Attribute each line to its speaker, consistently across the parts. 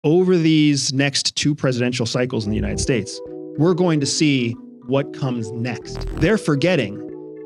Speaker 1: over these next 2 presidential cycles in the United States, we're going to see what comes next. They're forgetting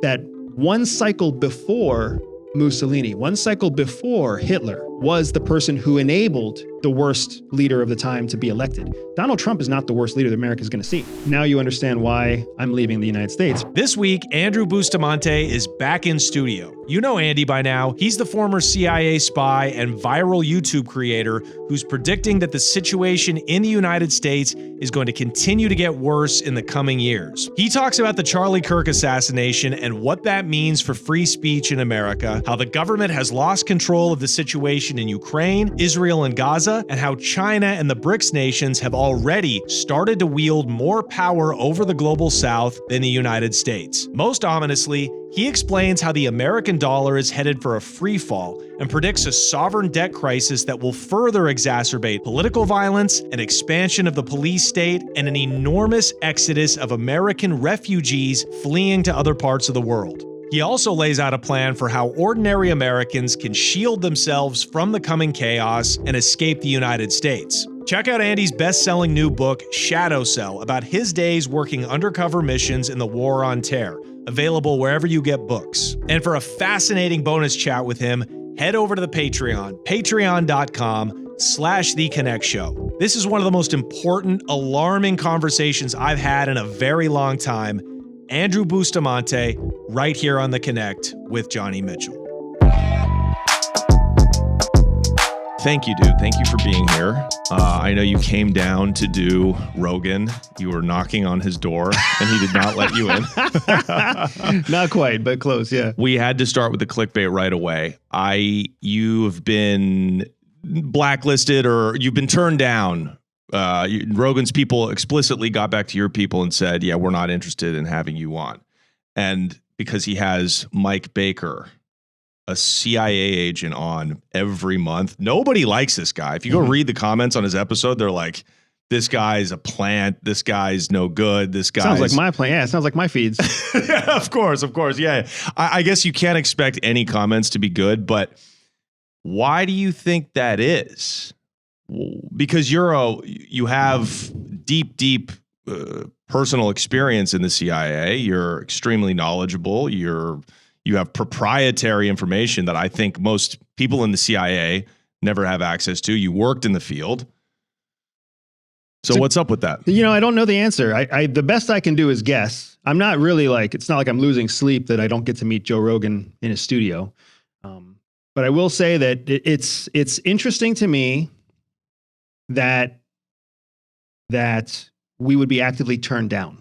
Speaker 1: that one cycle before Mussolini, one cycle before Hitler, was the person who enabled the worst leader of the time to be elected. Donald Trump is not the worst leader that America is going to see. Now you understand why I'm leaving the United States.
Speaker 2: This week, Andrew Bustamante is back in studio. You know Andy by now. He's the former CIA spy and viral YouTube creator who's predicting that the situation in the United States is going to continue to get worse in the coming years. He talks about the Charlie Kirk assassination and what that means for free speech in America, how the government has lost control of the situation in Ukraine, Israel, and Gaza, and how China and the BRICS nations have already started to wield more power over the global south than the United States. Most ominously, he explains how the American dollar is headed for a free fall and predicts a sovereign debt crisis that will further exacerbate political violence, an expansion of the police state, and an enormous exodus of American refugees fleeing to other parts of the world. He also lays out a plan for how ordinary Americans can shield themselves from the coming chaos and escape the United States. Check out Andy's best-selling new book, Shadow Cell, about his days working undercover missions in the War on Terror, available wherever you get books. And for a fascinating bonus chat with him, head over to the Patreon, patreon.com/TheConnectShow. This is one of the most important, alarming conversations I've had in a very long time. Andrew Bustamante, right here on The Connect with Johnny Mitchell. Thank you, dude. Thank you for being here. I know you came down to do Rogan. You were knocking on his door, and he did not let you in.
Speaker 1: Not quite, but close, yeah.
Speaker 2: We had to start with the clickbait right away. You have been blacklisted, or you've been turned down. Rogan's people explicitly got back to your people and said, yeah, we're not interested in having you on. And because he has Mike Baker, a CIA agent, on every month. Nobody likes this guy. If you go read the comments on his episode, they're like, this guy's a plant. This guy's no good. This guy
Speaker 1: sounds like my plant. Yeah, it sounds like my feeds.
Speaker 2: Yeah, of course. Yeah. I guess you can't expect any comments to be good, but why do you think that is? Because you have deep personal experience in the CIA. You're extremely knowledgeable. You have proprietary information that I think most people in the CIA never have access to. You worked in the field. So what's up with that?
Speaker 1: I don't know the answer. The best I can do is guess. I'm not really it's not like I'm losing sleep that I don't get to meet Joe Rogan in his studio. But I will say that it's interesting to me that we would be actively turned down.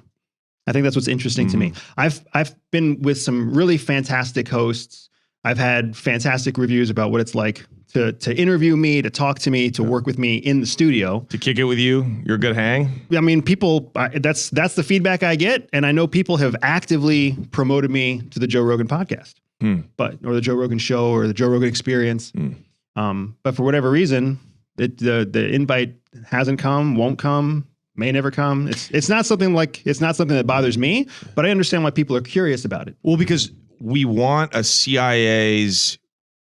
Speaker 1: I think that's what's interesting to me. I've been with some really fantastic hosts. I've had fantastic reviews about what it's like to interview me, to talk to me, to work with me in the studio.
Speaker 2: To kick it with you, you're a good hang?
Speaker 1: I mean, people, that's the feedback I get. And I know people have actively promoted me to the Joe Rogan podcast, or the Joe Rogan show, or the Joe Rogan experience. But for whatever reason, the invite hasn't come, won't come, may never come. It's not something that bothers me, but I understand why people are curious about it.
Speaker 2: Well, because we want a CIA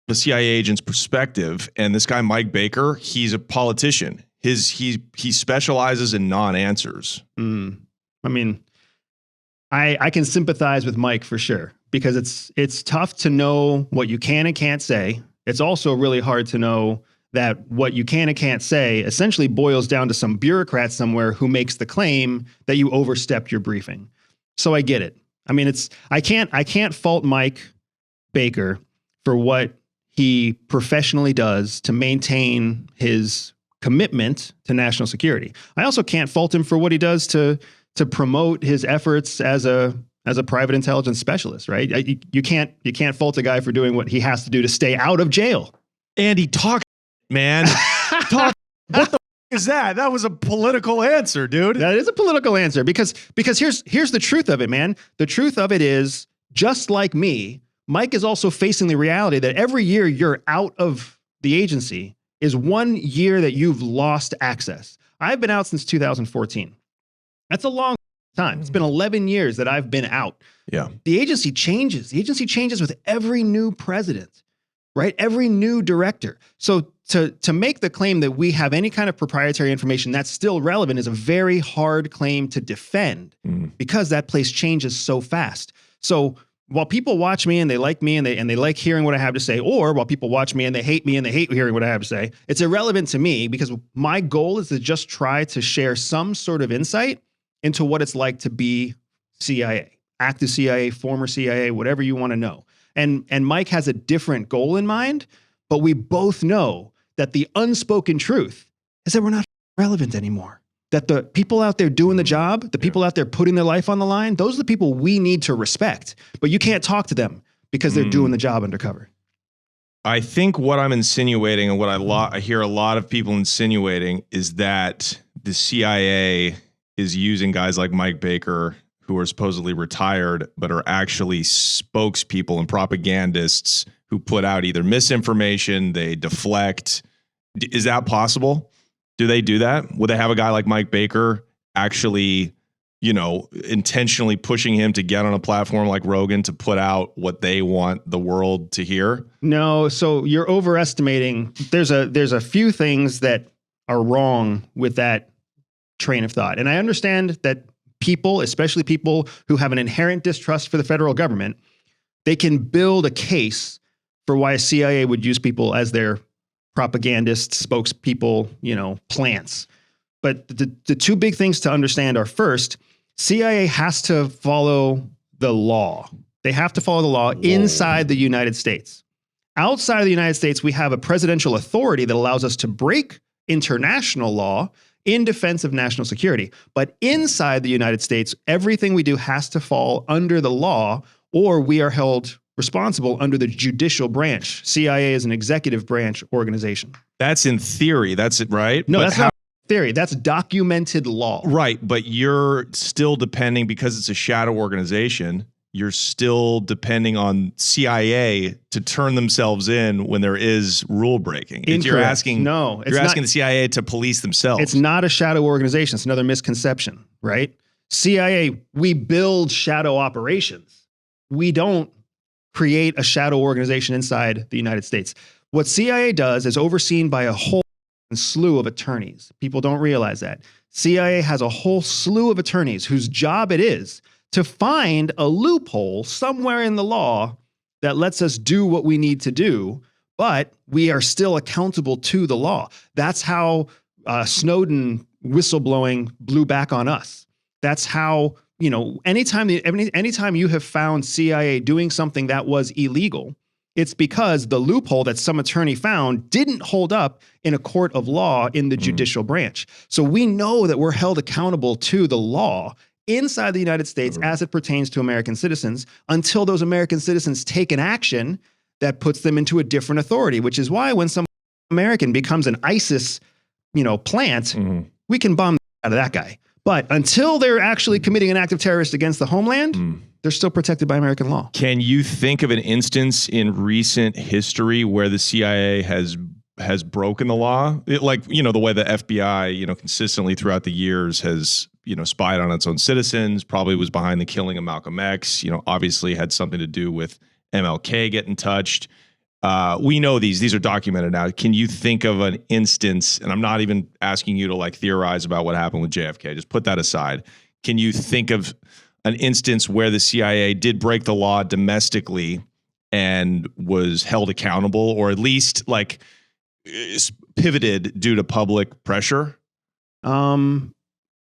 Speaker 2: agent's perspective, and this guy Mike Baker, he's a politician. He specializes in non-answers.
Speaker 1: I mean, I can sympathize with Mike for sure, because it's tough to know what you can and can't say. It's also really hard to know that what you can and can't say essentially boils down to some bureaucrat somewhere who makes the claim that you overstepped your briefing. So I get it. I mean, I can't fault Mike Baker for what he professionally does to maintain his commitment to national security. I also can't fault him for what he does to promote his efforts as a private intelligence specialist, right? You can't fault a guy for doing what he has to do to stay out of jail.
Speaker 2: Andy, talk, man. Talk. What the is that? That was a political answer, dude.
Speaker 1: That is a political answer, because here's the truth of it, man. The truth of it is, just like me, Mike is also facing the reality that every year you're out of the agency is 1 year that you've lost access. I've been out since 2014. That's a long time. It's been 11 years that I've been out.
Speaker 2: Yeah.
Speaker 1: The agency changes. The agency changes with every new president, right? Every new director. So to make the claim that we have any kind of proprietary information that's still relevant is a very hard claim to defend because that place changes so fast. So while people watch me and they like me and they like hearing what I have to say, or while people watch me and they hate hearing what I have to say, it's irrelevant to me because my goal is to just try to share some sort of insight into what it's like to be CIA, active CIA, former CIA, whatever you want to know. And Mike has a different goal in mind, but we both know that the unspoken truth is that we're not relevant anymore. That the people out there doing the job, the people out there putting their life on the line, those are the people we need to respect. But you can't talk to them because they're doing the job undercover.
Speaker 2: I think what I'm insinuating and what I hear a lot of people insinuating is that the CIA is using guys like Mike Baker, who are supposedly retired, but are actually spokespeople and propagandists who put out either misinformation, they deflect. Is that possible? Do they do that? Would they have a guy like Mike Baker actually, intentionally pushing him to get on a platform like Rogan to put out what they want the world to hear?
Speaker 1: No, so you're overestimating. There's a few things that are wrong with that train of thought. And I understand that people, especially people who have an inherent distrust for the federal government, they can build a case for why a CIA would use people as their propagandists, spokespeople, plants. But the two big things to understand are, first, CIA has to follow the law. They have to follow the law inside the United States. Outside of the United States, we have a presidential authority that allows us to break international law in defense of national security. But inside the United States, everything we do has to fall under the law, or we are held responsible under the judicial branch. CIA is an executive branch organization.
Speaker 2: That's in theory. That's it, right?
Speaker 1: No, that's not theory. That's documented law.
Speaker 2: Right. But you're still depending, because it's a shadow organization, you're still depending on CIA to turn themselves in when there is rule breaking. You're asking the CIA to police themselves.
Speaker 1: It's not a shadow organization. It's another misconception, right? CIA, we build shadow operations. We don't create a shadow organization inside the United States. What CIA does is overseen by a whole slew of attorneys. People don't realize that. CIA has a whole slew of attorneys whose job it is to find a loophole somewhere in the law that lets us do what we need to do, but we are still accountable to the law. That's how Snowden whistleblowing blew back on us. That's how, anytime you have found CIA doing something that was illegal, it's because the loophole that some attorney found didn't hold up in a court of law in the judicial branch. So we know that we're held accountable to the law inside the United States as it pertains to American citizens until those American citizens take an action that puts them into a different authority, which is why when some American becomes an ISIS, plant, we can bomb out of that guy. But until they're actually committing an act of terrorist against the homeland, they're still protected by American law.
Speaker 2: Can you think of an instance in recent history where the CIA has broken the law? The way the FBI, consistently throughout the years has, spied on its own citizens, probably was behind the killing of Malcolm X, obviously had something to do with MLK getting touched. We know these are documented now. Can you think of an instance, and I'm not even asking you to theorize about what happened with JFK, just put that aside. Can you think of an instance where the CIA did break the law domestically and was held accountable, or at least pivoted due to public pressure?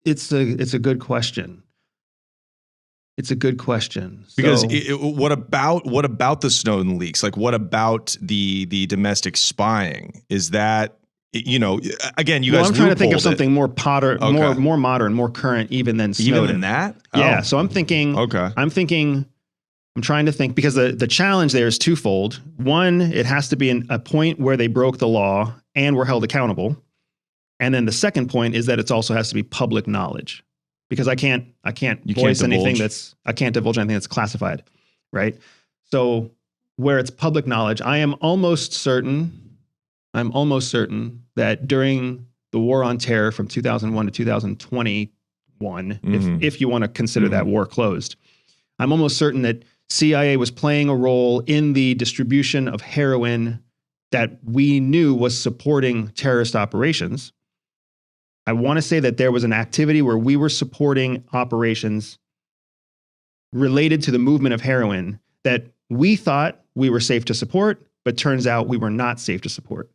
Speaker 1: It's a good question. It's a good question.
Speaker 2: Because what about the Snowden leaks? What about the domestic spying? Is that, again, you guys.
Speaker 1: I'm trying to think of something more more modern, more current, even than Snowden.
Speaker 2: Even than that?
Speaker 1: Yeah.
Speaker 2: Oh.
Speaker 1: So I'm thinking.
Speaker 2: Okay.
Speaker 1: I'm trying to think, because the challenge there is twofold. One, it has to be a point where they broke the law and were held accountable. And then the second point is that it also has to be public knowledge, because I can't divulge anything that's classified, right? So where it's public knowledge, I am almost certain that during the war on terror from 2001 to 2021, if you want to consider that war closed, I'm almost certain that CIA was playing a role in the distribution of heroin that we knew was supporting terrorist operations. I want to say that there was an activity where we were supporting operations related to the movement of heroin that we thought we were safe to support, but turns out we were not safe to support.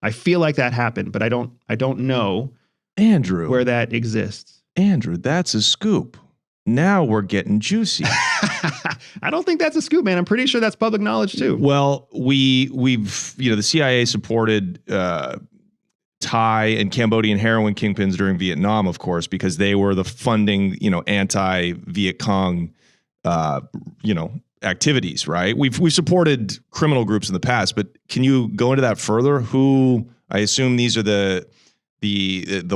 Speaker 1: I feel like that happened, but I don't know,
Speaker 2: Andrew,
Speaker 1: where that exists.
Speaker 2: Andrew, that's a scoop. Now we're getting juicy.
Speaker 1: I don't think that's a scoop, man. I'm pretty sure that's public knowledge too.
Speaker 2: Well, we've the CIA supported Thai and Cambodian heroin kingpins during Vietnam, of course, because they were the funding, anti-Viet Cong, activities, right? We've supported criminal groups in the past, but can you go into that further? Who, I assume these are the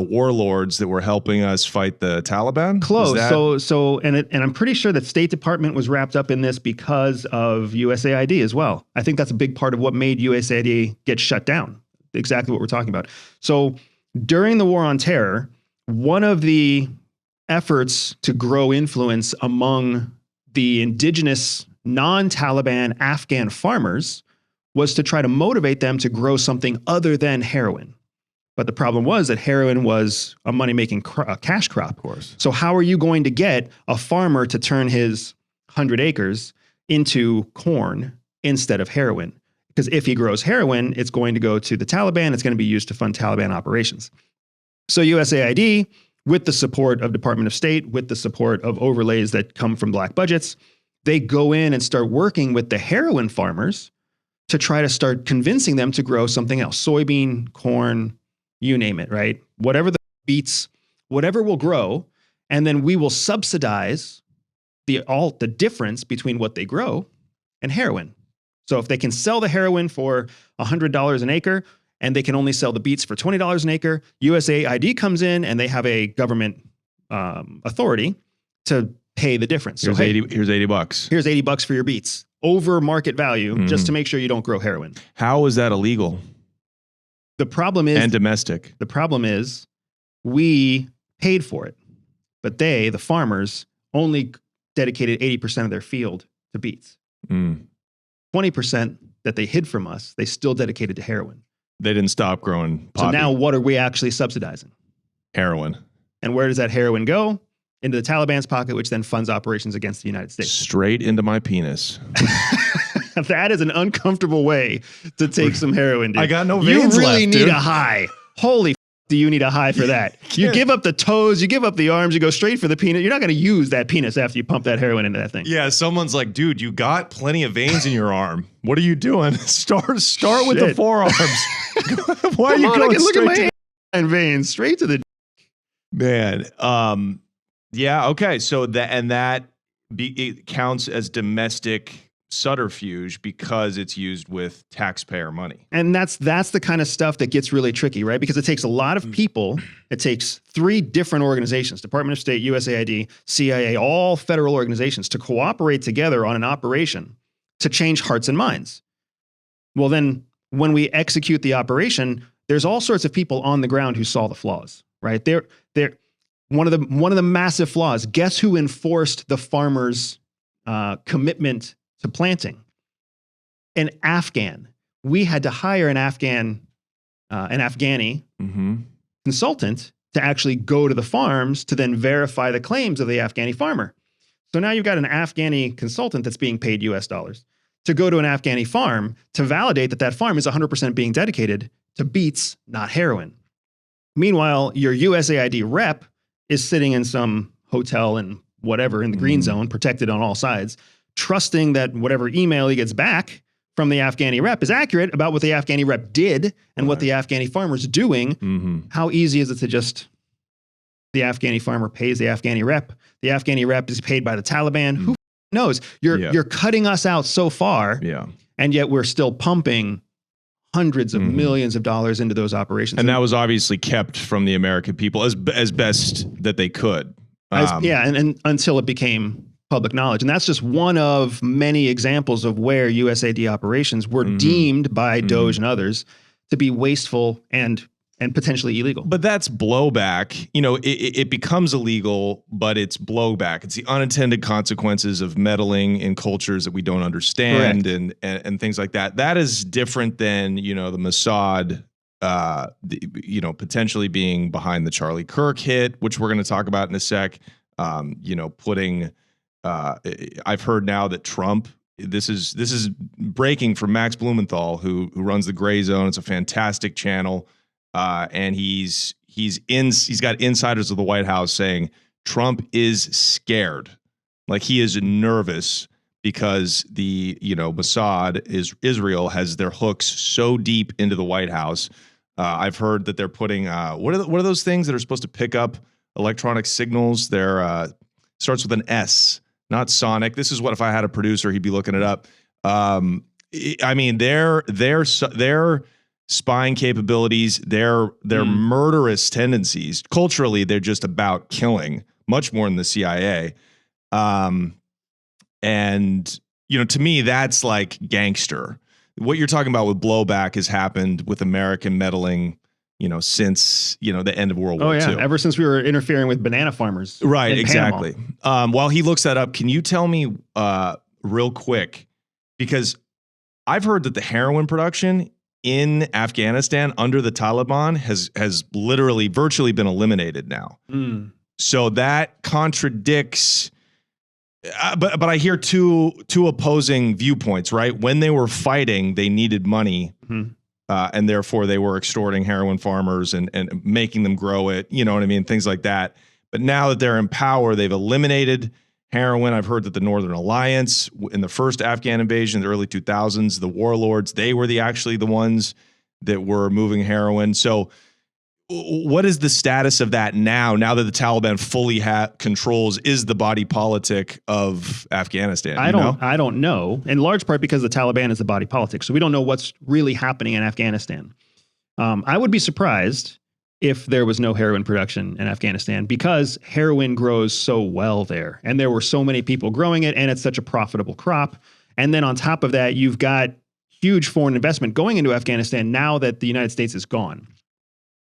Speaker 2: warlords that were helping us fight the Taliban?
Speaker 1: Close. And I'm pretty sure that State Department was wrapped up in this because of USAID as well. I think that's a big part of what made USAID get shut down. Exactly what we're talking about. So during the War on Terror, one of the efforts to grow influence among the indigenous non-Taliban Afghan farmers was to try to motivate them to grow something other than heroin. But the problem was that heroin was a money-making cash crop.
Speaker 2: Of course.
Speaker 1: So how are you going to get a farmer to turn his 100 acres into corn instead of heroin? Because if he grows heroin, it's going to go to the Taliban. It's going to be used to fund Taliban operations. So USAID, with the support of Department of State, with the support of overlays that come from black budgets, they go in and start working with the heroin farmers to try to start convincing them to grow something else. Soybean, corn, you name it, right? Whatever the beets, whatever will grow, and then we will subsidize the difference between what they grow and heroin. So if they can sell the heroin for $100 an acre and they can only sell the beets for $20 an acre, USAID comes in and they have a government authority to pay the difference.
Speaker 2: Here's
Speaker 1: so
Speaker 2: $80. Here's $80.
Speaker 1: Here's $80 for your beets over market value, just to make sure you don't grow heroin.
Speaker 2: How is that illegal?
Speaker 1: The problem is,
Speaker 2: and domestic.
Speaker 1: The problem is we paid for it, but they, the farmers, only dedicated 80% of their field to beets. 20% that they hid from us, they still dedicated to heroin.
Speaker 2: They didn't stop growing poppy.
Speaker 1: So now what are we actually subsidizing?
Speaker 2: Heroin.
Speaker 1: And where does that heroin go? Into the Taliban's pocket, which then funds operations against the United States.
Speaker 2: Straight into my penis.
Speaker 1: That is an uncomfortable way to take some heroin, dude.
Speaker 2: I got no veins
Speaker 1: You really
Speaker 2: left,
Speaker 1: need
Speaker 2: dude.
Speaker 1: a high. Holy do you need a high for that? You give up the toes, you give up the arms, you go straight for the penis. You're not going to use that penis after you pump that heroin into that thing.
Speaker 2: Yeah, someone's like, dude, you got plenty of veins in your arm. What are you doing? Start with the forearms. Why are you going
Speaker 1: look at my
Speaker 2: straight
Speaker 1: hand veins straight to the
Speaker 2: man? Yeah. Okay. So it counts as domestic subterfuge because it's used with taxpayer money.
Speaker 1: And that's the kind of stuff that gets really tricky, right? Because it takes a lot of people. It takes 3 different organizations, Department of State, USAID, CIA, all federal organizations to cooperate together on an operation to change hearts and minds. Well, then when we execute the operation, there's all sorts of people on the ground who saw the flaws, right? They're one of the massive flaws. Guess who enforced the farmers' commitment to planting? An Afghan. We had to hire an Afghani consultant to actually go to the farms to then verify the claims of the Afghani farmer. So now you've got an Afghani consultant that's being paid US dollars to go to an Afghani farm to validate that farm is 100% being dedicated to beets, not heroin. Meanwhile, your USAID rep is sitting in some hotel in whatever in the green zone, protected on all sides, trusting that whatever email he gets back from the Afghani rep is accurate about what the Afghani rep did and what the Afghani farmer's doing. How easy is it to just, the Afghani farmer pays the Afghani rep. The Afghani rep is paid by the Taliban. Who knows? You're cutting us out so far, and yet we're still pumping hundreds of millions of dollars into those operations.
Speaker 2: And that was obviously kept from the American people as best that they could.
Speaker 1: And until it became public knowledge. And that's just one of many examples of where USAID operations were deemed by Doge and others to be wasteful and and potentially illegal.
Speaker 2: But that's blowback. You know, it becomes illegal, but it's blowback. It's the unintended consequences of meddling in cultures that we don't understand and things like that. That is different than, you know, the Mossad, you know, potentially being behind the Charlie Kirk hit, which we're going to talk about in a sec. You know, putting, I've heard now that Trump, this is breaking from Max Blumenthal, who runs the Gray Zone. It's a fantastic channel. And he's got insiders of the White House saying Trump is scared, like he is nervous because the, you know, Mossad Israel has their hooks so deep into the White House. I've heard that they're putting what are those things that are supposed to pick up electronic signals? They're starts with an S, not sonic. This is what, if I had a producer, he'd be looking it up. I mean, they're spying capabilities, their murderous tendencies. Culturally, they're just about killing, much more than the CIA. And, you know, to me, that's like gangster. What you're talking about with blowback has happened with American meddling, you know, since, you know, the end of World War II.
Speaker 1: Ever since we were interfering with banana farmers.
Speaker 2: Right, exactly. While he looks that up, can you tell me real quick, because I've heard that the heroin production in Afghanistan under the Taliban has literally virtually been eliminated now. So that contradicts. But I hear two opposing viewpoints, right? When they were fighting, they needed money, and therefore they were extorting heroin farmers and making them grow it. You know what I mean? Things like that. But now that they're in power, they've eliminated heroin. I've heard that the Northern Alliance in the first Afghan invasion, the early 2000s, the warlords, they were actually the ones that were moving heroin. So what is the status of that now that the Taliban fully controls, is the body politic of Afghanistan?
Speaker 1: I don't know, in large part because the Taliban is the body politic. So we don't know what's really happening in Afghanistan. I would be surprised if there was no heroin production in Afghanistan, because heroin grows so well there. And there were so many people growing it, and it's such a profitable crop. And then on top of that, you've got huge foreign investment going into Afghanistan now that the United States is gone.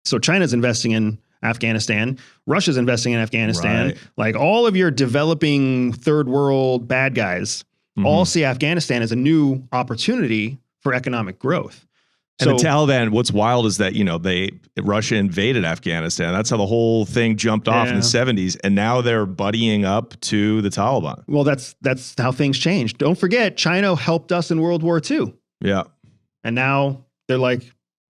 Speaker 1: So China's investing in Afghanistan, Russia's investing in Afghanistan, like all of your developing third world bad guys all see Afghanistan as a new opportunity for economic growth.
Speaker 2: And the Taliban, what's wild is that, you know, Russia invaded Afghanistan. That's how the whole thing jumped off in the 70s. And now they're buddying up to the Taliban.
Speaker 1: Well, that's how things changed. Don't forget, China helped us in World War II.
Speaker 2: Yeah.
Speaker 1: And now they're like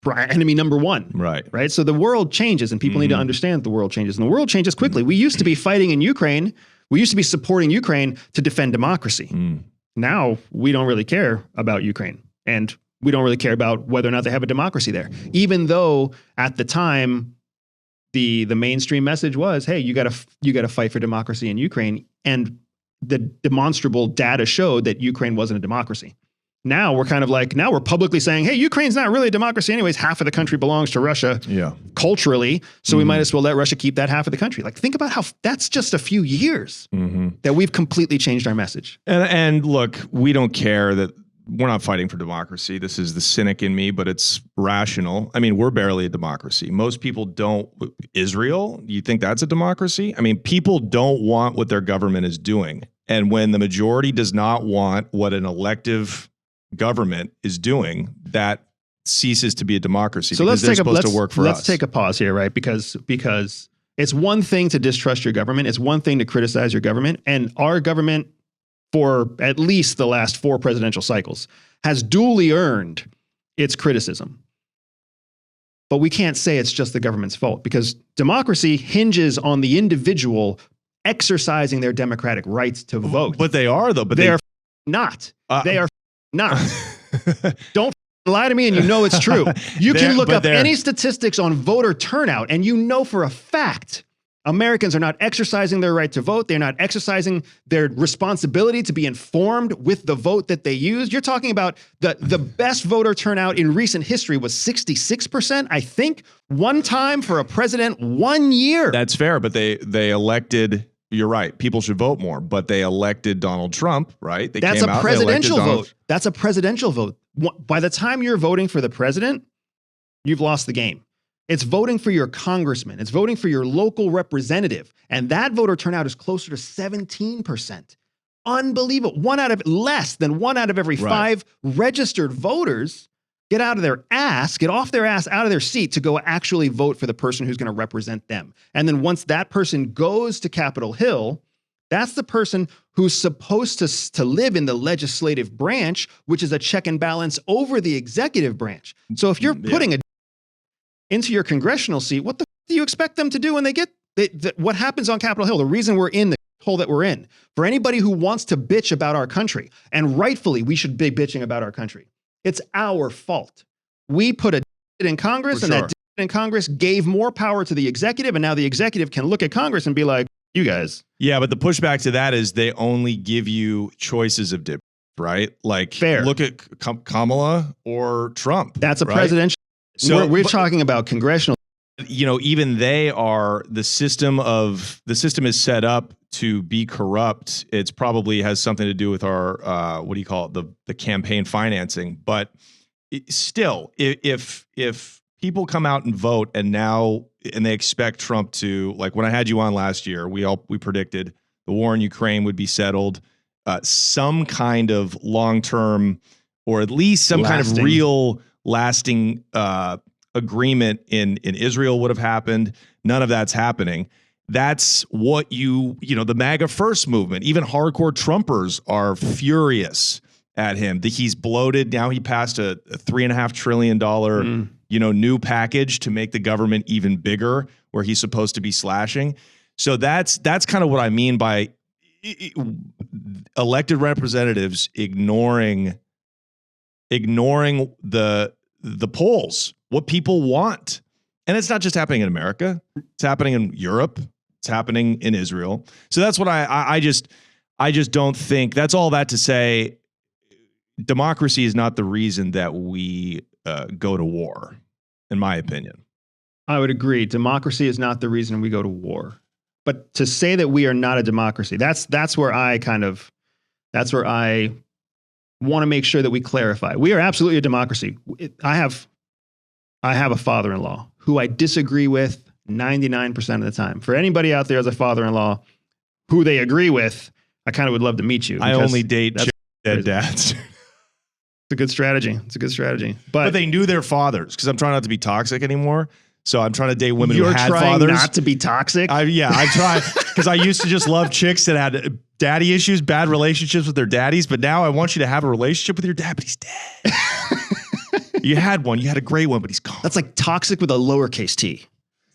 Speaker 1: enemy number one. Right. So the world changes, and people need to understand that the world changes. And the world changes quickly. We used to be fighting in Ukraine. We used to be supporting Ukraine to defend democracy. Now we don't really care about Ukraine. And we don't really care about whether or not they have a democracy there, even though at the time the mainstream message was, hey, you got to fight for democracy in Ukraine, and the demonstrable data showed that Ukraine wasn't a democracy. Now we're kind of like, now we're publicly saying, hey, Ukraine's not really a democracy anyways. Half of the country belongs to Russia culturally, so we might as well let Russia keep that half of the country. Like, think about how that's just a few years that we've completely changed our message.
Speaker 2: And look, we don't care that we're not fighting for democracy. This is the cynic in me, but it's rational. I mean, we're barely a democracy. Most people don't. Israel, you think that's a democracy? I mean, people don't want what their government is doing. And when the majority does not want what an elective government is doing, that ceases to be a democracy.
Speaker 1: So
Speaker 2: let's take
Speaker 1: a pause here, right? Because it's one thing to distrust your government. It's one thing to criticize your government. And our government, for at least the last 4 presidential cycles, has duly earned its criticism. But we can't say it's just the government's fault, because democracy hinges on the individual exercising their democratic rights to vote.
Speaker 2: But they are, though. But
Speaker 1: they are not. They are not. Don't lie to me, and you know it's true. You can look up any statistics on voter turnout, and you know for a fact Americans are not exercising their right to vote. They're not exercising their responsibility to be informed with the vote that they use. You're talking about the best voter turnout in recent history was 66%, I think, one time for a president, 1 year.
Speaker 2: That's fair, but they elected, you're right, people should vote more, but they elected Donald Trump, right?
Speaker 1: That's a presidential vote. That's a presidential vote. By the time you're voting for the president, you've lost the game. It's voting for your congressman. It's voting for your local representative. And that voter turnout is closer to 17%. Unbelievable. Less than one out of every five registered voters get out of their ass, get off their ass, out of their seat to go actually vote for the person who's going to represent them. And then once that person goes to Capitol Hill, that's the person who's supposed to live in the legislative branch, which is a check and balance over the executive branch. So if you're putting into your congressional seat, what the do you expect them to do when they get what happens on Capitol Hill? The reason we're in the hole that we're in, for anybody who wants to bitch about our country, and rightfully we should be bitching about our country, it's our fault. We put a in Congress, and that in Congress gave more power to the executive, and now the executive can look at Congress and be like, you guys.
Speaker 2: Yeah, but the pushback to that is they only give you choices of dip, right? Like,
Speaker 1: fair.
Speaker 2: Look at Kamala or Trump.
Speaker 1: That's a presidential. So we're talking about congressional.
Speaker 2: You know, even they are the system is set up to be corrupt. It's probably has something to do with our what do you call it, the campaign financing. But still, if people come out and vote and they expect Trump to, like when I had you on last year, we predicted the war in Ukraine would be settled, some kind of long-term or at least some kind of real lasting agreement in Israel would have happened. None of that's happening. That's what the MAGA First movement, even hardcore Trumpers are furious at him. He's bloated. Now he passed a $3.5 trillion new package to make the government even bigger, where he's supposed to be slashing. So that's kind of what I mean by elected representatives ignoring the polls, what people want. And it's not just happening in America. It's happening in Europe. It's happening in Israel. So that's what I just don't think. That's all that to say, democracy is not the reason that we go to war, in my opinion.
Speaker 1: I would agree. Democracy is not the reason we go to war. But to say that we are not a democracy, that's where I want to make sure that we clarify. We are absolutely a democracy. I have a father-in-law who I disagree with 99% of the time. For anybody out there as a father-in-law who they agree with, I kind of would love to meet you.
Speaker 2: I only date dead dads.
Speaker 1: It's a good strategy. It's a good strategy.
Speaker 2: But they knew their fathers, because I'm trying not to be toxic anymore. So I'm trying to date women who had fathers.
Speaker 1: You're trying not to be toxic?
Speaker 2: I try, because I used to just love chicks that had daddy issues, bad relationships with their daddies. But now I want you to have a relationship with your dad, but he's dead. You had one. You had a great one, but he's gone.
Speaker 1: That's like toxic with a lowercase t.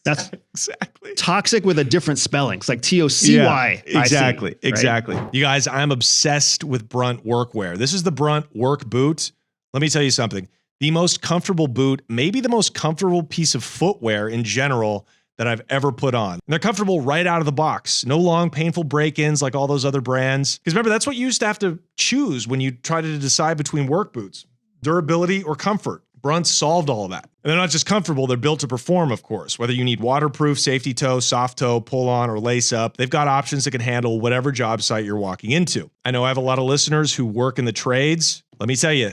Speaker 1: That's
Speaker 2: exactly
Speaker 1: toxic with a different spelling. It's like TOCY.
Speaker 2: Yeah, exactly.
Speaker 1: Right?
Speaker 2: Exactly. You guys, I'm obsessed with BRUNT workwear. This is the BRUNT work boot. Let me tell you something. The most comfortable boot, maybe the most comfortable piece of footwear in general that I've ever put on. And they're comfortable right out of the box. No long, painful break-ins like all those other brands. Because remember, that's what you used to have to choose when you tried to decide between work boots. Durability or comfort. BRUNT solved all of that. And they're not just comfortable, they're built to perform, of course. Whether you need waterproof, safety toe, soft toe, pull on, or lace up, they've got options that can handle whatever job site you're walking into. I know I have a lot of listeners who work in the trades. Let me tell you,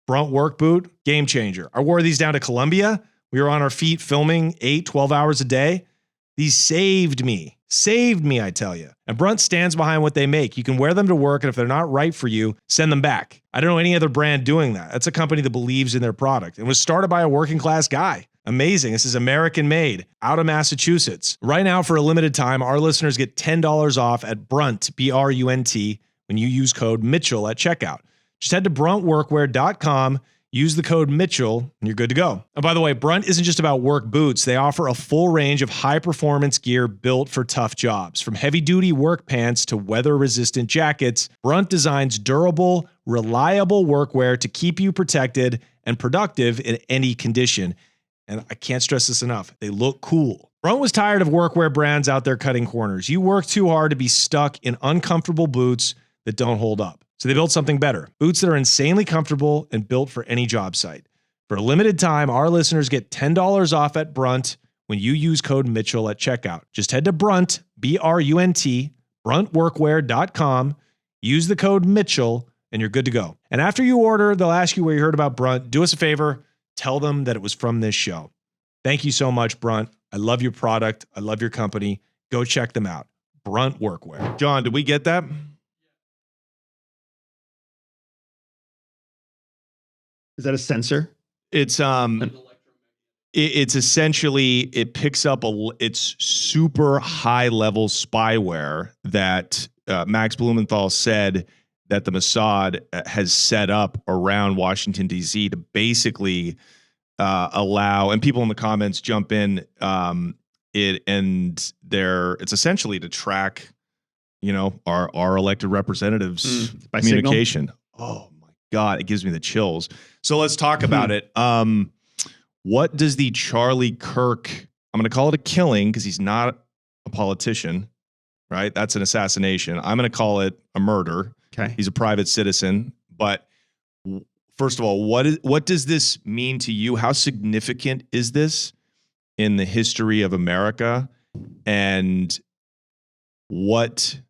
Speaker 2: BRUNT work boot, game changer. I wore these down to Colombia. We were on our feet filming 8-12 hours a day. These saved me, I tell you. And BRUNT stands behind what they make. You can wear them to work, and if they're not right for you, send them back. I don't know any other brand doing that. That's a company that believes in their product. It was started by a working class guy. Amazing. This is American made out of Massachusetts. Right now, for a limited time, our listeners get $10 off at BRUNT, B-R-U-N-T, when you use code Mitchell at checkout. Just head to bruntworkwear.com, use the code Mitchell, and you're good to go. And by the way, BRUNT isn't just about work boots. They offer a full range of high-performance gear built for tough jobs. From heavy-duty work pants to weather-resistant jackets, BRUNT designs durable, reliable workwear to keep you protected and productive in any condition. And I can't stress this enough. They look cool. BRUNT was tired of workwear brands out there cutting corners. You work too hard to be stuck in uncomfortable boots that don't hold up. So they built something better. Boots that are insanely comfortable and built for any job site. For a limited time, our listeners get $10 off at BRUNT when you use code Mitchell at checkout. Just head to BRUNT, B-R-U-N-T, bruntworkwear.com, use the code Mitchell, and you're good to go. And after you order, they'll ask you where you heard about BRUNT. Do us a favor, tell them that it was from this show. Thank you so much, Brunt. I love your product. I love your company. Go check them out. Brunt Workwear. John, did we get that?
Speaker 1: Is that a sensor?
Speaker 2: It's essentially, it picks up it's super high level spyware that Max Blumenthal said that the Mossad has set up around Washington, D.C. to basically allow, and people in the comments jump in, it's essentially to track, our elected representatives'
Speaker 1: by
Speaker 2: communication.
Speaker 1: signal?
Speaker 2: Oh my God, it gives me the chills. So let's talk about it. What does the Charlie Kirk, I'm going to call it a killing because he's not a politician, right? That's an assassination. I'm going to call it a murder.
Speaker 1: Okay.
Speaker 2: He's a private citizen. But first of all, what does this mean to you? How significant is this in the history of America? And what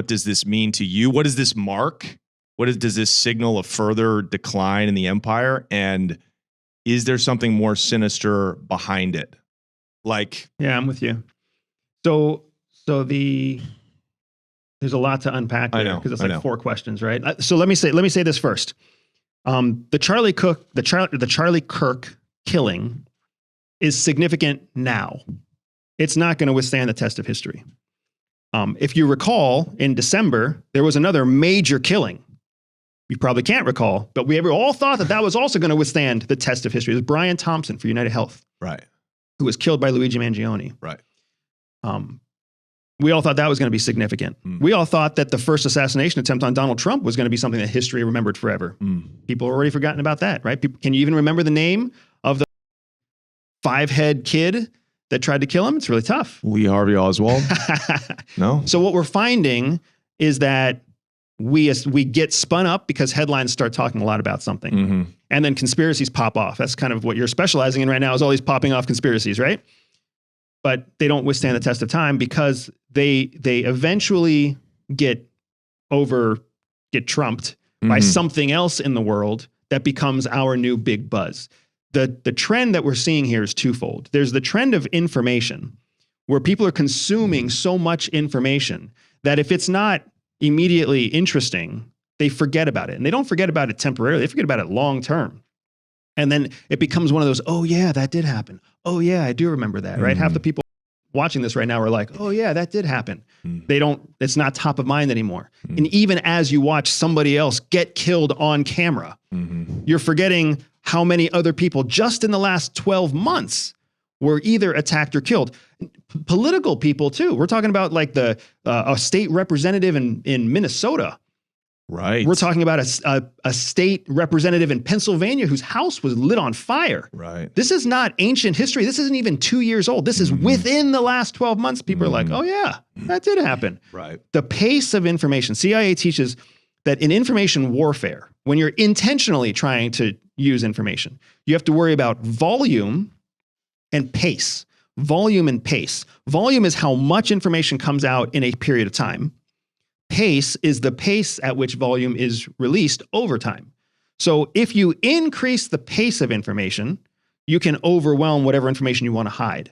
Speaker 2: does this mean to you? What does this mark? Does this signal a further decline in the empire? And is there something more sinister behind it?
Speaker 1: Yeah, I'm with you. So there's a lot to unpack there because it's like 4 questions, right? So let me say this first. The Charlie Kirk killing is significant now. It's not going to withstand the test of history. If you recall, in December, there was another major killing. You probably can't recall, but we all thought that was also going to withstand the test of history. It was Brian Thompson for United Health,
Speaker 2: right,
Speaker 1: who was killed by Luigi Mangione.
Speaker 2: Right.
Speaker 1: We all thought that was going to be significant. We all thought that the first assassination attempt on Donald Trump was going to be something that history remembered forever. People have already forgotten about that, right? Can you even remember the name of the 5-head kid that tried to kill him? It's really tough.
Speaker 2: Lee Harvey Oswald? No.
Speaker 1: So what we're finding is that we get spun up because headlines start talking a lot about something. And then conspiracies pop off. That's kind of what you're specializing in right now, is all these popping off conspiracies, right? But they don't withstand the test of time because they eventually get trumped by something else in the world that becomes our new big buzz. The trend that we're seeing here is twofold. There's the trend of information, where people are consuming so much information that if it's not immediately interesting, they forget about it. And they don't forget about it temporarily. They forget about it long term. And then it becomes one of those, oh yeah, that did happen. Oh yeah, I do remember that, right? Half the people watching this right now are like, oh yeah, that did happen. It's not top of mind anymore. And even as you watch somebody else get killed on camera, you're forgetting how many other people just in the last 12 months were either attacked or killed. Political people too. We're talking about like a state representative in Minnesota.
Speaker 2: Right.
Speaker 1: We're talking about a state representative in Pennsylvania whose house was lit on fire.
Speaker 2: Right.
Speaker 1: This is not ancient history. This isn't even 2 years old. This is within the last 12 months. People are like, oh yeah, that did happen.
Speaker 2: Right.
Speaker 1: The pace of information. CIA teaches that in information warfare, when you're intentionally trying to use information, you have to worry about volume and pace. Volume and pace. Volume is how much information comes out in a period of time. Pace is the pace at which volume is released over time. So if you increase the pace of information, you can overwhelm whatever information you want to hide.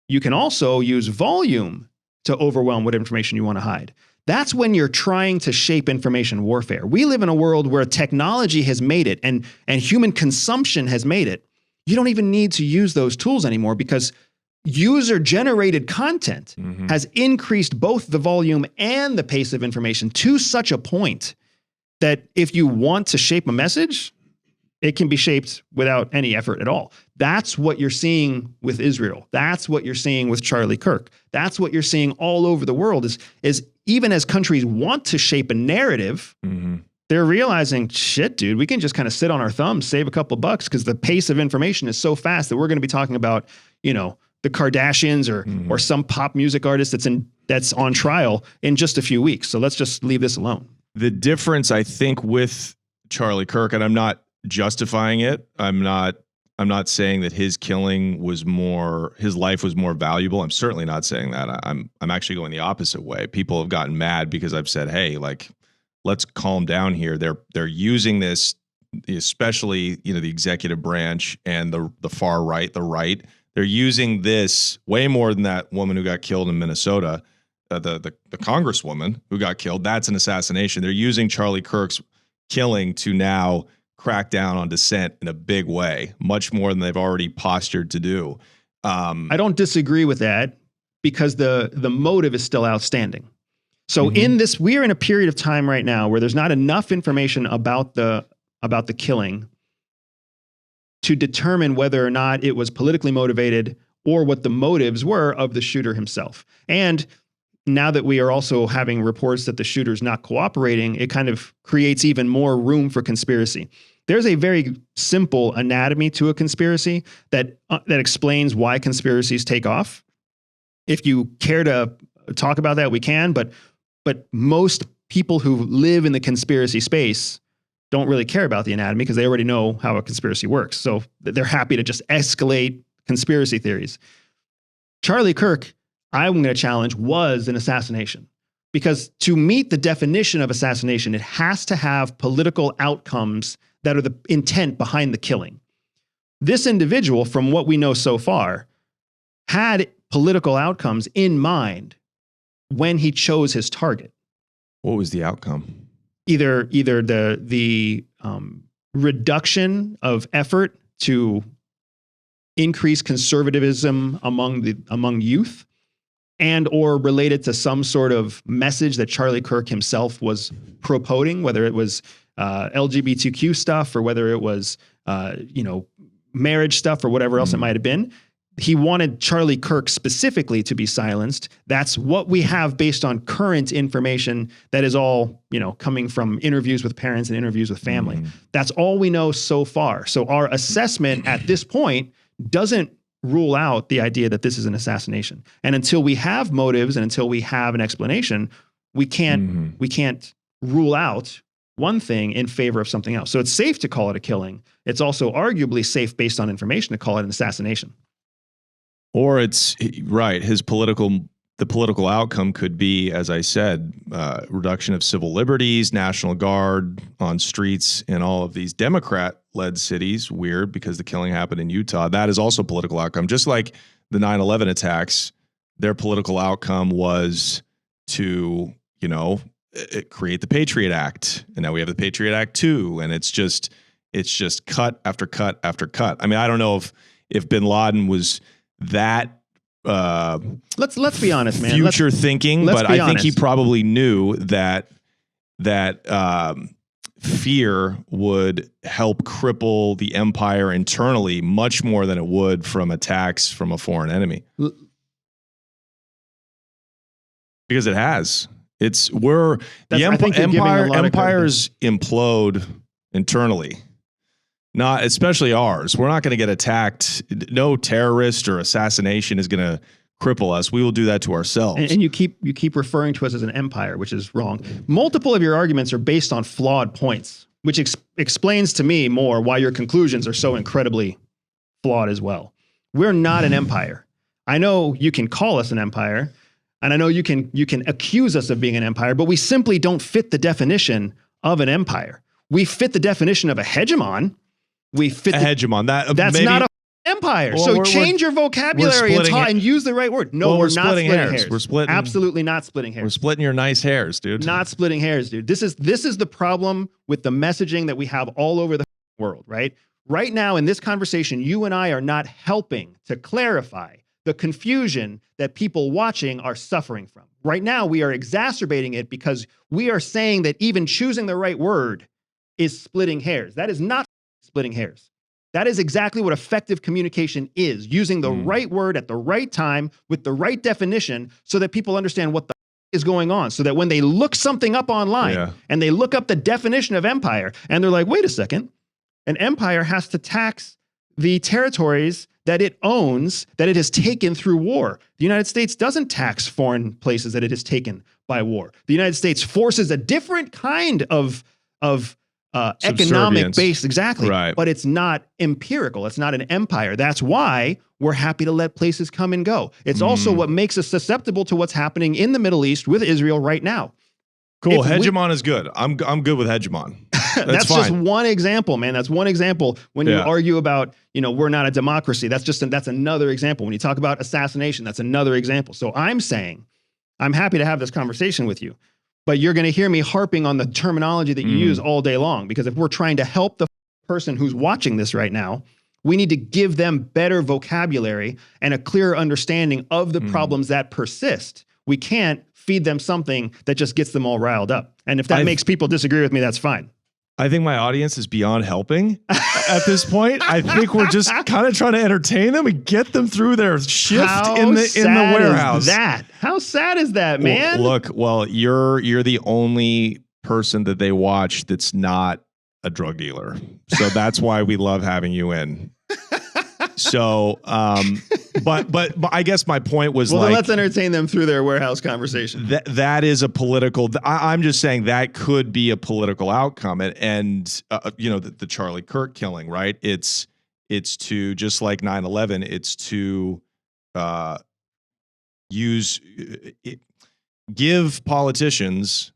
Speaker 1: You can also use volume to overwhelm what information you want to hide. That's when you're trying to shape information warfare. We live in a world where technology has made it and human consumption has made it. You don't even need to use those tools anymore because user-generated content has increased both the volume and the pace of information to such a point that if you want to shape a message, it can be shaped without any effort at all. That's what you're seeing with Israel. That's what you're seeing with Charlie Kirk. That's what you're seeing all over the world is even as countries want to shape a narrative, they're realizing, shit, dude, we can just kind of sit on our thumbs, save a couple bucks because the pace of information is so fast that we're going to be talking about, the Kardashians or some pop music artist that's on trial in just a few weeks. So let's just leave this alone.
Speaker 2: The difference, I think, with Charlie Kirk, and I'm not justifying it. I'm not saying that his killing his life was more valuable. I'm certainly not saying that. I'm actually going the opposite way. People have gotten mad because I've said, hey, let's calm down here. They're using this, especially, the executive branch and the far right, the right. They're using this way more than that woman who got killed in Minnesota, the congresswoman who got killed. That's an assassination. They're using Charlie Kirk's killing to now crack down on dissent in a big way, much more than they've already postured to do.
Speaker 1: I don't disagree with that because the motive is still outstanding. So we're in a period of time right now where there's not enough information about the killing to determine whether or not it was politically motivated or what the motives were of the shooter himself. And now that we are also having reports that the shooter's not cooperating, it kind of creates even more room for conspiracy. There's a very simple anatomy to a conspiracy that explains why conspiracies take off. If you care to talk about that, we can, but most people who live in the conspiracy space don't really care about the anatomy because they already know how a conspiracy works. So they're happy to just escalate conspiracy theories. Charlie Kirk, I'm going to challenge, was an assassination. Because to meet the definition of assassination, it has to have political outcomes that are the intent behind the killing. This individual, from what we know so far, had political outcomes in mind when he chose his target.
Speaker 2: What was the outcome?
Speaker 1: Either the reduction of effort to increase conservatism among youth, and or related to some sort of message that Charlie Kirk himself was propounding, whether it was LGBTQ stuff or whether it was marriage stuff or whatever else it might have been. He wanted Charlie Kirk specifically to be silenced. That's what we have based on current information that is all, coming from interviews with parents and interviews with family. That's all we know so far. So our assessment at this point doesn't rule out the idea that this is an assassination. And until we have motives and until we have an explanation, we can't rule out one thing in favor of something else. So it's safe to call it a killing. It's also arguably safe based on information to call it an assassination.
Speaker 2: Or it's right. The political outcome could be, as I said, reduction of civil liberties, National Guard on streets in all of these Democrat-led cities. Weird, because the killing happened in Utah. That is also political outcome. Just like the 9/11 attacks, their political outcome was to, create the Patriot Act, and now we have the Patriot Act 2, and it's just cut after cut after cut. I mean, I don't know if Bin Laden was that
Speaker 1: let's be honest, man.
Speaker 2: Future thinking, but I think he probably knew that fear would help cripple the empire internally much more than it would from attacks from a foreign enemy. Because it has. Empires implode internally. Not especially ours. We're not going to get attacked. No terrorist or assassination is going to cripple us. We will do that to ourselves.
Speaker 1: And you keep referring to us as an empire, which is wrong. Multiple of your arguments are based on flawed points, which explains to me more why your conclusions are so incredibly flawed as well. We're not an empire. I know you can call us an empire, and I know you can accuse us of being an empire, but we simply don't fit the definition of an empire. We fit the definition of a hegemon. We fit
Speaker 2: a hegemon.
Speaker 1: That's not an empire. Well, so change your vocabulary and use the right word. No, we're not splitting hairs.
Speaker 2: We're splitting.
Speaker 1: Absolutely not splitting hairs.
Speaker 2: We're splitting your nice hairs, dude.
Speaker 1: Not splitting hairs, dude. This is the problem with the messaging that we have all over the world, right? Right now in this conversation, you and I are not helping to clarify the confusion that people watching are suffering from. Right now, we are exacerbating it because we are saying that even choosing the right word is splitting hairs. That is not splitting hairs. That is exactly what effective communication is, using the right word at the right time with the right definition so that people understand what the is going on, so that when they look something up online and they look up the definition of empire and they're like, wait a second, an empire has to tax the territories that it owns, that it has taken through war. The United States doesn't tax foreign places that it has taken by war. The United States forces a different kind of economic base, exactly,
Speaker 2: right.
Speaker 1: But it's not empirical. It's not an empire. That's why we're happy to let places come and go. It's also what makes us susceptible to what's happening in the Middle East with Israel right now.
Speaker 2: Cool. Hegemon is good. I'm good with hegemon.
Speaker 1: That's just one example, man. That's one example. When you argue about, we're not a democracy, that's another example. When you talk about assassination, that's another example. So I'm saying, I'm happy to have this conversation with you, but you're going to hear me harping on the terminology that you use all day long, because if we're trying to help the person who's watching this right now, we need to give them better vocabulary and a clearer understanding of the problems that persist. We can't feed them something that just gets them all riled up. And if that makes people disagree with me, that's fine.
Speaker 2: I think my audience is beyond helping at this point. I think we're just kind of trying to entertain them and get them through their shift in the warehouse.
Speaker 1: How sad is that, man?
Speaker 2: Well, you're the only person that they watch that's not a drug dealer. So that's why we love having you in. So, but I guess my point was,
Speaker 1: well, let's entertain them through their warehouse conversation.
Speaker 2: That is a political. I'm just saying that could be a political outcome, and the Charlie Kirk killing, right? It's to, just like 9/11, it's to give politicians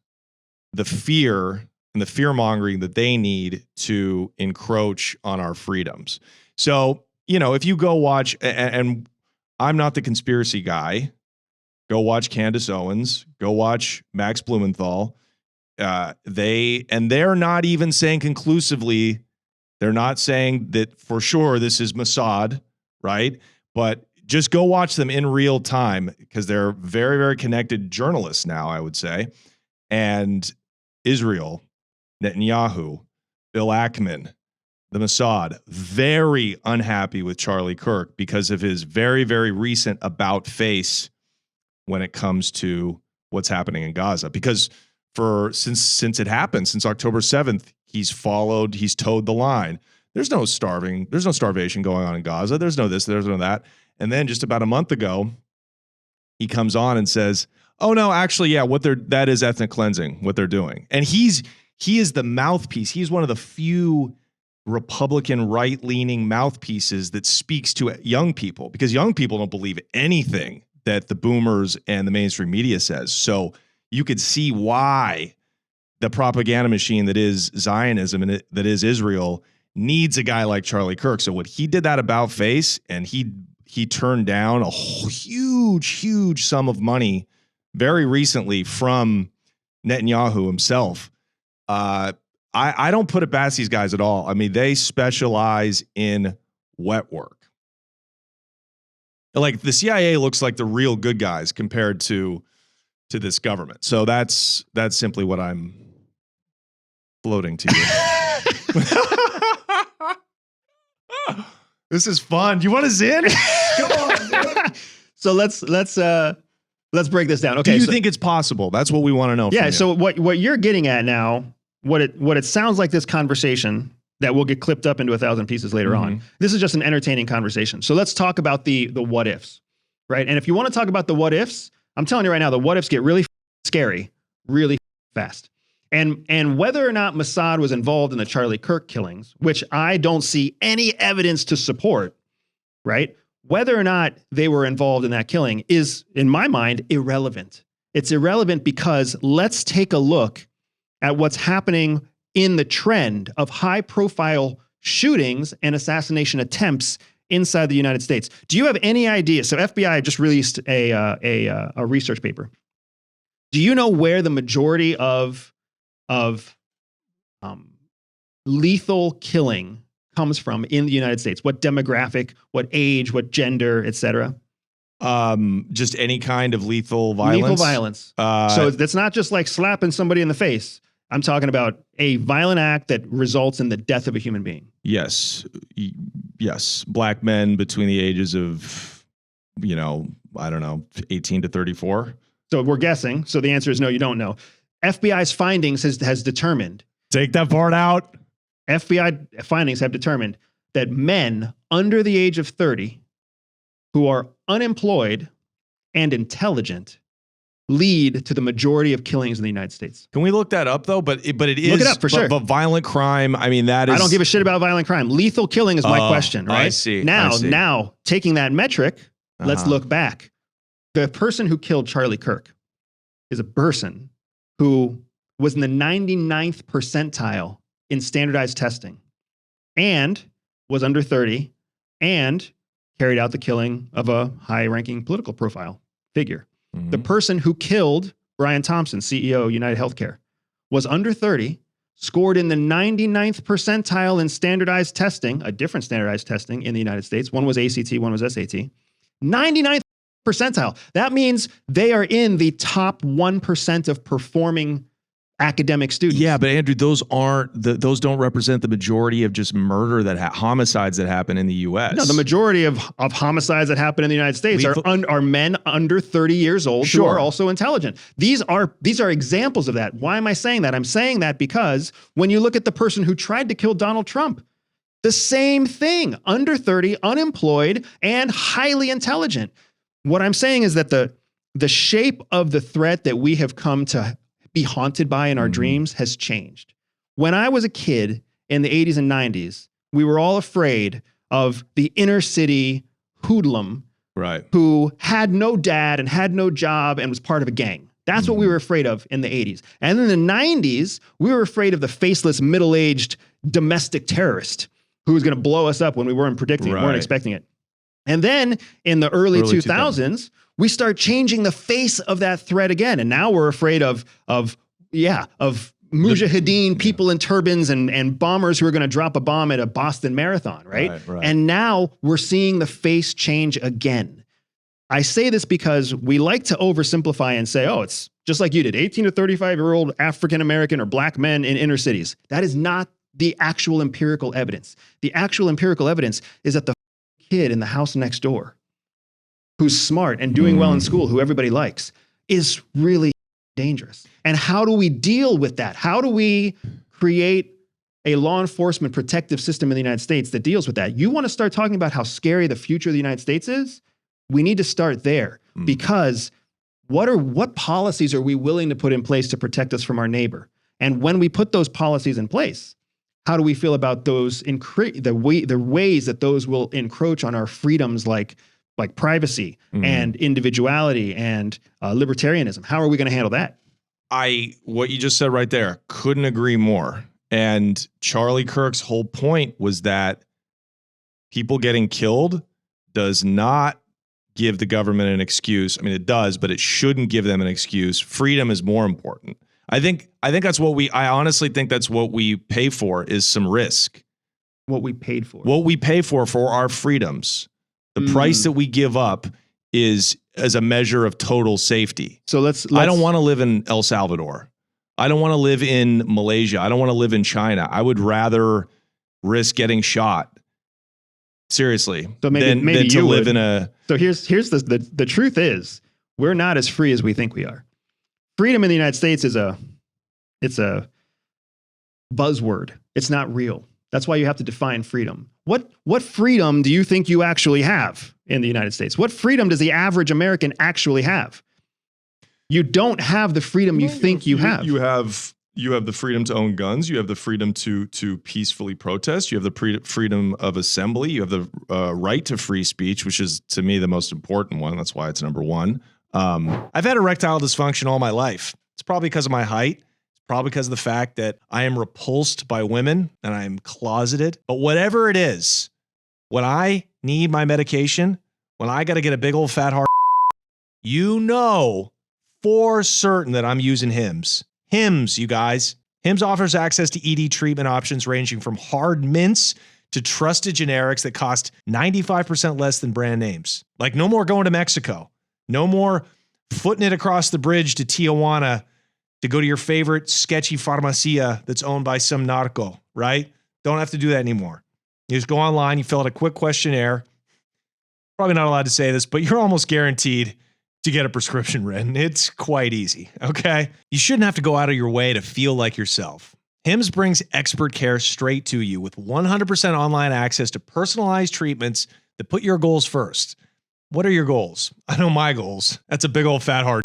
Speaker 2: the fear and the fear mongering that they need to encroach on our freedoms. So, if you go watch, and I'm not the conspiracy guy, go watch Candace Owens, go watch Max Blumenthal. They're not even saying conclusively, they're not saying that for sure this is Mossad, right? But just go watch them in real time, because they're very, very connected journalists now, I would say. And Israel, Netanyahu, Bill Ackman, the Mossad, very unhappy with Charlie Kirk because of his very, very recent about face when it comes to what's happening in Gaza. Because since it happened, since October 7th, he's towed the line. There's no starvation going on in Gaza. There's no this, there's no that. And then just about a month ago, he comes on and says, oh no, actually, yeah, that is ethnic cleansing, what they're doing. And he is the mouthpiece. He's one of the few Republican right-leaning mouthpieces that speaks to young people, because young people don't believe anything that the boomers and the mainstream media says. So you could see why the propaganda machine that is Zionism and that is Israel needs a guy like Charlie Kirk. So what he did that about face, and he turned down a huge sum of money very recently from Netanyahu himself. I don't put it past these guys at all. I mean, they specialize in wet work. Like, the CIA looks like the real good guys compared to this government. So that's simply what I'm floating to you. This is fun. Do you want us in? Come on, dude.
Speaker 1: So let's break this down. Okay.
Speaker 2: Do you think it's possible? That's what we want to know.
Speaker 1: Yeah. So what you're getting at now, what it sounds like, this conversation that will get clipped up into 1,000 pieces later on. This is just an entertaining conversation. So let's talk about the what ifs, right? And if you want to talk about the what ifs, I'm telling you right now, the what ifs get really scary, really fast. And whether or not Mossad was involved in the Charlie Kirk killings, which I don't see any evidence to support, right? Whether or not they were involved in that killing is, in my mind, irrelevant. It's irrelevant because let's take a look at what's happening in the trend of high-profile shootings and assassination attempts inside the United States. Do you have any idea? So FBI just released a research paper. Do you know where the majority of lethal killing comes from in the United States? What demographic, what age, what gender, et cetera?
Speaker 2: Just any kind of lethal violence.
Speaker 1: Lethal violence. So that's not just like slapping somebody in the face. I'm talking about a violent act that results in the death of a human being.
Speaker 2: Yes. Yes. Black men between the ages of, 18 to 34.
Speaker 1: So we're guessing. So the answer is no, you don't know. FBI's findings has determined.
Speaker 2: Take that part out.
Speaker 1: FBI findings have determined that men under the age of 30 who are unemployed and intelligent lead to the majority of killings in the United States.
Speaker 2: Can we look that up though? But it is,
Speaker 1: look it up for sure.
Speaker 2: But violent crime, I mean, that is.
Speaker 1: I don't give a shit about violent crime. Lethal killing is my question, right?
Speaker 2: I see.
Speaker 1: Now taking that metric, let's look back. The person who killed Charlie Kirk is a person who was in the 99th percentile in standardized testing and was under 30 and carried out the killing of a high-ranking political profile figure. The person who killed Brian Thompson, CEO, United Healthcare, was under 30, scored in the 99th percentile in standardized testing, a different standardized testing in the United States. One was ACT, one was SAT. 99th percentile. That means they are in the top 1% of performing academic students.
Speaker 2: Yeah, but Andrew, those don't represent the majority of just murder homicides that happen in the U.S.
Speaker 1: No, the majority of homicides that happen in the United States are men under 30 years old who are also intelligent. These are examples of that. Why am I saying that? I'm saying that because when you look at the person who tried to kill Donald Trump, the same thing, under 30, unemployed, and highly intelligent. What I'm saying is that the shape of the threat that we have come to be haunted by in our dreams has changed. When I was a kid in the 80s and 90s, we were all afraid of the inner city hoodlum who had no dad and had no job and was part of a gang. That's what we were afraid of in the 80s. And in the 90s, we were afraid of the faceless, middle-aged domestic terrorist who was going to blow us up when we weren't predicting it, weren't expecting it. And then in the early 2000s, we start changing the face of that threat again. And now we're afraid of mujahideen, people in turbans and bombers who are going to drop a bomb at a Boston Marathon, right? And now we're seeing the face change again. I say this because we like to oversimplify and say, oh, it's just like you did, 18 to 35-year-old African-American or black men in inner cities. That is not the actual empirical evidence. The actual empirical evidence is that the kid in the house next door who's smart and doing well in school, who everybody likes, is really dangerous. And how do we deal with that? How do we create a law enforcement protective system in the United States that deals with that? You want to start talking about how scary the future of the United States is? We need to start there because what policies are we willing to put in place to protect us from our neighbor? And when we put those policies in place, how do we feel about those the ways that those will encroach on our freedoms like privacy and individuality and libertarianism? How are we going to handle that?
Speaker 2: What you just said right there, couldn't agree more. And Charlie Kirk's whole point was that people getting killed does not give the government an excuse. I mean, it does, but it shouldn't give them an excuse. Freedom is more important. I honestly think that's what we pay for is some risk.
Speaker 1: What we paid for.
Speaker 2: What we pay for our freedoms. The price that we give up is as a measure of total safety.
Speaker 1: So let's
Speaker 2: I don't want to live in El Salvador. I don't want to live in Malaysia. I don't want to live in China. I would rather risk getting shot. Seriously.
Speaker 1: So
Speaker 2: than to live in a.
Speaker 1: So here's the truth is we're not as free as we think we are. Freedom in the United States is a buzzword. It's not real. That's why you have to define freedom. What freedom do you think you actually have in the United States? What freedom does the average American actually have? You don't have the freedom you think you have.
Speaker 2: You have the freedom to own guns. You have the freedom to peacefully protest. You have the freedom of assembly. You have the right to free speech, which is, to me, the most important one. That's why it's number one. I've had erectile dysfunction all my life. It's probably because of my height. Probably because of the fact that I am repulsed by women and I am closeted. But whatever it is, when I need my medication, when I got to get a big old fat hard, you know for certain that I'm using Hims. Hims, you guys. Hims offers access to ED treatment options ranging from hard mints to trusted generics that cost 95% less than brand names. Like no more going to Mexico. No more footing it across the bridge to Tijuana to go to your favorite sketchy farmacia that's owned by some narco, right? Don't have to do that anymore. You just go online, you fill out a quick questionnaire. Probably not allowed to say this, but you're almost guaranteed to get a prescription written. It's quite easy, okay? You shouldn't have to go out of your way to feel like yourself. Hims brings expert care straight to you with 100% online access to personalized treatments that put your goals first. What are your goals? I know my goals. That's a big old fat hard.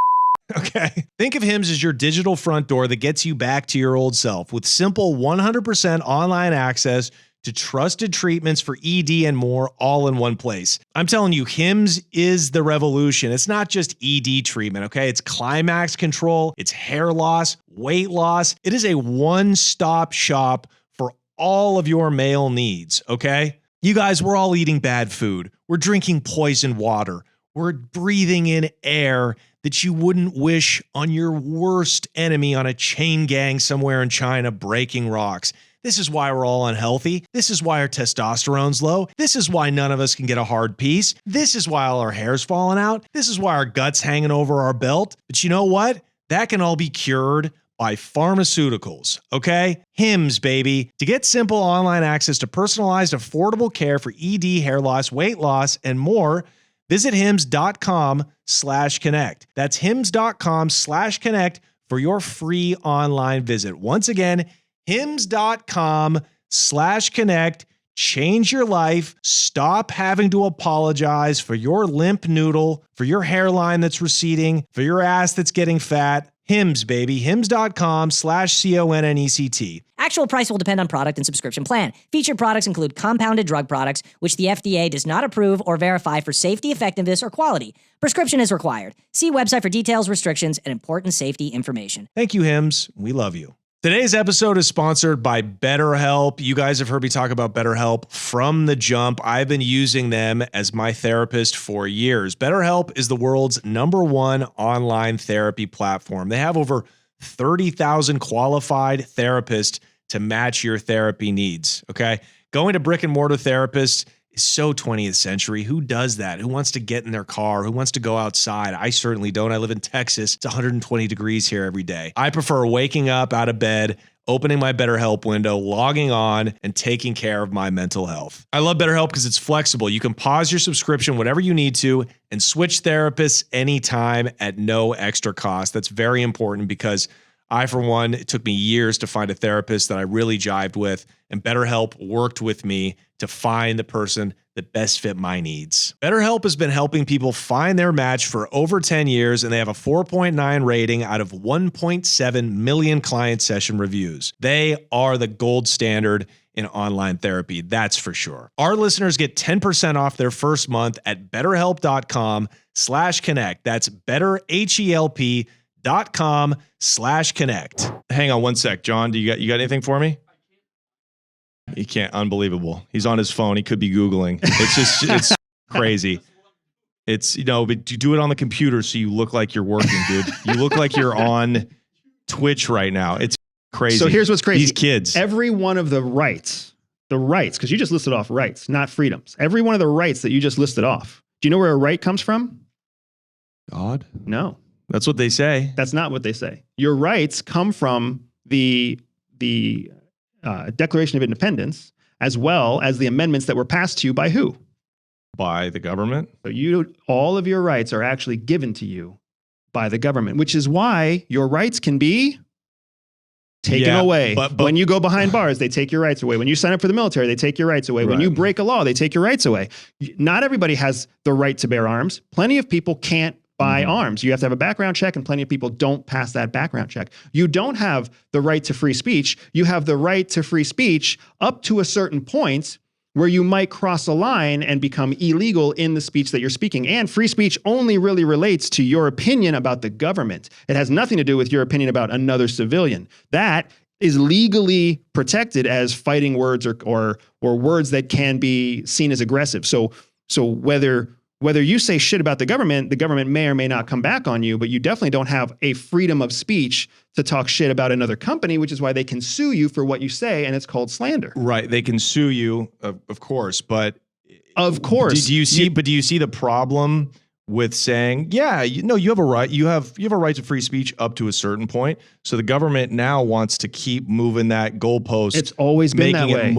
Speaker 2: Okay. Think of Hims as your digital front door that gets you back to your old self with simple 100% online access to trusted treatments for ED and more all in one place. I'm telling you, Hims is the revolution. It's not just ED treatment, okay? It's climax control, it's hair loss, weight loss. It is a one-stop shop for all of your male needs, okay? You guys, we're all eating bad food. We're drinking poison water. We're breathing in air that you wouldn't wish on your worst enemy on a chain gang somewhere in China breaking rocks. This is why we're all unhealthy. This is why our testosterone's low. This is why none of us can get a hard piece. This is why all our hair's falling out. This is why our gut's hanging over our belt. But you know what? That can all be cured by pharmaceuticals, okay? Hims, baby. To get simple online access to personalized, affordable care for ED, hair loss, weight loss, and more, visit hims.com/connect. That's hims.com/connect for your free online visit. Once again, hims.com/connect. Change your life. Stop having to apologize for your limp noodle, for your hairline that's receding, for your ass that's getting fat. Hims, baby. hims.com/CONNECT.
Speaker 3: Actual price will depend on product and subscription plan. Featured products include compounded drug products, which the FDA does not approve or verify for safety, effectiveness, or quality. Prescription is required. See website for details, restrictions, and important safety information.
Speaker 2: Thank you, Hims. We love you. Today's episode is sponsored by BetterHelp. You guys have heard me talk about BetterHelp from the jump. I've been using them as my therapist for years. BetterHelp is the world's #1 online therapy platform. They have over 30,000 qualified therapists to match your therapy needs, okay? Going to brick and mortar therapists is so 20th century. Who does that? Who wants to get in their car? Who wants to go outside? I certainly don't. I live in Texas. It's 120 degrees here every day. I prefer waking up out of bed, opening my BetterHelp window, logging on, and taking care of my mental health. I love BetterHelp because it's flexible. You can pause your subscription whenever you need to and switch therapists anytime at no extra cost. That's very important because I, for one, it took me years to find a therapist that I really jived with, and BetterHelp worked with me to find the person that best fit my needs. BetterHelp has been helping people find their match for over 10 years, and they have a 4.9 rating out of 1.7 million client session reviews. They are the gold standard in online therapy, that's for sure. Our listeners get 10% off their first month at betterhelp.com/connect. That's betterhelp.com/connect. Hang on one sec, John. You got anything for me? He can't. Unbelievable. He's on his phone. He could be Googling. It's crazy. But you do it on the computer so you look like you're working, dude. You look like you're on Twitch right now. It's crazy.
Speaker 1: So here's what's crazy.
Speaker 2: These kids.
Speaker 1: Every one of the rights, because you just listed off rights, not freedoms. Every one of the rights that you just listed off. Do you know where a right comes from?
Speaker 2: God?
Speaker 1: No.
Speaker 2: That's what they say.
Speaker 1: That's not what they say. Your rights come from the Declaration of Independence, as well as the amendments that were passed to you by who?
Speaker 2: By the government.
Speaker 1: So all of your rights are actually given to you by the government, which is why your rights can be taken away. But when you go behind bars, they take your rights away. When you sign up for the military, they take your rights away. Right. When you break a law, they take your rights away. Not everybody has the right to bear arms. Plenty of people can't buy arms. You have to have a background check, and plenty of people don't pass that background check. You don't have the right to free speech. You have the right to free speech up to a certain point where you might cross a line and become illegal in the speech that you're speaking. And free speech only really relates to your opinion about the government. It has nothing to do with your opinion about another civilian. That is legally protected as fighting words or words that can be seen as aggressive. So whether you say shit about the government may or may not come back on you, but you definitely don't have a freedom of speech to talk shit about another company, which is why they can sue you for what you say, and it's called slander.
Speaker 2: Right. They can sue you, of course, but
Speaker 1: of course.
Speaker 2: Do you see the problem with saying, you have a right, you have a right to free speech up to a certain point. So the government now wants to keep moving that goalpost.
Speaker 1: It's always been that way.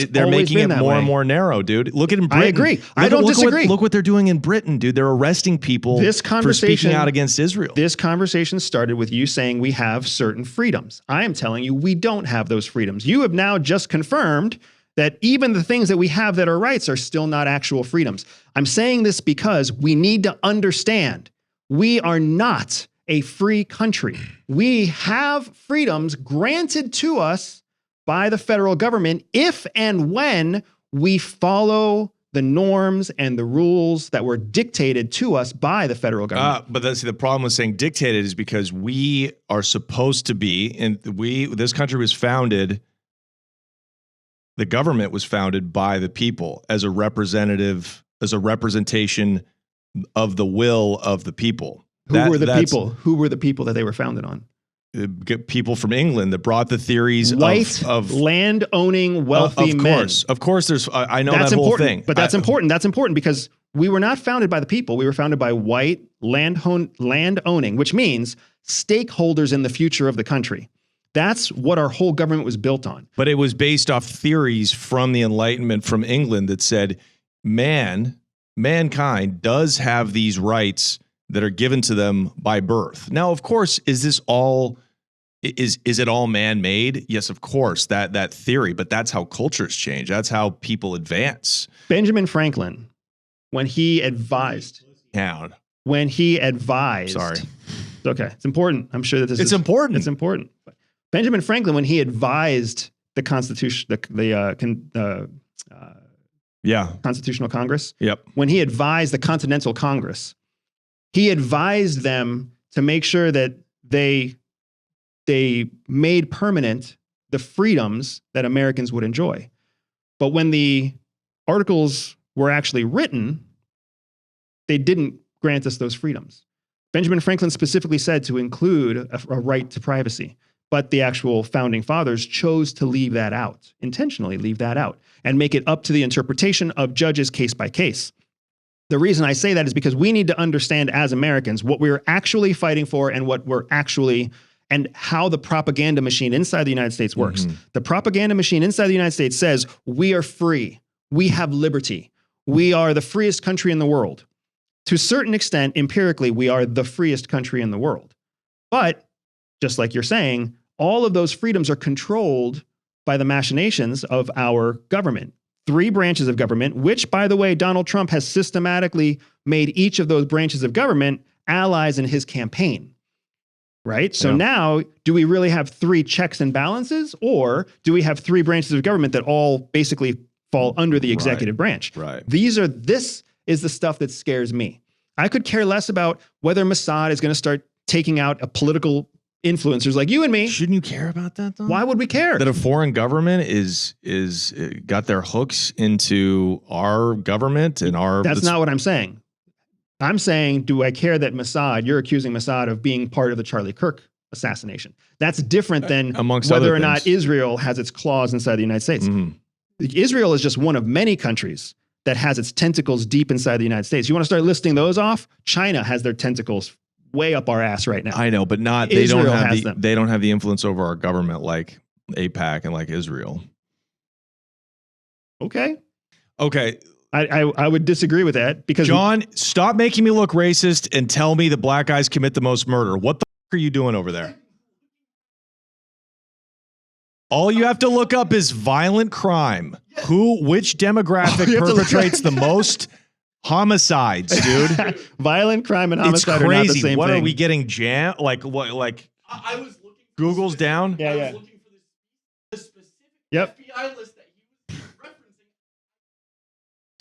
Speaker 2: They're making it more and more narrow, dude. Look at in Britain.
Speaker 1: I agree. I don't disagree.
Speaker 2: Look what they're doing in Britain, dude. They're arresting people for speaking out against Israel.
Speaker 1: This conversation started with you saying we have certain freedoms. I am telling you we don't have those freedoms. You have now just confirmed that even the things that we have that are rights are still not actual freedoms. I'm saying this because we need to understand we are not a free country. We have freedoms granted to us by the federal government if and when we follow the norms and the rules that were dictated to us by the federal government.
Speaker 2: But the problem with saying dictated is because we are supposed to be, and this country was founded the government was founded by the people as a representation of the will of the people.
Speaker 1: Who were the people? Who were the people that they were founded on?
Speaker 2: People from England that brought the theories
Speaker 1: white
Speaker 2: of
Speaker 1: land-owning wealthy men.
Speaker 2: Of course. There's I know
Speaker 1: that's
Speaker 2: that whole
Speaker 1: important,
Speaker 2: thing,
Speaker 1: but that's important. That's important because we were not founded by the people. We were founded by white land-owning, which means stakeholders in the future of the country. That's what our whole government was built on.
Speaker 2: But it was based off theories from the Enlightenment from England that said mankind does have these rights that are given to them by birth. Now, of course, is it all man-made? Yes, of course, that theory, but that's how cultures change. That's how people advance.
Speaker 1: Benjamin Franklin, when he advised.
Speaker 2: Sorry.
Speaker 1: Okay, it's important. I'm sure that
Speaker 2: it's important.
Speaker 1: It's important. Benjamin Franklin, when he advised the Constitution, Constitutional Congress.
Speaker 2: Yep.
Speaker 1: When he advised the Continental Congress, he advised them to make sure that they made permanent the freedoms that Americans would enjoy. But when the articles were actually written, they didn't grant us those freedoms. Benjamin Franklin specifically said to include a right to privacy, but the actual founding fathers chose to leave that out, intentionally leave that out, and make it up to the interpretation of judges case by case. The reason I say that is because we need to understand as Americans what we're actually fighting for and what we're actually, and how the propaganda machine inside the United States works. Mm-hmm. The propaganda machine inside the United States says we are free, we have liberty, we are the freest country in the world. To a certain extent, empirically, we are the freest country in the world. But just like you're saying, all of those freedoms are controlled by the machinations of our government. 3 branches of government, which, by the way, Donald Trump has systematically made each of those branches of government allies in his campaign, right? So now, do we really have 3 checks and balances, or do we have 3 branches of government that all basically fall under the executive branch?
Speaker 2: Right.
Speaker 1: This is the stuff that scares me. I could care less about whether Mossad is going to start taking out a political influencers like you and me.
Speaker 2: Shouldn't you care about that, though?
Speaker 1: Why would we care?
Speaker 2: That a foreign government is got their hooks into our government and our...
Speaker 1: That's not what I'm saying. I'm saying, do I care that you're accusing Mossad of being part of the Charlie Kirk assassination? That's different than whether or not Israel has its claws inside the United States. Mm-hmm. Israel is just one of many countries that has its tentacles deep inside the United States. You want to start listing those off? China has their tentacles way up our ass right now.
Speaker 2: I know, but they don't have the influence over our government like AIPAC and like Israel.
Speaker 1: Okay.
Speaker 2: I
Speaker 1: would disagree with that because
Speaker 2: John, stop making me look racist and tell me that black guys commit the most murder. What the f- are you doing over there? All you have to look up is violent crime. Which demographic perpetrates the most homicides, dude?
Speaker 1: Violent crime and homicide are not the same
Speaker 2: what
Speaker 1: thing.
Speaker 2: Are we getting jammed? Like what? Like
Speaker 4: I was looking.
Speaker 2: Google's down.
Speaker 1: Yeah,
Speaker 4: I was looking for the specific FBI list that he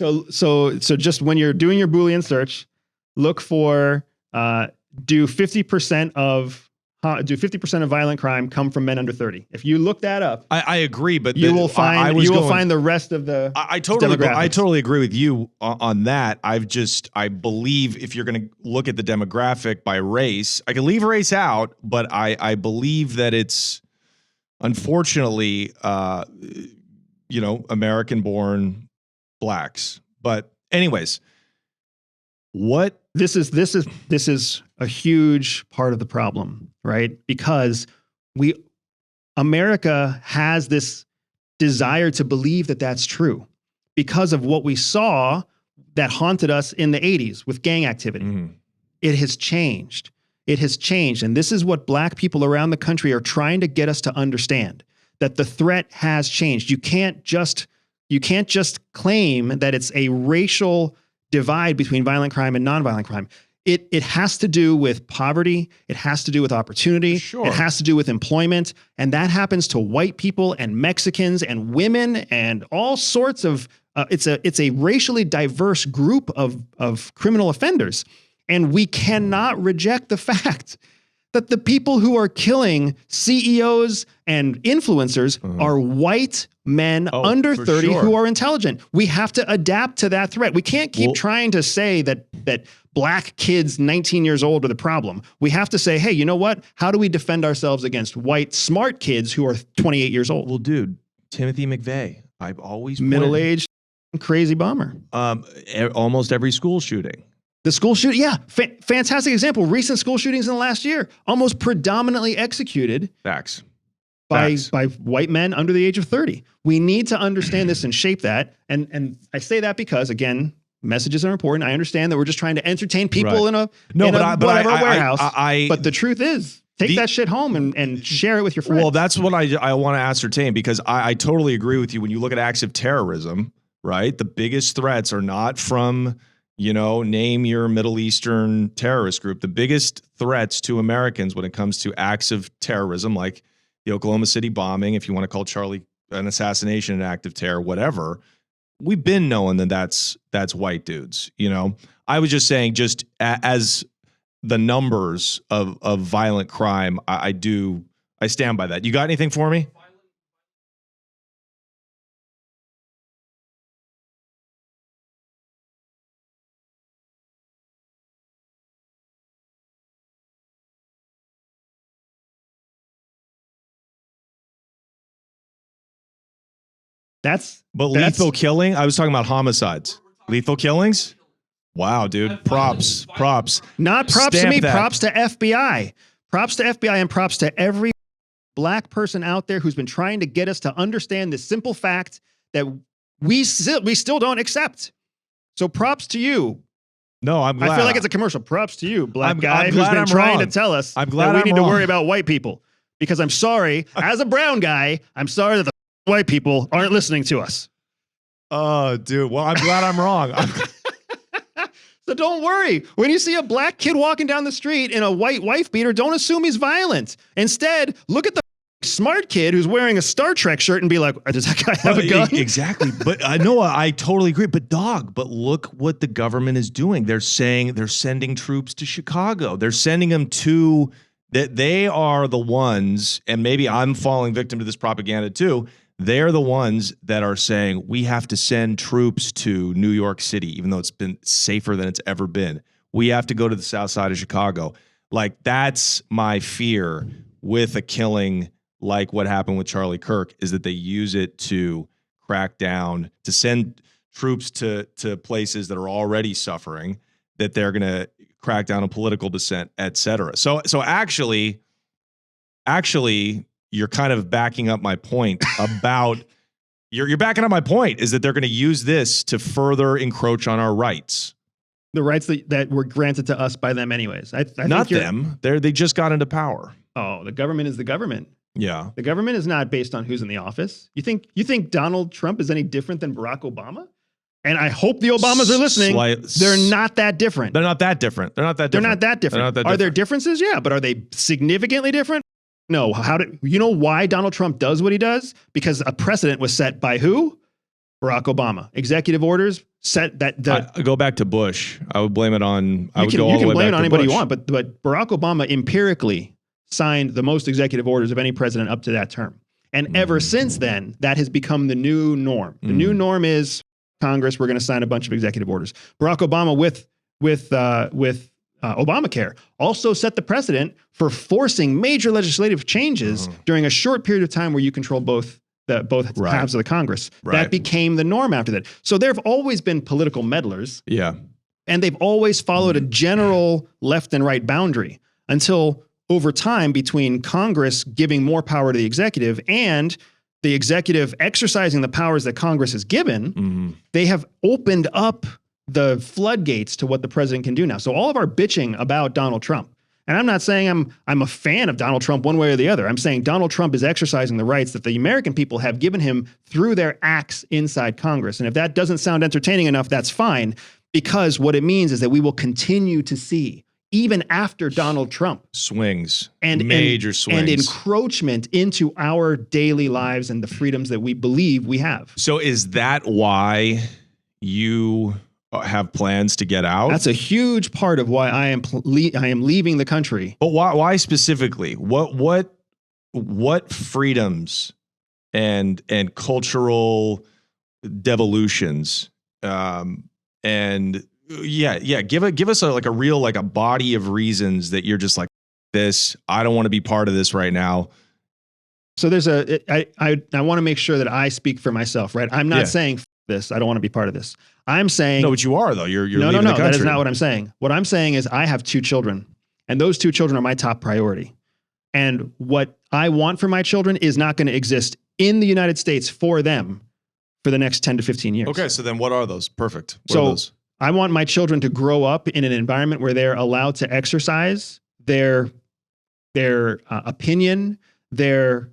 Speaker 4: was referencing.
Speaker 1: So just when you're doing your Boolean search, look for do 50% of violent crime come from men under 30? If you look that up,
Speaker 2: I agree, but
Speaker 1: you will find find the rest of the.
Speaker 2: I totally agree with you on that. I believe if you're going to look at the demographic by race, I can leave race out, but I believe that it's unfortunately, American-born blacks. But anyways,
Speaker 1: this is a huge part of the problem, right? Because America has this desire to believe that that's true because of what we saw that haunted us in the 80s with gang activity. Mm-hmm. It has changed. And this is what black people around the country are trying to get us to understand, that the threat has changed. You can't just claim that it's a racial divide between violent crime and nonviolent crime. It has to do with poverty. It has to do with opportunity.
Speaker 2: Sure.
Speaker 1: It has to do with employment. And that happens to white people and Mexicans and women and all sorts of, it's a racially diverse group of criminal offenders. And we cannot reject the fact that the people who are killing CEOs and influencers are white men under 30 who are intelligent. We have to adapt to that threat. We can't keep trying to say that black kids 19 years old are the problem. We have to say, hey, you know what? How do we defend ourselves against white smart kids who are 28 years old?
Speaker 2: Well, dude, Timothy McVeigh, I've always
Speaker 1: middle-aged crazy bomber.
Speaker 2: Almost every school shooting.
Speaker 1: The school shooting, yeah, fantastic example. Recent school shootings in the last year, almost predominantly executed
Speaker 2: Facts.
Speaker 1: by white men under the age of 30. We need to understand this and shape that. And I say that because, again, messages are important. I understand that we're just trying to entertain people in a warehouse. But the truth is, take that shit home and share it with your friends.
Speaker 2: Well, that's what I want to ascertain, because I totally agree with you. When you look at acts of terrorism, right, the biggest threats are not from, name your Middle Eastern terrorist group. The biggest threats to Americans when it comes to acts of terrorism, like the Oklahoma City bombing, if you want to call Charlie an assassination, an act of terror, whatever, we've been knowing that that's white dudes. I was just saying, just as the numbers of violent crime, I stand by that. You got anything for me? Lethal killing? I was talking about homicides. Lethal killings? Wow, dude. Props.
Speaker 1: Not props to me, props to FBI. Props to FBI and props to every black person out there who's been trying to get us to understand this simple fact that we still don't accept. So props to you.
Speaker 2: No, I'm glad.
Speaker 1: I feel like it's a commercial. Props to you, black guy who's been trying to tell us that we need to worry about white people. Because I'm sorry, as a brown guy, I'm sorry that the white people aren't listening to us.
Speaker 2: Oh, dude. Well, I'm glad I'm wrong.
Speaker 1: So don't worry. When you see a black kid walking down the street in a white wife beater, don't assume he's violent. Instead, look at the smart kid who's wearing a Star Trek shirt and be like, does that guy have a gun?
Speaker 2: Exactly. But I know I totally agree. But look what the government is doing. They're saying they're sending troops to Chicago. They're sending them to that. They are the ones, and maybe I'm falling victim to this propaganda too. They're the ones that are saying we have to send troops to New York City, even though it's been safer than it's ever been. We have to go to the south side of Chicago. Like, that's my fear with a killing like what happened with Charlie Kirk, is that they use it to crack down, to send troops to places that are already suffering, that they're going to crack down on political dissent, et cetera. So actually, you're kind of backing up my point about you're backing up my point is that they're going to use this to further encroach on our rights.
Speaker 1: The rights that were granted to us by them anyways. I
Speaker 2: Not them. They just got into power.
Speaker 1: Oh, the government is the government.
Speaker 2: Yeah.
Speaker 1: The government is not based on who's in the office. You think Donald Trump is any different than Barack Obama? And I hope the Obamas are listening. They're not that different.
Speaker 2: They're not that different. Are there
Speaker 1: differences? Yeah, but are they significantly different? No. You know why Donald Trump does what he does? Because a precedent was set by who? Barack Obama. Executive orders set that.
Speaker 2: Go back to Bush. I would blame it on.
Speaker 1: You can blame it on anybody you want, but Barack Obama empirically signed the most executive orders of any president up to that term, and ever since then, that has become the new norm. The new norm is Congress. We're going to sign a bunch of executive orders. Barack Obama with Obamacare also set the precedent for forcing major legislative changes during a short period of time where you control both halves of the Congress.
Speaker 2: Right.
Speaker 1: That became the norm after that. So there have always been political meddlers.
Speaker 2: Yeah.
Speaker 1: And they've always followed a general left and right boundary until over time, between Congress giving more power to the executive and the executive exercising the powers that Congress has given, they have opened up the floodgates to what the president can do now. So all of our bitching about Donald Trump, and I'm not saying I'm a fan of Donald Trump one way or the other. I'm saying Donald Trump is exercising the rights that the American people have given him through their acts inside Congress. And if that doesn't sound entertaining enough, that's fine, because what it means is that we will continue to see, even after Donald Trump,
Speaker 2: swings and
Speaker 1: encroachment into our daily lives and the freedoms that we believe we have.
Speaker 2: So is that why you have plans to get out.
Speaker 1: That's a huge part of why I am leaving the country.
Speaker 2: But why specifically? What freedoms and cultural devolutions and give us a real a body of reasons that you're just like, this, I don't want to be part of this right now.
Speaker 1: So there's I want to make sure that I speak for myself, right? I'm not saying this. I don't want to be part of this. I'm saying
Speaker 2: no, but you are though. You're leaving the country.
Speaker 1: That is not what I'm saying. What I'm saying is I have 2 children, and those 2 children are my top priority. And what I want for my children is not going to exist in the United States for them for the next 10 to 15 years.
Speaker 2: Okay, so then what are those? Perfect. What are those?
Speaker 1: I want my children to grow up in an environment where they're allowed to exercise their opinion, their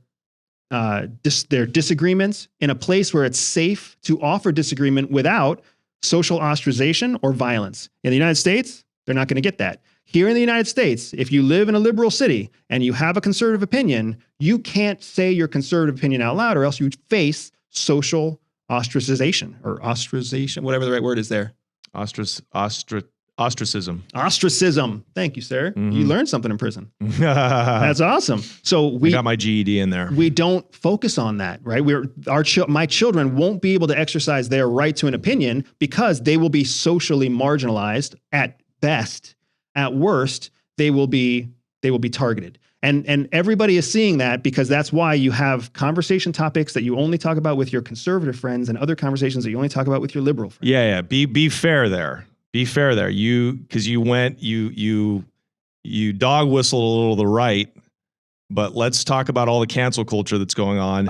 Speaker 1: disagreements in a place where it's safe to offer disagreement without social ostracization or violence. In the United States, they're not going to get that. Here in the United States, if you live in a liberal city and you have a conservative opinion, you can't say your conservative opinion out loud, or else you face social ostracization, whatever the right word is there.
Speaker 2: Ostracism.
Speaker 1: Ostracism. Thank you, sir.
Speaker 2: Mm-hmm.
Speaker 1: You learned something in prison. That's awesome. So we
Speaker 2: got my GED in there.
Speaker 1: We don't focus on that, right? My children won't be able to exercise their right to an opinion because they will be socially marginalized at best. At worst, they will be targeted. And everybody is seeing that, because that's why you have conversation topics that you only talk about with your conservative friends and other conversations that you only talk about with your liberal friends.
Speaker 2: Yeah. Be fair there. Be fair there. You dog whistled a little to the right, but let's talk about all the cancel culture that's going on.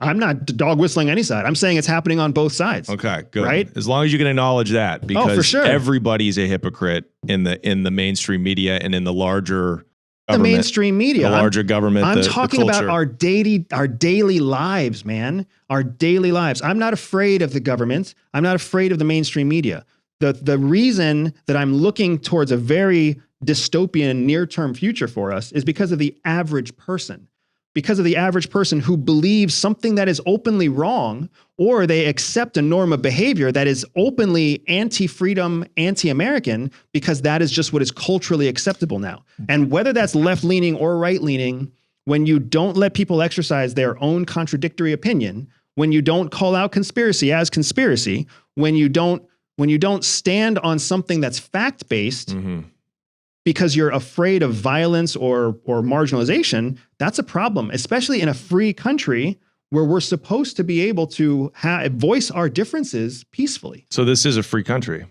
Speaker 1: I'm not dog whistling any side. I'm saying it's happening on both sides.
Speaker 2: Okay, good.
Speaker 1: Right?
Speaker 2: As long as you can acknowledge that, because
Speaker 1: for sure.
Speaker 2: Everybody's a hypocrite in the mainstream media and in the larger
Speaker 1: the mainstream media,
Speaker 2: the larger government.
Speaker 1: I'm talking about our daily lives, man. Our daily lives. I'm not afraid of the government. I'm not afraid of the mainstream media. The reason that I'm looking towards a very dystopian near-term future for us is because of the average person. Because of the average person who believes something that is openly wrong, or they accept a norm of behavior that is openly anti-freedom, anti-American, because that is just what is culturally acceptable now. And whether that's left-leaning or right-leaning, when you don't let people exercise their own contradictory opinion, when you don't call out conspiracy as conspiracy, when you don't stand on something that's fact-based, because you're afraid of violence or marginalization, that's a problem, especially in a free country where we're supposed to be able to voice our differences peacefully.
Speaker 2: So this is a free country.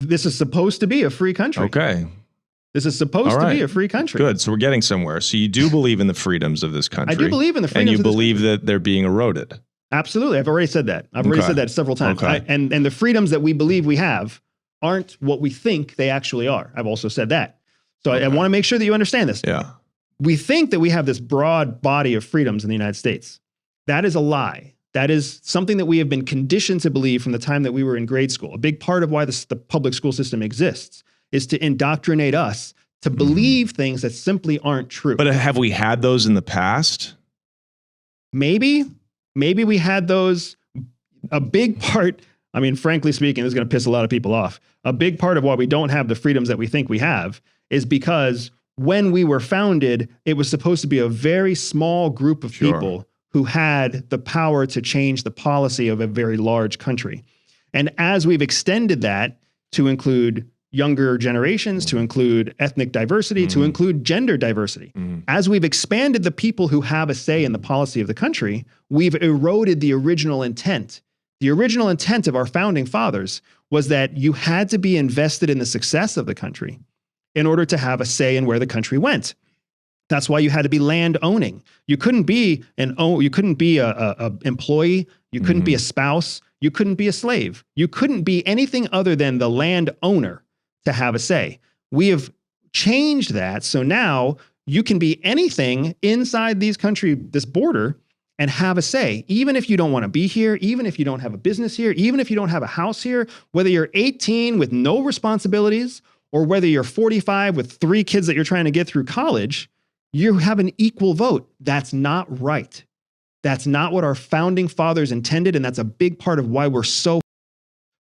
Speaker 1: This is supposed to be a free country.
Speaker 2: Okay.
Speaker 1: This is supposed to be a free country.
Speaker 2: Good. So we're getting somewhere. So you do believe in the freedoms of this country.
Speaker 1: I do believe in the freedoms
Speaker 2: and you
Speaker 1: of this
Speaker 2: believe
Speaker 1: country.
Speaker 2: that they're being eroded.
Speaker 1: Absolutely. I've already said that. I've already said that several times.
Speaker 2: Okay.
Speaker 1: And the freedoms that we believe we have aren't what we think they actually are. I've also said that. So I want to make sure that you understand this.
Speaker 2: Yeah.
Speaker 1: We think that we have this broad body of freedoms in the United States. That is a lie. That is something that we have been conditioned to believe from the time that we were in grade school. A big part of why the public school system exists is to indoctrinate us to believe things that simply aren't true.
Speaker 2: But have we had those in the past?
Speaker 1: Maybe we had those. A big part, I mean, frankly speaking, this is going to piss a lot of people off. A big part of why we don't have the freedoms that we think we have is because when we were founded, it was supposed to be a very small group of people who had the power to change the policy of a very large country. And as we've extended that to include younger generations, to include ethnic diversity, to include gender diversity, as we've expanded the people who have a say in the policy of the country, we've eroded the original intent. The original intent of our founding fathers was that you had to be invested in the success of the country in order to have a say in where the country went. That's why you had to be land owning. You couldn't be a employee. You couldn't be a spouse. You couldn't be a slave. You couldn't be anything other than the land owner to have a say. We have changed that. So now you can be anything inside this border and have a say, even if you don't want to be here, even if you don't have a business here, even if you don't have a house here, whether you're 18 with no responsibilities or whether you're 45 with 3 kids that you're trying to get through college, you have an equal vote. That's not right. That's not what our founding fathers intended, and that's a big part of why we're so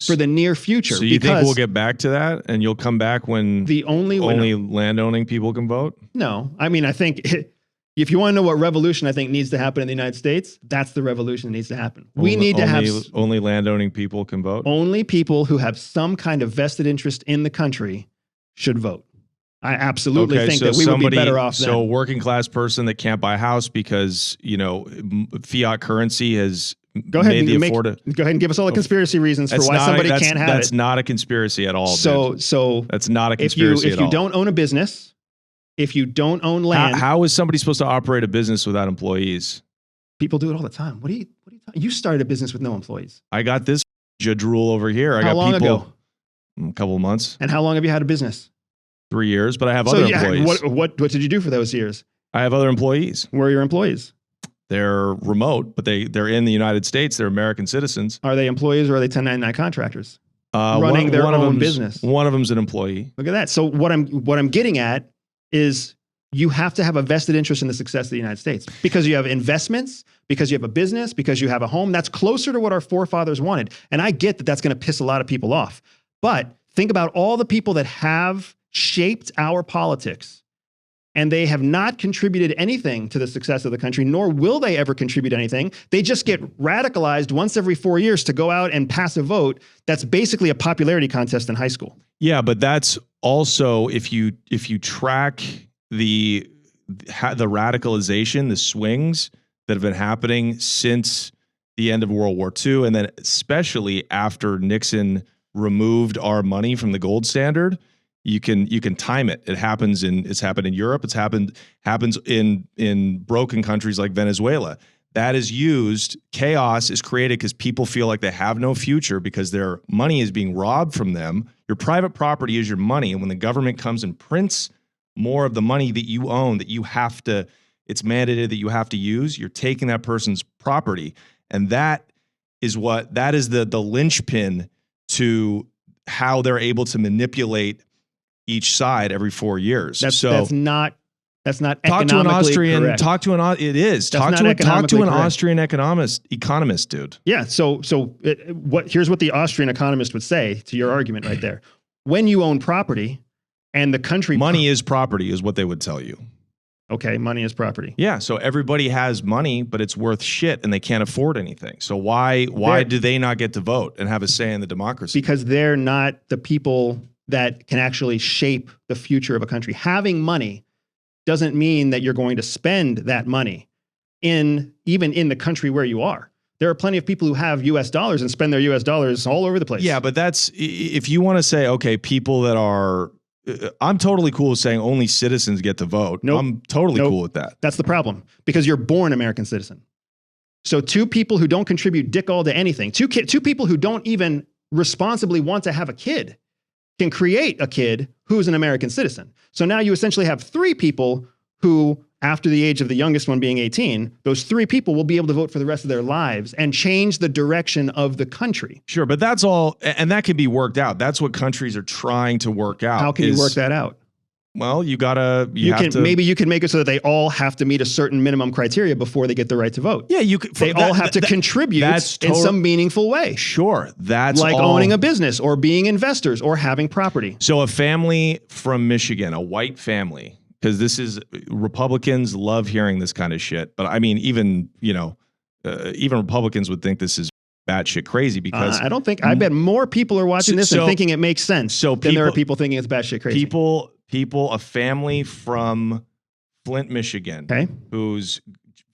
Speaker 1: for the near future.
Speaker 2: So you think we'll get back to that, and you'll come back when
Speaker 1: the only
Speaker 2: land-owning people can vote?
Speaker 1: No, I mean, I think if you want to know what revolution I think needs to happen in the United States, that's the revolution that needs to happen. We need to have
Speaker 2: only land-owning people can vote.
Speaker 1: Only people who have some kind of vested interest in the country should vote. I absolutely think that we would be better off.
Speaker 2: So a working class person that can't buy a house because fiat currency has.
Speaker 1: Go ahead and give us all the conspiracy reasons for why somebody can't have it.
Speaker 2: That's not a conspiracy at all.
Speaker 1: So
Speaker 2: that's not a conspiracy at all.
Speaker 1: If you don't own a business, if you don't own land,
Speaker 2: how is somebody supposed to operate a business without employees?
Speaker 1: People do it all the time. What are you talking? You started a business with no employees.
Speaker 2: I got this drool over here.
Speaker 1: How long ago?
Speaker 2: A couple of months.
Speaker 1: And how long have you had a business?
Speaker 2: 3 years, but I have other employees.
Speaker 1: What did you do for those years?
Speaker 2: I have other employees.
Speaker 1: Where are your employees?
Speaker 2: They're remote, but they're in the United States. They're American citizens.
Speaker 1: Are they employees or are they 1099 contractors? Running their own business.
Speaker 2: One of them's an employee.
Speaker 1: Look at that. So what I'm getting at is you have to have a vested interest in the success of the United States because you have investments, because you have a business, because you have a home. That's closer to what our forefathers wanted. And I get that that's going to piss a lot of people off. But think about all the people that have shaped our politics, and they have not contributed anything to the success of the country, nor will they ever contribute anything. They just get radicalized once every 4 years to go out and pass a vote. That's basically a popularity contest in high school.
Speaker 2: Yeah, but that's also if you track the radicalization, the swings that have been happening since the end of World War II, and then especially after Nixon removed our money from the gold standard. You can time it. It's happened in Europe. Happens in broken countries like Venezuela. That is used. Chaos is created because people feel like they have no future because their money is being robbed from them. Your private property is your money, and when the government comes and prints more of the money that you own, it's mandated that you have to use. You're taking that person's property, and that is the linchpin to how they're able to manipulate each side every 4 years.
Speaker 1: That's not
Speaker 2: talk to an Austrian.
Speaker 1: Correct.
Speaker 2: Talk to an Austrian economist, dude.
Speaker 1: Yeah. Here's what the Austrian economist would say to your argument right there. When you own property, and the country
Speaker 2: money is property, is what they would tell you.
Speaker 1: Okay, money is property.
Speaker 2: Yeah. So everybody has money, but it's worth shit, and they can't afford anything. So why do they not get to vote and have a say in the democracy?
Speaker 1: Because they're not the people that can actually shape the future of a country. Having money doesn't mean that you're going to spend that money even in the country where you are. There are plenty of people who have US dollars and spend their US dollars all over the place.
Speaker 2: Yeah, but that's, if you want to say, okay, people that are, I'm totally cool with saying only citizens get to vote.
Speaker 1: Nope.
Speaker 2: I'm totally cool with that.
Speaker 1: That's the problem, because you're born American citizen. So two people who don't contribute dick all to anything, two people who don't even responsibly want to have a kid can create a kid who's an American citizen. So now you essentially have three people who, after the age of the youngest one being 18, those three people will be able to vote for the rest of their lives and change the direction of the country.
Speaker 2: Sure, but that's all, and that can be worked out. That's what countries are trying to work out.
Speaker 1: How can you work that out?
Speaker 2: Well,
Speaker 1: maybe you can make it so that they all have to meet a certain minimum criteria before they get the right to vote.
Speaker 2: Yeah,
Speaker 1: they all have to contribute in some meaningful way.
Speaker 2: Sure, that's
Speaker 1: like owning a business or being investors or having property.
Speaker 2: So a family from Michigan, a white family, because this is, Republicans love hearing this kind of shit. But I mean, even Republicans would think this is batshit crazy, because
Speaker 1: I bet more people are watching this and thinking it makes sense than there are people thinking it's batshit crazy.
Speaker 2: A family from Flint, Michigan, whose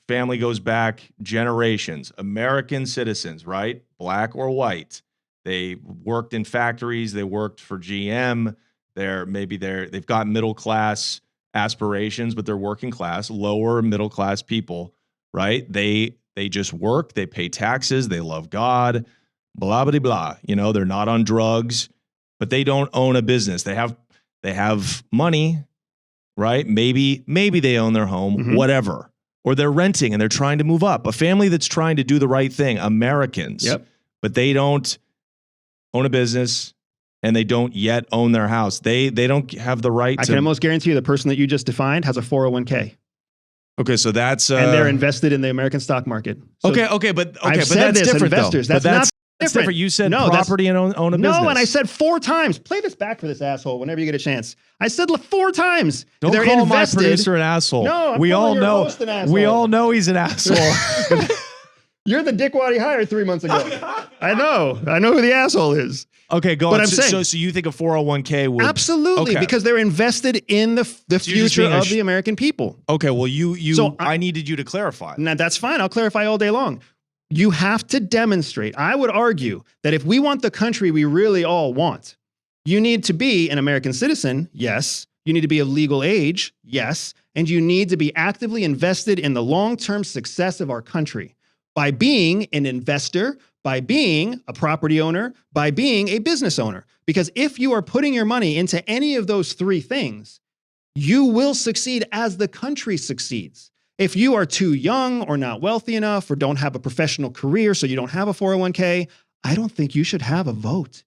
Speaker 2: family goes back generations, American citizens, right? Black or white. They worked in factories. They worked for GM. They've got middle class aspirations, but they're working class, lower middle class people, right? They just work. They pay taxes. They love God. Blah blah blah. They're not on drugs, but they don't own a business. They have money, right? Maybe they own their home, whatever. Or they're renting and they're trying to move up. A family that's trying to do the right thing, Americans.
Speaker 1: Yep.
Speaker 2: But they don't own a business and they don't yet own their house. They don't have the right
Speaker 1: I can almost guarantee you the person that you just defined has a 401k.
Speaker 2: Okay, so that's
Speaker 1: and they're invested in the American stock market. So
Speaker 2: but
Speaker 1: I've said
Speaker 2: that's
Speaker 1: this,
Speaker 2: different
Speaker 1: investors.
Speaker 2: though.
Speaker 1: That's not
Speaker 2: That's different. You said
Speaker 1: No,
Speaker 2: property and own a business.
Speaker 1: No, and I said 4 times. Play this back for this asshole whenever you get a chance. I said 4 times.
Speaker 2: Don't
Speaker 1: They're
Speaker 2: call
Speaker 1: invested.
Speaker 2: my producer an asshole.
Speaker 1: No, I'm
Speaker 2: we all
Speaker 1: calling your
Speaker 2: know.
Speaker 1: host an asshole.
Speaker 2: We all know he's an asshole.
Speaker 1: You're the dickwad he hired 3 months ago. I know who the asshole is.
Speaker 2: Okay, go
Speaker 1: But
Speaker 2: on.
Speaker 1: I'm
Speaker 2: So
Speaker 1: saying-
Speaker 2: you think a 401k would
Speaker 1: Absolutely,
Speaker 2: Okay.
Speaker 1: because they're invested in the future of the American people.
Speaker 2: Okay, well,
Speaker 1: So
Speaker 2: I needed you to clarify.
Speaker 1: Now, that's fine. I'll clarify all day long. You have to demonstrate. I would argue that if we want the country we really all want, you need to be an American citizen, yes. You need to be of legal age, yes. And you need to be actively invested in the long-term success of our country by being an investor, by being a property owner, by being a business owner. Because if you are putting your money into any of those 3 things, you will succeed as the country succeeds. If you are too young or not wealthy enough or don't have a professional career, so you don't have a 401k, I don't think you should have a vote.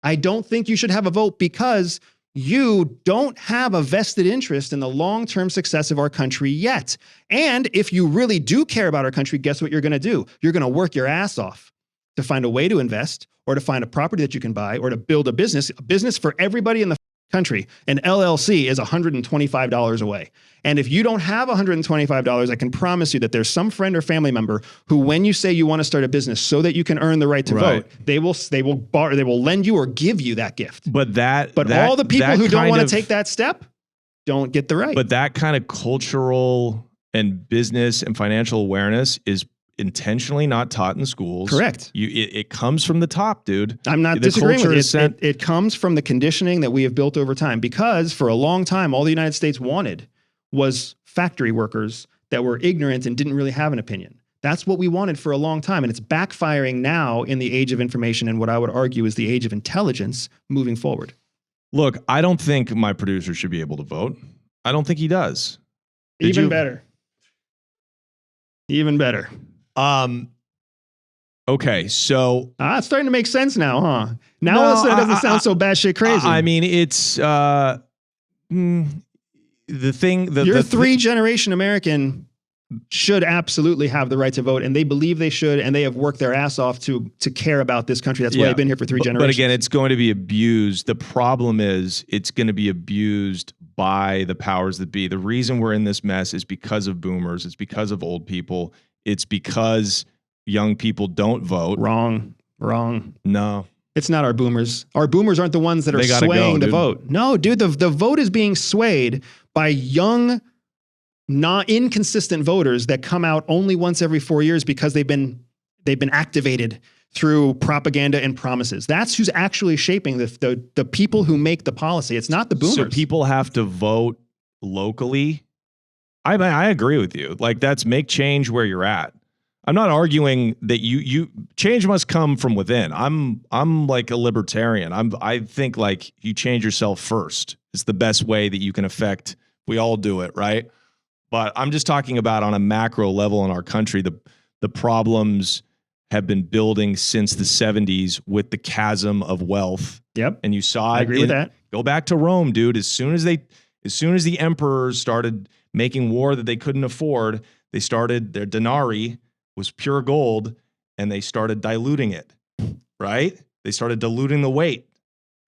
Speaker 1: I don't think you should have a vote because you don't have a vested interest in the long-term success of our country yet. And if you really do care about our country, guess what you're going to do? You're going to work your ass off to find a way to invest or to find a property that you can buy or to build a business for everybody in the country. An LLC is $125 away. And if you don't have $125, I can promise you that there's some friend or family member who, when you say you want to start a business so that you can earn the right to vote, they will lend you or give you that gift.
Speaker 2: But
Speaker 1: all the people who don't want to take that step don't get the right.
Speaker 2: But that kind of cultural and business and financial awareness is intentionally not taught in schools.
Speaker 1: Correct.
Speaker 2: It comes from the top, dude.
Speaker 1: I'm not disagreeing with you. It comes from the conditioning that we have built over time, because for a long time, all the United States wanted was factory workers that were ignorant and didn't really have an opinion. That's what we wanted for a long time. And it's backfiring now in the age of information and what I would argue is the age of intelligence moving forward.
Speaker 2: Look, I don't think my producer should be able to vote. I don't think he does.
Speaker 1: Even better.
Speaker 2: Okay, so
Speaker 1: it's starting to make sense now, huh? Now all of a sudden it doesn't sound so batshit crazy.
Speaker 2: I mean, it's the thing that
Speaker 1: your 3-generation American should absolutely have the right to vote, and they believe they should, and they have worked their ass off to care about this country. That's why they've been here for 3 generations.
Speaker 2: But again, it's going to be abused. The problem is it's going to be abused by the powers that be. The reason we're in this mess is because of boomers. It's because of old people. It's because young people don't vote.
Speaker 1: Wrong.
Speaker 2: No.
Speaker 1: It's not our boomers. Our boomers aren't the ones that are swaying the vote. No, dude, the vote is being swayed by young, not inconsistent voters that come out only once every 4 years because they've been activated through propaganda and promises. That's who's actually shaping the people who make the policy. It's not the boomers.
Speaker 2: So people have to vote locally. I agree with you. Like, that's make change where you're at. I'm not arguing that you change must come from within. I'm like a libertarian. I think like you change yourself first. It's the best way that you can affect. We all do it, right? But I'm just talking about on a macro level in our country, the problems have been building since the 70s with the chasm of wealth.
Speaker 1: Yep.
Speaker 2: And you saw it.
Speaker 1: I agree with that.
Speaker 2: Go back to Rome, dude. As soon as the emperors started making war that they couldn't afford, they started their denarii was pure gold, and they started diluting it, right? They started diluting the weight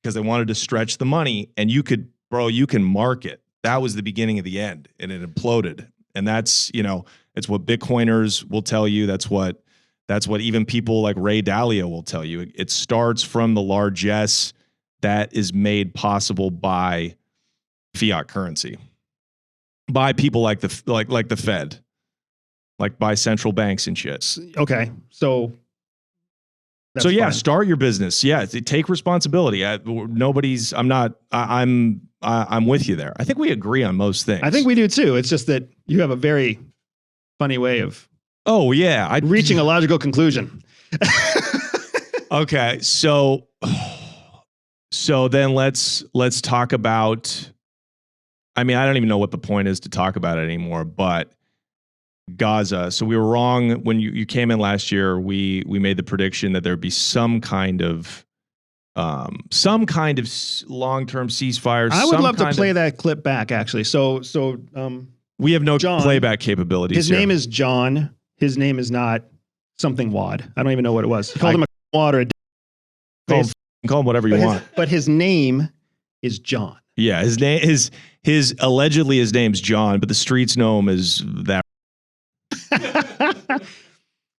Speaker 2: because they wanted to stretch the money, and you can mark it. That was the beginning of the end, and it imploded. And that's, it's what Bitcoiners will tell you. That's what even people like Ray Dalio will tell you. It starts from the largesse that is made possible by fiat currency, by people like the Fed. Like by central banks and shit.
Speaker 1: Okay, so
Speaker 2: fine. Start your business. Yeah, take responsibility. I'm with you there. I think we agree on most things.
Speaker 1: I think we do too. It's just that you have a very funny way of reaching a logical conclusion.
Speaker 2: Okay, so then let's talk about. I mean, I don't even know what the point is to talk about it anymore, but Gaza. So we were wrong when you came in last year. We made the prediction that there'd be some kind of long-term ceasefire.
Speaker 1: I would love to play that clip back, actually. So
Speaker 2: we have no
Speaker 1: John,
Speaker 2: playback capabilities.
Speaker 1: His name is John. His name is not something Wad. I don't even know what it was. He called him water.
Speaker 2: Call him whatever you want.
Speaker 1: But his name is John.
Speaker 2: Yeah, his allegedly his name's John, but the streets know him as that.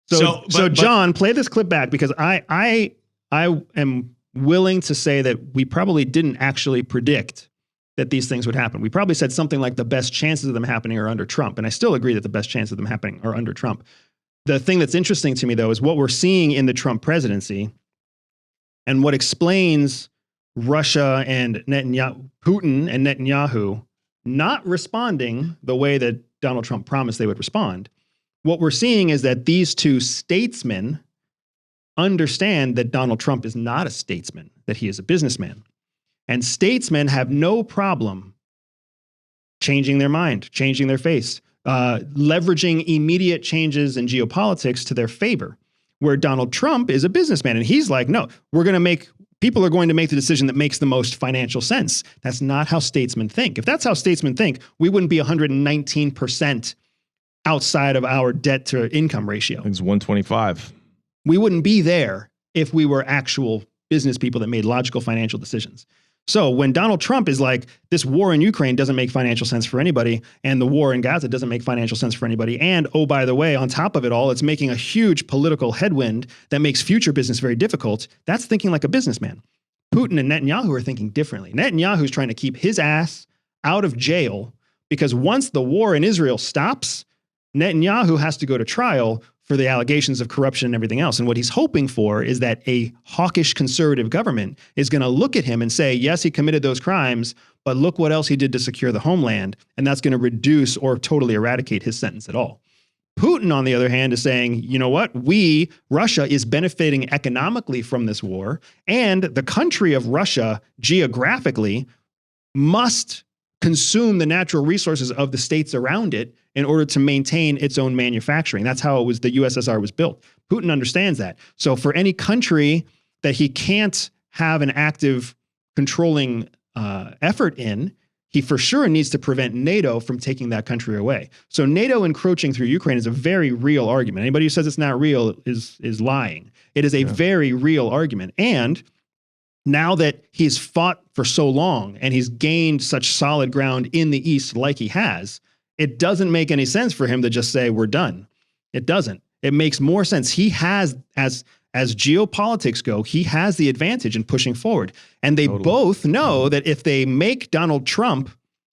Speaker 1: So John, play this clip back, because I am willing to say that we probably didn't actually predict that these things would happen. We probably said something like the best chances of them happening are under Trump. And I still agree that the best chances of them happening are under Trump. The thing that's interesting to me, though, is what we're seeing in the Trump presidency and what explains Russia and Putin and Netanyahu not responding the way that Donald Trump promised they would respond. What we're seeing is that these two statesmen understand that Donald Trump is not a statesman, that he is a businessman. And statesmen have no problem changing their mind, changing their face, leveraging immediate changes in geopolitics to their favor, where Donald Trump is a businessman. And he's like, no, people are going to make the decision that makes the most financial sense. That's not how statesmen think. If that's how statesmen think, we wouldn't be 119% outside of our debt to income ratio.
Speaker 2: I think it's 125.
Speaker 1: We wouldn't be there if we were actual business people that made logical financial decisions. So when Donald Trump is like, this war in Ukraine doesn't make financial sense for anybody, and the war in Gaza doesn't make financial sense for anybody, and oh, by the way, on top of it all, it's making a huge political headwind that makes future business very difficult, that's thinking like a businessman. Putin and Netanyahu are thinking differently. Netanyahu's trying to keep his ass out of jail, because once the war in Israel stops, Netanyahu has to go to trial for the allegations of corruption and everything else. And what he's hoping for is that a hawkish conservative government is going to look at him and say, yes, he committed those crimes, but look what else he did to secure the homeland. And that's going to reduce or totally eradicate his sentence at all. Putin, on the other hand, is saying, you know what? Russia is benefiting economically from this war, and the country of Russia geographically must consume the natural resources of the states around it in order to maintain its own manufacturing. That's how the USSR was built. Putin understands that. So for any country that he can't have an active controlling effort in, he for sure needs to prevent NATO from taking that country away. So NATO encroaching through Ukraine is a very real argument. Anybody who says it's not real is lying. It is a very real argument. And now that he's fought for so long and he's gained such solid ground in the East like he has, it doesn't make any sense for him to just say, we're done. It doesn't. It makes more sense. He has, as geopolitics go, he has the advantage in pushing forward. And they both know that if they make Donald Trump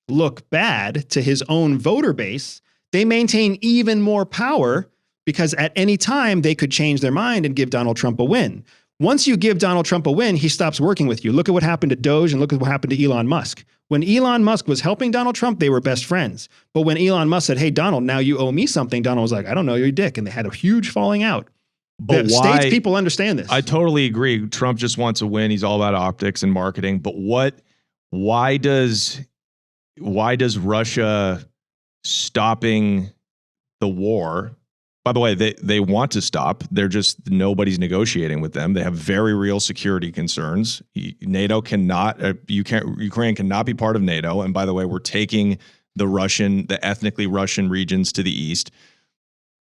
Speaker 1: look bad to his own voter base, they maintain even more power, because at any time they could change their mind and give Donald Trump a win. Once you give Donald Trump a win, he stops working with you. Look at what happened to Doge, and look at what happened to Elon Musk. When Elon Musk was helping Donald Trump, they were best friends. But when Elon Musk said, hey, Donald, now you owe me something, Donald was like, I don't know, you're a dick. And they had a huge falling out.
Speaker 2: But
Speaker 1: the
Speaker 2: why,
Speaker 1: states people understand this.
Speaker 2: I totally agree. Trump just wants a win. He's all about optics and marketing. But why does Russia stopping the war? By the way, they want to stop. They're just, nobody's negotiating with them. They have very real security concerns. NATO cannot, Ukraine cannot be part of NATO. And by the way, we're taking the ethnically Russian regions to the east.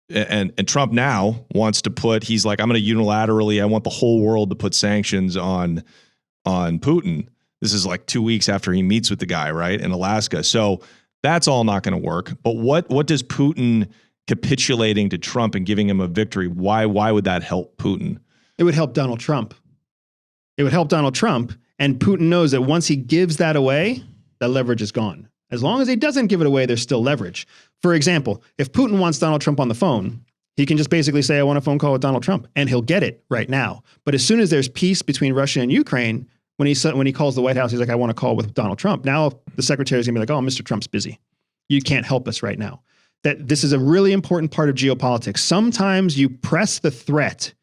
Speaker 2: And Trump now wants to he's like, I'm going to unilaterally, I want the whole world to put sanctions on Putin. This is like 2 weeks after he meets with the guy, right, in Alaska. So that's all not going to work. But what does Putin capitulating to Trump and giving him a victory, why would that help Putin?
Speaker 1: It would help Donald Trump. It would help Donald Trump. And Putin knows that once he gives that away, that leverage is gone. As long as he doesn't give it away, there's still leverage. For example, if Putin wants Donald Trump on the phone, he can just basically say, I want a phone call with Donald Trump, and he'll get it right now. But as soon as there's peace between Russia and Ukraine, when he calls the White House, he's like, I want a call with Donald Trump. Now the secretary is going to be like, oh, Mr. Trump's busy. You can't help us right now. That this is a really important part of geopolitics. Sometimes you press the threat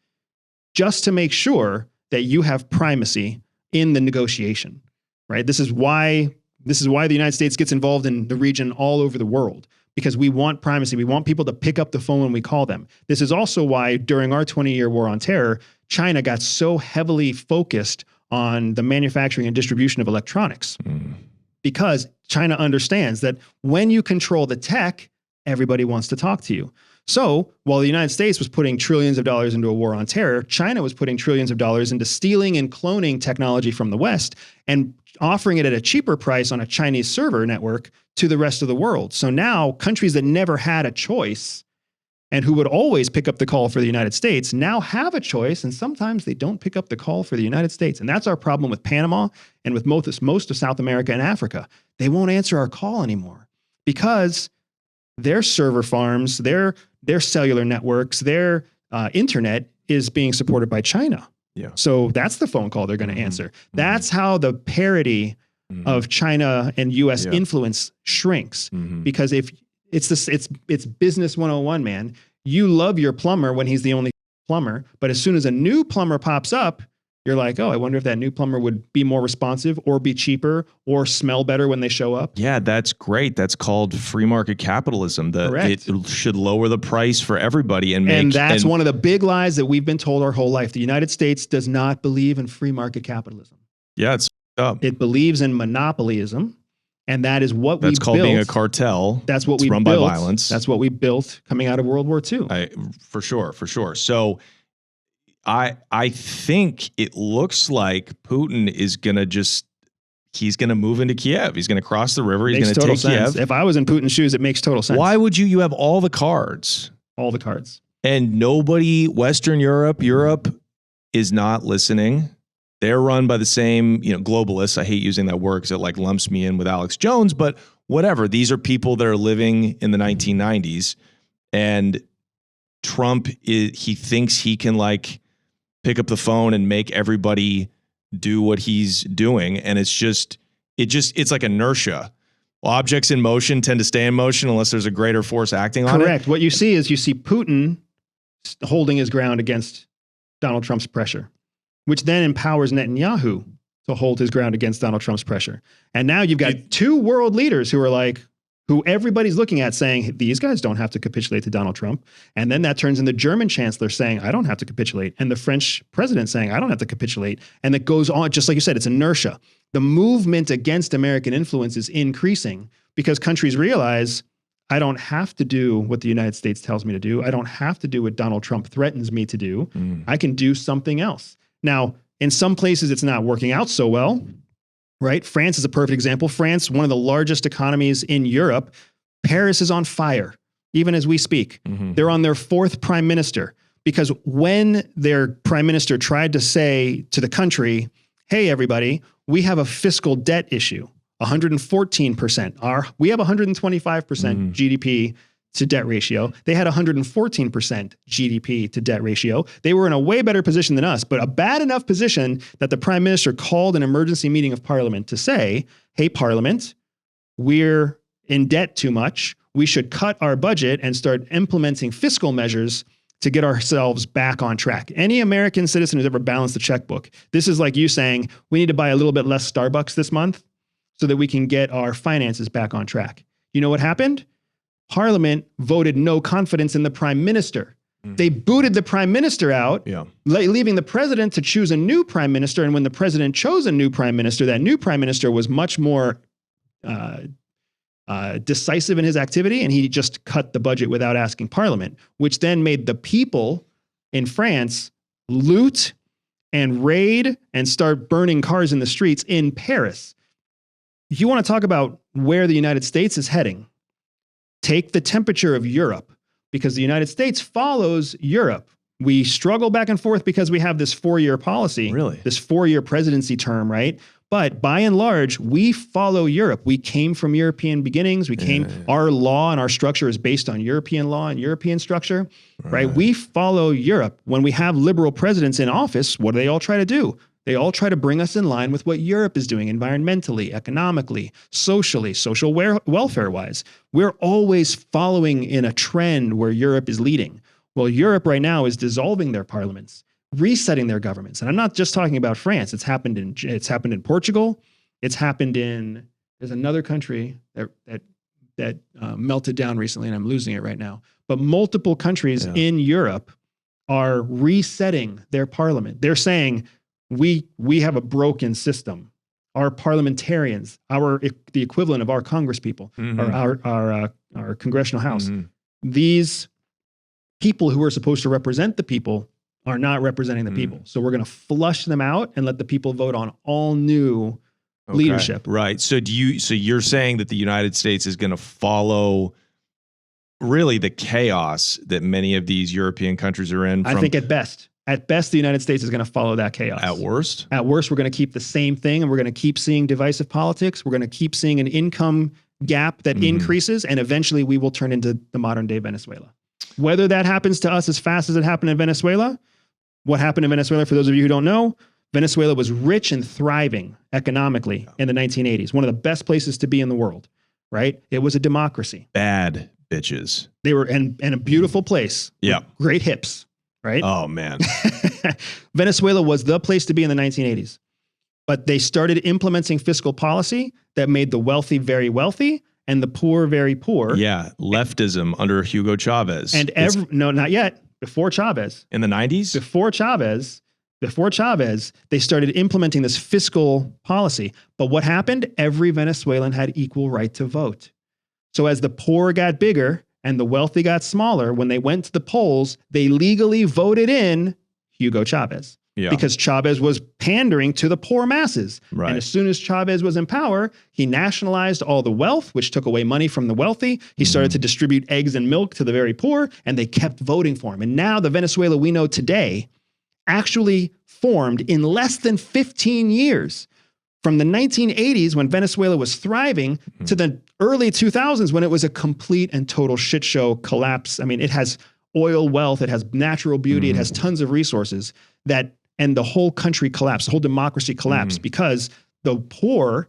Speaker 1: just to make sure that you have primacy in the negotiation, right? This is why the United States gets involved in the region all over the world, because we want primacy. We want people to pick up the phone when we call them. This is also why during our 20-year war on terror, China got so heavily focused on the manufacturing and distribution of electronics, because China understands that when you control the tech, everybody wants to talk to you. So while the United States was putting trillions of dollars into a war on terror, China was putting trillions of dollars into stealing and cloning technology from the West and offering it at a cheaper price on a Chinese server network to the rest of the world. So now countries that never had a choice and who would always pick up the call for the United States now have a choice, and sometimes they don't pick up the call for the United States. And that's our problem with Panama and with most of South America and Africa. They won't answer our call anymore because their server farms, their cellular networks, their internet is being supported by China.
Speaker 2: Yeah.
Speaker 1: So that's the phone call they're going to answer. That's how the parity of China and U.S. influence shrinks. Because if it's business 101, man. You love your plumber when he's the only plumber, but as soon as a new plumber pops up, you're like, oh, I wonder if that new plumber would be more responsive or be cheaper or smell better when they show up.
Speaker 2: Yeah, that's great. That's called free market capitalism.
Speaker 1: Correct.
Speaker 2: It should lower the price for everybody and
Speaker 1: that's one of the big lies that we've been told our whole life. The United States does not believe in free market capitalism.
Speaker 2: Yeah, it's up.
Speaker 1: It believes in monopolyism. And that is what we built.
Speaker 2: That's called being a cartel.
Speaker 1: That's what we
Speaker 2: run
Speaker 1: built.
Speaker 2: By violence.
Speaker 1: That's what we built coming out of World War II.
Speaker 2: For sure. So I think it looks like Putin is going to he's going to move into Kiev. He's going to cross the river. He's going to take Kiev.
Speaker 1: If I was in Putin's shoes, it makes total sense.
Speaker 2: Why would you have all the cards?
Speaker 1: All the cards.
Speaker 2: And nobody, Western Europe is not listening. They're run by the same, globalists. I hate using that word because it like lumps me in with Alex Jones, but whatever. These are people that are living in the 1990s, and Trump he thinks he can like pick up the phone and make everybody do what he's doing, and it's like inertia. Objects in motion tend to stay in motion unless there's a greater force acting on it.
Speaker 1: Correct. What you see is Putin holding his ground against Donald Trump's pressure, which then empowers Netanyahu to hold his ground against Donald Trump's pressure. And now you've got two world leaders who everybody's looking at saying, these guys don't have to capitulate to Donald Trump. And then that turns into the German chancellor saying, I don't have to capitulate. And the French president saying, I don't have to capitulate. And it goes on, just like you said, it's inertia. The movement against American influence is increasing because countries realize, I don't have to do what the United States tells me to do. I don't have to do what Donald Trump threatens me to do. I can do something else. Now, in some places, it's not working out so well, right? France is a perfect example. France, one of the largest economies in Europe. Paris is on fire, even as we speak. They're on their fourth prime minister because when their prime minister tried to say to the country, hey, everybody, we have a fiscal debt issue, 114%. We have 125% GDP to debt ratio. They had 114% GDP to debt ratio. They were in a way better position than us, but a bad enough position that the prime minister called an emergency meeting of parliament to say, hey, parliament, we're in debt too much. We should cut our budget and start implementing fiscal measures to get ourselves back on track. Any American citizen who's ever balanced a checkbook, this is like you saying, we need to buy a little bit less Starbucks this month so that we can get our finances back on track. You know what happened? Parliament voted no confidence in the prime minister. They booted the prime minister out, leaving the president to choose a new prime minister. And when the president chose a new prime minister, that new prime minister was much more decisive in his activity, and he just cut the budget without asking parliament, which then made the people in France loot and raid and start burning cars in the streets in Paris. You want to talk about where the United States is heading? Take the temperature of Europe, because the United States follows Europe. We struggle back and forth because we have this 4-year policy, this 4-year presidency term, right? But by and large, we follow Europe. We came from European beginnings. Our law and our structure is based on European law and European structure, right? We follow Europe. When we have liberal presidents in office, what do they all try to do? They all try to bring us in line with what Europe is doing environmentally, economically, socially, social welfare-wise. We're always following in a trend where Europe is leading. Well, Europe right now is dissolving their parliaments, resetting their governments. And I'm not just talking about France. It's happened in Portugal. It's happened there's another country that melted down recently, and I'm losing it right now. But multiple countries in Europe are resetting their parliament. They're saying, we have a broken system. Our parliamentarians, the equivalent of our Congress people, our congressional house, these people who are supposed to represent the people are not representing the people. So we're going to flush them out and let the people vote on all new leadership.
Speaker 2: Right. So you're saying that the United States is going to follow really the chaos that many of these European countries are in?
Speaker 1: I think at best, the United States is going to follow that chaos.
Speaker 2: At worst?
Speaker 1: At worst, we're going to keep the same thing, and we're going to keep seeing divisive politics. We're going to keep seeing an income gap that increases, and eventually we will turn into the modern day Venezuela. Whether that happens to us as fast as it happened in Venezuela, what happened in Venezuela, for those of you who don't know, Venezuela was rich and thriving economically in the 1980s. One of the best places to be in the world, right? It was a democracy.
Speaker 2: Bad bitches.
Speaker 1: They were in a beautiful place.
Speaker 2: Yeah.
Speaker 1: Great hips, right?
Speaker 2: Oh, man.
Speaker 1: Venezuela was the place to be in the 1980s. But they started implementing fiscal policy that made the wealthy very wealthy and the poor very poor.
Speaker 2: Yeah. Leftism under Hugo Chavez.
Speaker 1: And no, not yet. Before Chavez.
Speaker 2: In the 90s?
Speaker 1: Before Chavez, they started implementing this fiscal policy. But what happened? Every Venezuelan had equal right to vote. So as the poor got bigger and the wealthy got smaller, when they went to the polls, they legally voted in Hugo Chavez.
Speaker 2: Yeah.
Speaker 1: Because Chavez was pandering to the poor masses.
Speaker 2: Right.
Speaker 1: And as soon as Chavez was in power, he nationalized all the wealth, which took away money from the wealthy. He started to distribute eggs and milk to the very poor, and they kept voting for him. And now the Venezuela we know today actually formed in less than 15 years. From the 1980s, when Venezuela was thriving, to the early 2000s, when it was a complete and total shit show collapse. I mean, it has oil wealth, it has natural beauty, it has tons of resources and the whole country collapsed, the whole democracy collapsed because the poor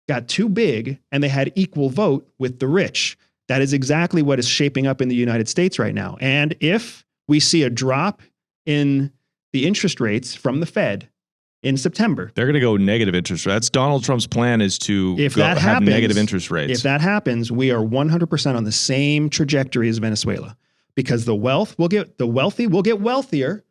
Speaker 1: got too big and they had equal vote with the rich. That is exactly what is shaping up in the United States right now. And if we see a drop in the interest rates from the Fed in September,
Speaker 2: they're going to go negative interest rates. That's Donald Trump's plan, is to have negative interest rates.
Speaker 1: If that happens, we are 100% on the same trajectory as Venezuela, because the wealthy will get wealthier.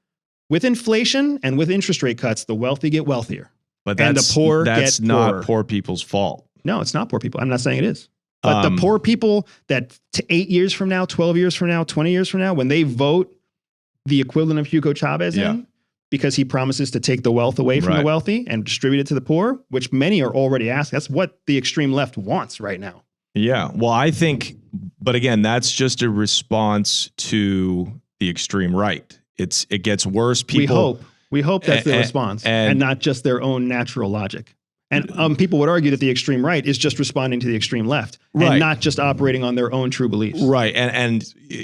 Speaker 1: With inflation and with interest rate cuts, the wealthy get wealthier.
Speaker 2: But
Speaker 1: and the poor
Speaker 2: that's
Speaker 1: get
Speaker 2: not
Speaker 1: poorer.
Speaker 2: Poor people's fault.
Speaker 1: No, it's not poor people. I'm not saying it is. But the poor people that 8 years from now, 12 years from now, 20 years from now, when they vote the equivalent of Hugo Chavez in, because he promises to take the wealth away from the wealthy and distribute it to the poor, which many are already asking. That's what the extreme left wants right now.
Speaker 2: Yeah. Well, I think, but again, that's just a response to the extreme right. It gets worse. People,
Speaker 1: we hope that's the response and not just their own natural logic. And people would argue that the extreme right is just responding to the extreme left and not just operating on their own true beliefs.
Speaker 2: Right.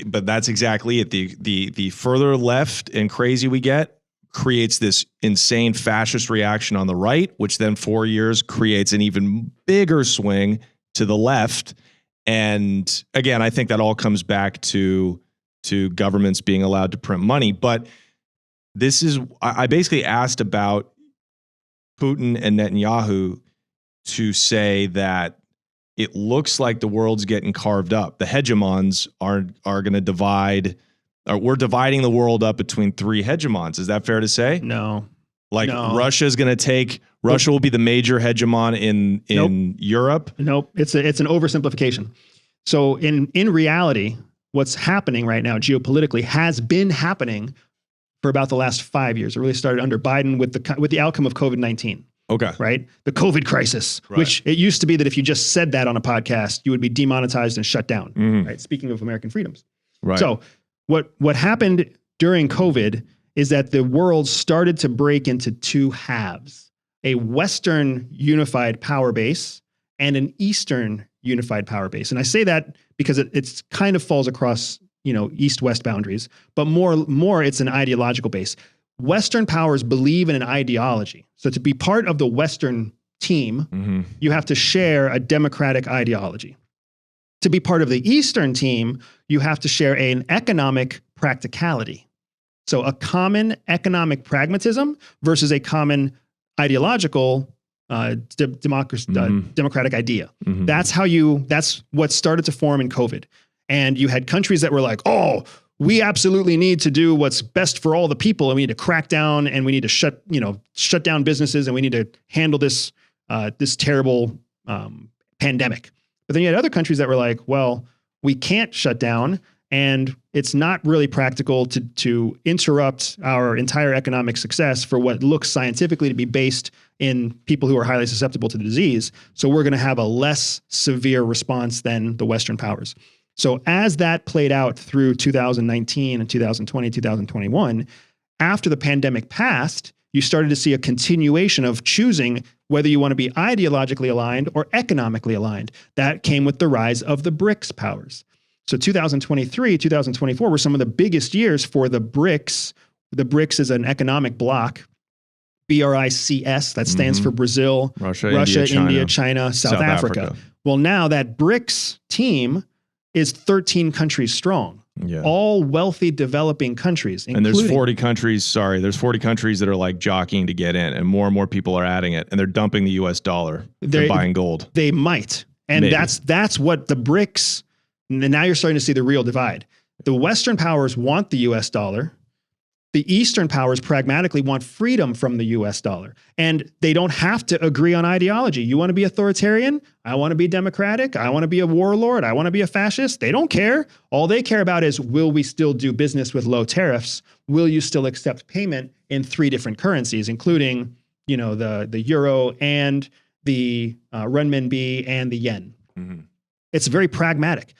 Speaker 2: But that's exactly it. The further left and crazy we get creates this insane fascist reaction on the right, which then 4 years creates an even bigger swing to the left. And again, I think that all comes back to governments being allowed to print money. But I basically asked about Putin and Netanyahu to say that it looks like the world's getting carved up. The hegemons are going to divide, or we're dividing the world up between three hegemons. Is that fair to say?
Speaker 1: No.
Speaker 2: Russia's going to Russia will be the major hegemon in Europe?
Speaker 1: Nope. It's an oversimplification. So in reality, what's happening right now geopolitically has been happening for about the last 5 years. It really started under Biden with the outcome of COVID-19.
Speaker 2: Okay.
Speaker 1: Right? The COVID crisis, which it used to be that if you just said that on a podcast, you would be demonetized and shut down. Right? Speaking of American freedoms.
Speaker 2: Right.
Speaker 1: So what happened during COVID is that the world started to break into two halves: a Western unified power base and an Eastern unified power base. And I say that because it's kind of falls across, east-west boundaries, but more it's an ideological base. Western powers believe in an ideology. So to be part of the Western team, you have to share a democratic ideology. To be part of the Eastern team, you have to share an economic practicality. So a common economic pragmatism versus a common ideological democratic idea. That's what started to form in COVID. And you had countries that were like, oh, we absolutely need to do what's best for all the people, and we need to crack down, and we need to shut down businesses, and we need to handle this terrible pandemic. But then you had other countries that were like, well, we can't shut down, And it's not really practical to interrupt our entire economic success for what looks scientifically to be based in people who are highly susceptible to the disease. So we're going to have a less severe response than the Western powers. So as that played out through 2019 and 2020, 2021, after the pandemic passed, you started to see a continuation of choosing whether you want to be ideologically aligned or economically aligned. That came with the rise of the BRICS powers. So 2023, 2024 were some of the biggest years for the BRICS. The BRICS is an economic bloc, BRICS, that stands for Brazil, Russia, India, China, South Africa. Well, now that BRICS team is 13 countries strong.
Speaker 2: Yeah.
Speaker 1: All wealthy developing countries.
Speaker 2: And there's 40 countries, there's 40 countries that are like jockeying to get in, and more people are adding it, and they're dumping the US dollar. They're buying gold.
Speaker 1: They might. And
Speaker 2: Maybe.
Speaker 1: that's what the BRICS, and now you're starting to see the real divide. The Western powers want the US dollar. The Eastern powers pragmatically want freedom from the US dollar. And they don't have to agree on ideology. You want to be authoritarian? I want to be democratic. I want to be a warlord. I want to be a fascist. They don't care. All they care about is, will we still do business with low tariffs? Will you still accept payment in 3 different currencies, including, the euro and the renminbi and the yen?
Speaker 2: Mm-hmm.
Speaker 1: It's very pragmatic.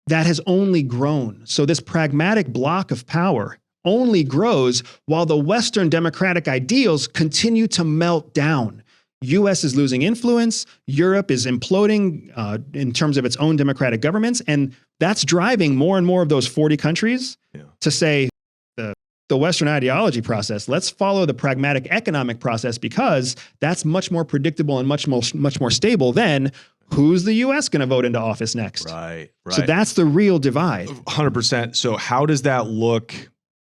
Speaker 1: That has only grown. So this pragmatic block of power only grows while the Western democratic ideals continue to melt down. US is losing influence. Europe is imploding in terms of its own democratic governments. And that's driving more and more of those 40 countries to say the Western ideology process, let's follow the pragmatic economic process, because that's much more predictable and much more stable than who's the US going to vote into office next.
Speaker 2: Right.
Speaker 1: So that's the real divide.
Speaker 2: 100%. So how does that look,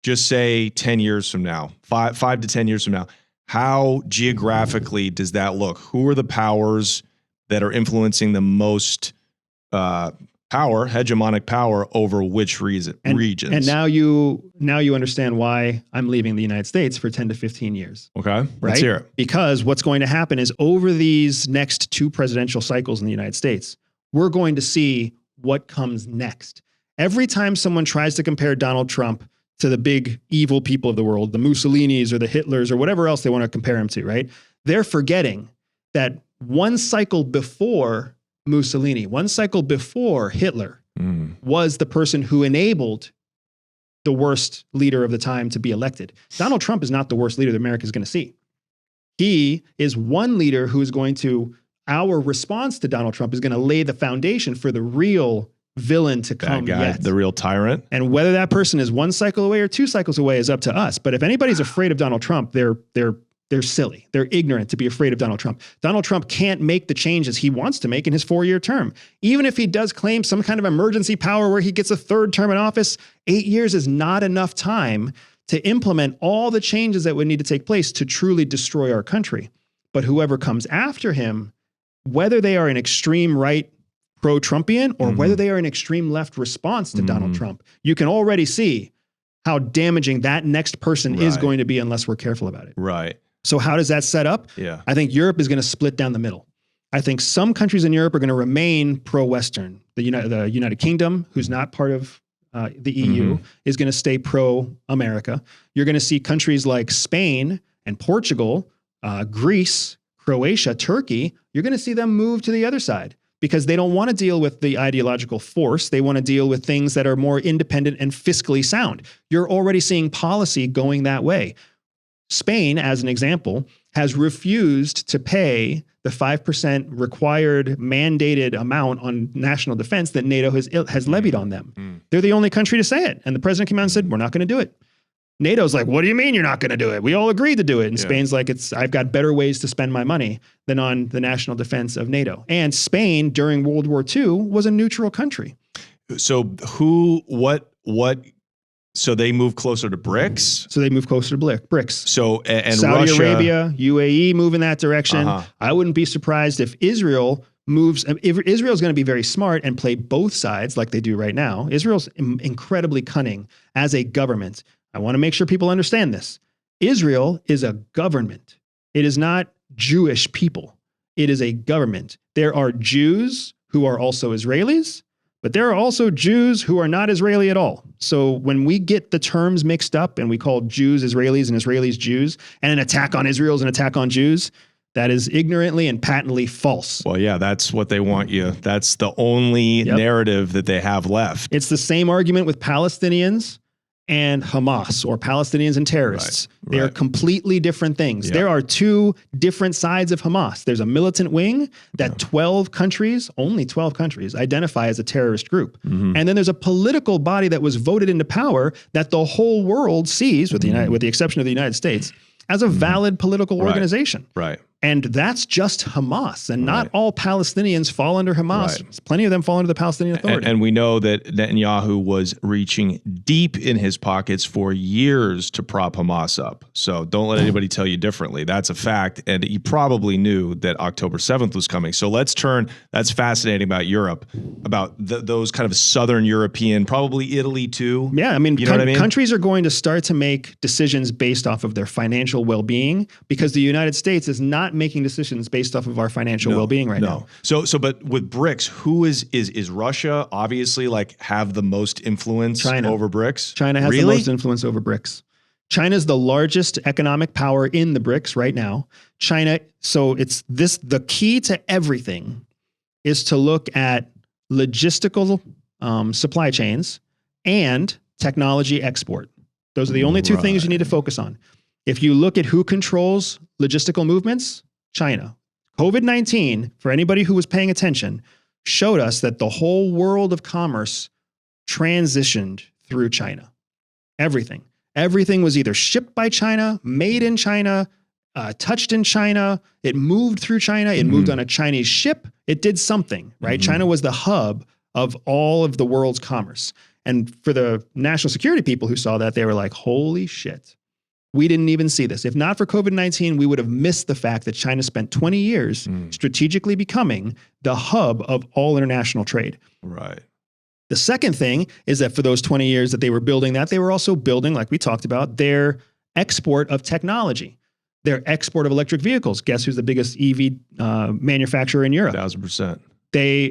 Speaker 2: just say 10 years from now, 5 to 10 years from now? How geographically does that look? Who are the powers that are influencing the most hegemonic power over which regions?
Speaker 1: And now you understand why I'm leaving the United States for 10 to 15 years.
Speaker 2: Okay,
Speaker 1: right?
Speaker 2: Let's hear it.
Speaker 1: Because what's going to happen is, over these next 2 presidential cycles in the United States, we're going to see what comes next. Every time someone tries to compare Donald Trump to the big evil people of the world, the Mussolinis or the Hitlers or whatever else they want to compare him to, right? They're forgetting that one cycle before Mussolini, one cycle before Hitler, was the person who enabled the worst leader of the time to be elected. Donald Trump is not the worst leader that America is going to see. He is one leader who is going to, our response to Donald Trump is going to lay the foundation for the real villain to come yet.
Speaker 2: The real tyrant.
Speaker 1: And whether that person is 1 cycle away or 2 cycles away is up to us. But if anybody's afraid of Donald Trump, they're silly. They're ignorant to be afraid of Donald Trump. Donald Trump can't make the changes he wants to make in his 4-year term. Even if he does claim some kind of emergency power where he gets a 3rd term in office, 8 years is not enough time to implement all the changes that would need to take place to truly destroy our country. But whoever comes after him, whether they are an extreme right pro-Trumpian or whether they are an extreme left response to Donald Trump, you can already see how damaging that next person is going to be unless we're careful about it.
Speaker 2: Right.
Speaker 1: So how does that set up?
Speaker 2: Yeah.
Speaker 1: I think Europe is going to split down the middle. I think some countries in Europe are going to remain pro-Western. The United Kingdom, who's not part of the EU, is going to stay pro-America. You're going to see countries like Spain and Portugal, Greece, Croatia, Turkey, you're going to see them move to the other side, because they don't want to deal with the ideological force. They want to deal with things that are more independent and fiscally sound. You're already seeing policy going that way. Spain, as an example, has refused to pay the 5% required mandated amount on national defense that NATO has levied on them. They're the only country to say it. And the president came out and said, we're not going to do it. NATO's like, what do you mean you're not going to do it? We all agreed to do it. And Spain's like, I've got better ways to spend my money than on the national defense of NATO. And Spain, during World War II, was a neutral country.
Speaker 2: So so they move closer to BRICS?
Speaker 1: So they move closer to BRICS.
Speaker 2: So, and
Speaker 1: Saudi
Speaker 2: Russia,
Speaker 1: Arabia, UAE move in that direction. I wouldn't be surprised if Israel moves. Israel's going to be very smart and play both sides like they do right now. Israel's incredibly cunning as a government. I want to make sure people understand this. Israel is a government. It is not Jewish people. It is a government. There are Jews who are also Israelis, But there are also Jews who are not Israeli at all. So when we get the terms mixed up and we call Jews Israelis and Israelis Jews, and an attack on Israel is an attack on Jews, that is ignorantly and patently false.
Speaker 2: Well, yeah, that's what they want you. That's the only narrative that they have left.
Speaker 1: It's the same argument with Palestinians and Hamas, or Palestinians and terrorists. They are completely different things. There are two different sides of Hamas. There's a militant wing that 12 countries, only 12 countries, identify as a terrorist group. And then there's a political body that was voted into power that the whole world sees, with the exception of the United States, as a valid political organization.
Speaker 2: Right.
Speaker 1: And that's just Hamas. And not all Palestinians fall under Hamas. Plenty of them fall under the Palestinian Authority.
Speaker 2: And we know that Netanyahu was reaching deep in his pockets for years to prop Hamas up. So don't let anybody tell you differently. That's a fact. And he probably knew that October 7th was coming. So let's turn, that's fascinating about Europe, about those kind of Southern European, probably Italy too.
Speaker 1: Yeah, I mean,
Speaker 2: you know what I mean?
Speaker 1: Countries are going to start to make decisions based off of their financial well-being, because the United States is not making decisions based off of our financial well-being right now.
Speaker 2: But with BRICS, who is Russia obviously like have the most influence over BRICS?
Speaker 1: China has the most influence over BRICS. China is the largest economic power in the BRICS right now. The key to everything is to look at logistical supply chains and technology export. Those are the only two things you need to focus on. If you look at who controls logistical movements, China. COVID-19, for anybody who was paying attention, showed us that the whole world of commerce transitioned through China. Everything. Everything was either shipped by China, made in China, touched in China. It moved through China. It moved on a Chinese ship. It did something, right? China was the hub of all of the world's commerce. And for the national security people who saw that, they were like, holy shit. We didn't even see this. If not for COVID-19, we would have missed the fact that China spent 20 years strategically becoming the hub of all international trade.
Speaker 2: Right.
Speaker 1: The second thing is that for those 20 years that they were building that, they were also building, like we talked about, their export of technology, their export of electric vehicles. Guess who's the biggest EV manufacturer in Europe?
Speaker 2: 1000%.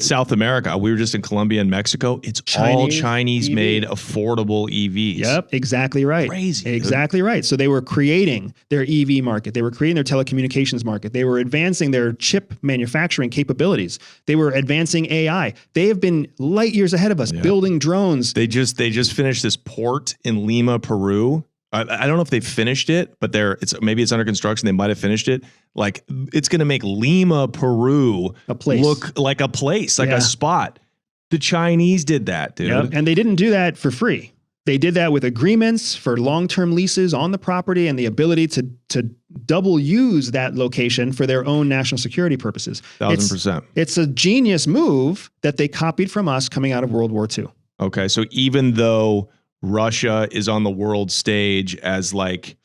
Speaker 2: South America. We were just in Colombia and Mexico. It's all Chinese-made affordable EVs.
Speaker 1: Yep, exactly right.
Speaker 2: Crazy.
Speaker 1: Exactly right. So they were creating their EV market. They were creating their telecommunications market. They were advancing their chip manufacturing capabilities. They were advancing AI. They have been light years ahead of us, building drones.
Speaker 2: They just finished this port in Lima, Peru. I don't know if they finished it, but maybe it's under construction. They might have finished it. Like, it's going to make Lima, Peru look like a place, like a spot. The Chinese did that, dude.
Speaker 1: Yep. And they didn't do that for free. They did that with agreements for long-term leases on the property and the ability to double use that location for their own national security purposes.
Speaker 2: 1000%.
Speaker 1: It's a genius move that they copied from us coming out of World War II.
Speaker 2: Okay, so even though Russia is on the world stage as, like,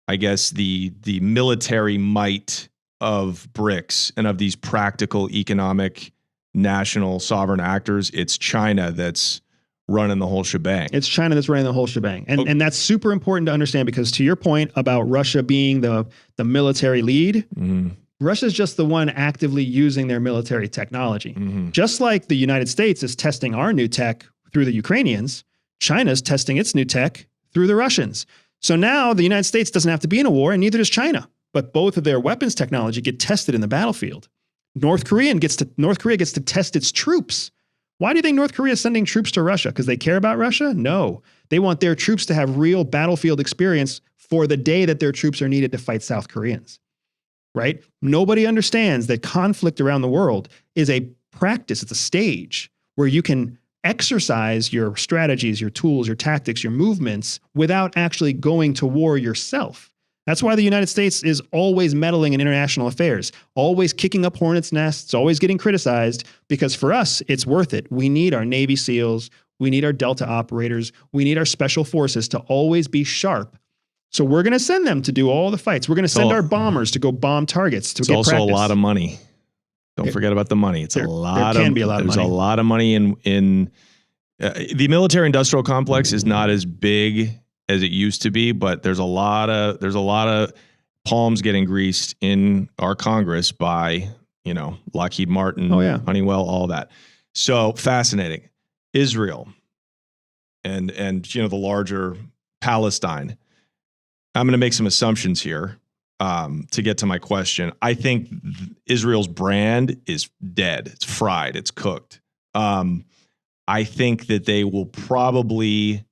Speaker 2: I guess the military might of BRICS and of these practical economic national sovereign actors, it's China that's running the whole shebang.
Speaker 1: It's China that's running the whole shebang. And that's super important to understand, because to your point about Russia being the military lead, Russia's just the one actively using their military technology. Just like the United States is testing our new tech through the Ukrainians, China's testing its new tech through the Russians. So now the United States doesn't have to be in a war, and neither does China. But both of their weapons technology get tested in the battlefield. North Korea gets to test its troops. Why do you think North Korea is sending troops to Russia? Because they care about Russia? No. They want their troops to have real battlefield experience for the day that their troops are needed to fight South Koreans. Right? Nobody understands that conflict around the world is a practice. It's a stage where you can exercise your strategies, your tools, your tactics, your movements without actually going to war yourself. That's why the United States is always meddling in international affairs, always kicking up hornets' nests, always getting criticized, because for us, it's worth it. We need our Navy SEALs. We need our Delta operators. We need our special forces to always be sharp. So we're going to send them to do all the fights. We're going to send our bombers to go bomb targets to get practice.
Speaker 2: It's also a lot of money. Don't forget about the money. It's a lot of money. There's a lot of money in the military industrial complex is not as big as it used to be, but there's a lot of palms getting greased in our Congress by, Lockheed Martin, Honeywell, all that. So fascinating. Israel and the larger Palestine. I'm going to make some assumptions here to get to my question. I think Israel's brand is dead. It's fried. It's cooked. I think that they will probably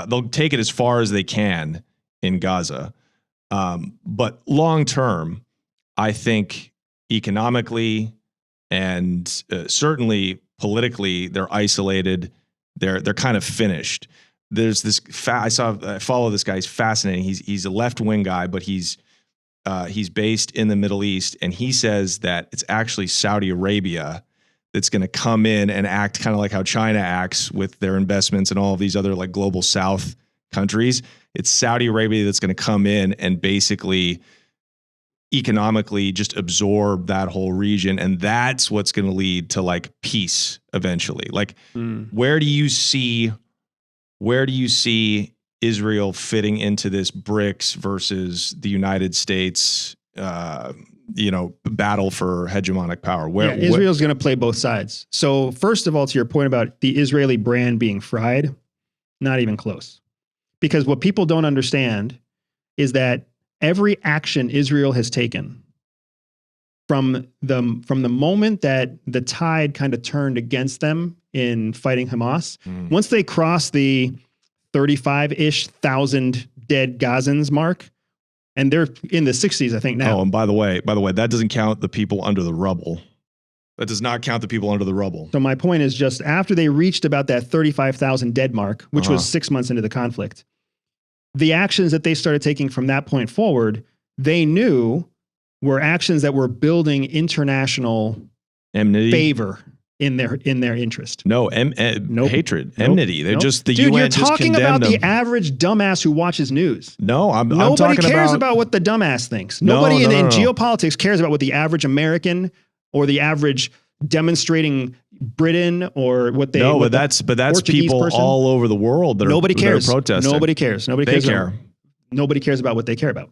Speaker 2: they'll take it as far as they can in Gaza. But long term, I think economically and certainly politically, they're isolated. They're kind of finished. There's this I follow this guy. He's fascinating. He's a left-wing guy, but he's based in the Middle East, and he says that it's actually Saudi Arabia that's going to come in and act kind of like how China acts with their investments and all of these other like global South countries. It's Saudi Arabia that's going to come in and basically economically just absorb that whole region. And that's what's going to lead to like peace eventually. Like, where do you see Israel fitting into this BRICS versus the United States, battle for hegemonic power?
Speaker 1: Israel's going to play both sides. So first of all, to your point about the Israeli brand being fried, not even close. Because what people don't understand is that every action Israel has taken from the moment that the tide kind of turned against them in fighting Hamas, once they crossed the 35-ish thousand dead Gazans mark, and they're in the 60s, I think now.
Speaker 2: Oh, and by the way, that doesn't count the people under the rubble. That does not count the people under the rubble.
Speaker 1: So my point is just after they reached about that 35,000 dead mark, which was 6 months into the conflict, the actions that they started taking from that point forward, they knew were actions that were building international
Speaker 2: enmity,
Speaker 1: favor in their interest.
Speaker 2: Hatred, enmity. They're just the
Speaker 1: Dude,
Speaker 2: UN
Speaker 1: you're
Speaker 2: just
Speaker 1: talking
Speaker 2: condemned
Speaker 1: about
Speaker 2: them.
Speaker 1: The average dumbass who watches news.
Speaker 2: No, I'm
Speaker 1: Nobody
Speaker 2: talking
Speaker 1: cares about what the dumbass thinks. Nobody in geopolitics cares about what the average American or the average demonstrating Britain or what they.
Speaker 2: No, but that's people all over the world that
Speaker 1: nobody cares.
Speaker 2: That are protesting.
Speaker 1: Nobody cares.
Speaker 2: They care.
Speaker 1: Nobody cares about what they care about.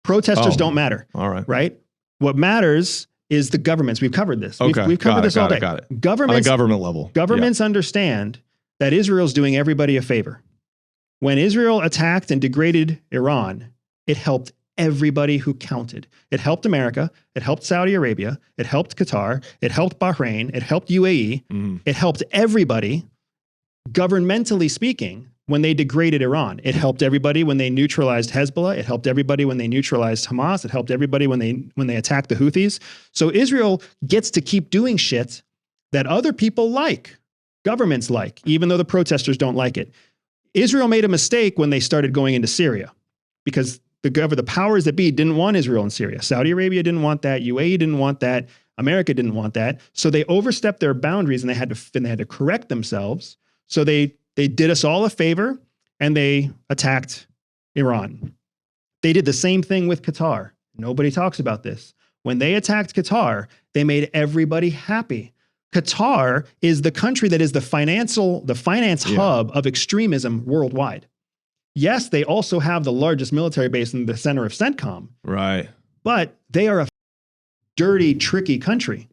Speaker 1: Protesters don't matter.
Speaker 2: All right.
Speaker 1: Right? What matters is the governments. We've covered this.
Speaker 2: Okay.
Speaker 1: We've covered this all day.
Speaker 2: Got it.
Speaker 1: Governments,
Speaker 2: on a government level.
Speaker 1: Governments understand that Israel's doing everybody a favor. When Israel attacked and degraded Iran, it helped everybody who counted. It helped America. It helped Saudi Arabia. It helped Qatar. It helped Bahrain. It helped UAE. It helped everybody, governmentally speaking, when they degraded Iran. It helped everybody when they neutralized Hezbollah. It helped everybody when they neutralized Hamas. It helped everybody when they attacked the Houthis. So Israel gets to keep doing shit that other people like, governments like, even though the protesters don't like it. Israel made a mistake when they started going into Syria because the powers that be didn't want Israel in Syria. Saudi Arabia didn't want that. UAE didn't want that. America didn't want that. So they overstepped their boundaries and they had to correct themselves. So they did us all a favor and they attacked Iran. They did the same thing with Qatar. Nobody talks about this. When they attacked Qatar, they made everybody happy. Qatar is the country that is the finance hub of extremism worldwide. Yes, they also have the largest military base in the center of CENTCOM.
Speaker 2: Right.
Speaker 1: But they are a dirty, tricky country.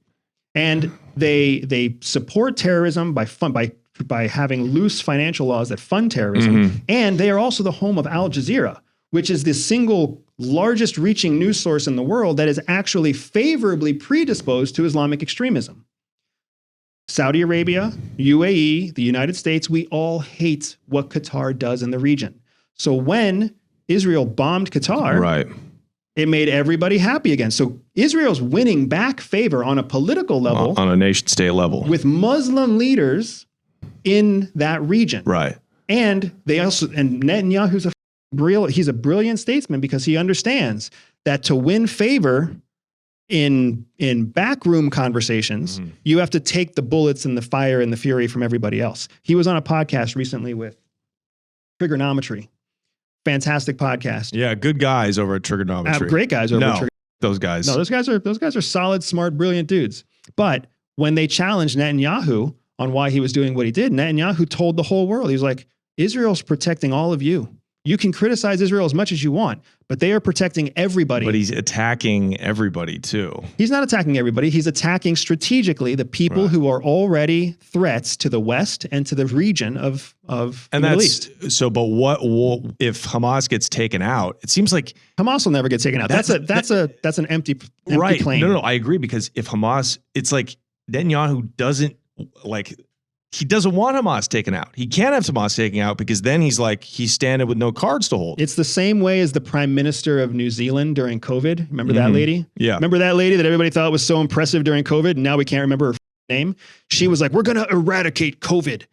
Speaker 1: And they support terrorism by having loose financial laws that fund terrorism. And they are also the home of Al Jazeera, which is the single largest reaching news source in the world that is actually favorably predisposed to Islamic extremism. Saudi Arabia, UAE, the United States, we all hate what Qatar does in the region. So when Israel bombed Qatar,
Speaker 2: right,
Speaker 1: it made everybody happy again. So Israel's winning back favor on a political level,
Speaker 2: on a nation state level,
Speaker 1: with Muslim leaders in that region.
Speaker 2: Right.
Speaker 1: And Netanyahu's he's a brilliant statesman because he understands that to win favor in backroom conversations, you have to take the bullets and the fire and the fury from everybody else. He was on a podcast recently with Trigonometry. Fantastic podcast.
Speaker 2: Yeah, good guys over at Trigonometry.
Speaker 1: Great guys over at Trigonometry.
Speaker 2: Those guys.
Speaker 1: No, those guys are solid, smart, brilliant dudes. But when they challenged Netanyahu on why he was doing what he did, Netanyahu told the whole world, he was like, Israel's protecting all of you. You can criticize Israel as much as you want, but they are protecting everybody.
Speaker 2: But he's attacking everybody too.
Speaker 1: He's not attacking everybody. He's attacking strategically the people who are already threats to the West and to the region of the Middle East.
Speaker 2: So, but what if Hamas gets taken out? It seems like
Speaker 1: Hamas will never get taken out. That's an empty claim.
Speaker 2: No, I agree, because if Hamas, it's like Netanyahu doesn't like. He doesn't want Hamas taken out. He can't have Hamas taken out because then he's standing with no cards to hold.
Speaker 1: It's the same way as the Prime Minister of New Zealand during COVID. Remember that lady?
Speaker 2: Yeah.
Speaker 1: Remember that lady that everybody thought was so impressive during COVID, and now we can't remember her name? She was like, we're going to eradicate COVID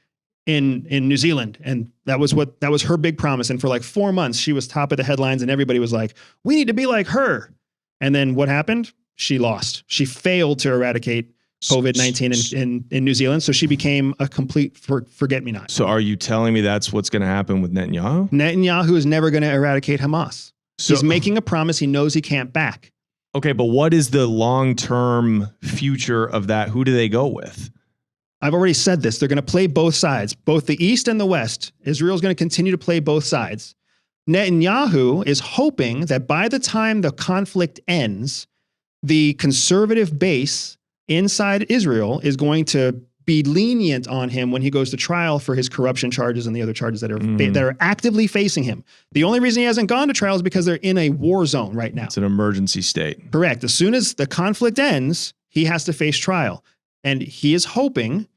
Speaker 1: in New Zealand. And that was her big promise. And for like 4 months, she was top of the headlines, and everybody was like, we need to be like her. And then what happened? She lost. She failed to eradicate COVID-19 in New Zealand. So she became a complete forget-me-not.
Speaker 2: So are you telling me that's what's going to happen with Netanyahu?
Speaker 1: Netanyahu is never going to eradicate Hamas. So, he's making a promise he knows he can't back.
Speaker 2: Okay, but what is the long-term future of that? Who do they go with?
Speaker 1: I've already said this. They're going to play both sides, both the East and the West. Israel's going to continue to play both sides. Netanyahu is hoping that by the time the conflict ends, the conservative base inside Israel is going to be lenient on him when he goes to trial for his corruption charges and the other charges that are actively facing him. The only reason he hasn't gone to trial is because they're in a war zone right now.
Speaker 2: It's an emergency state.
Speaker 1: Correct. As soon as the conflict ends, he has to face trial. And he is hoping,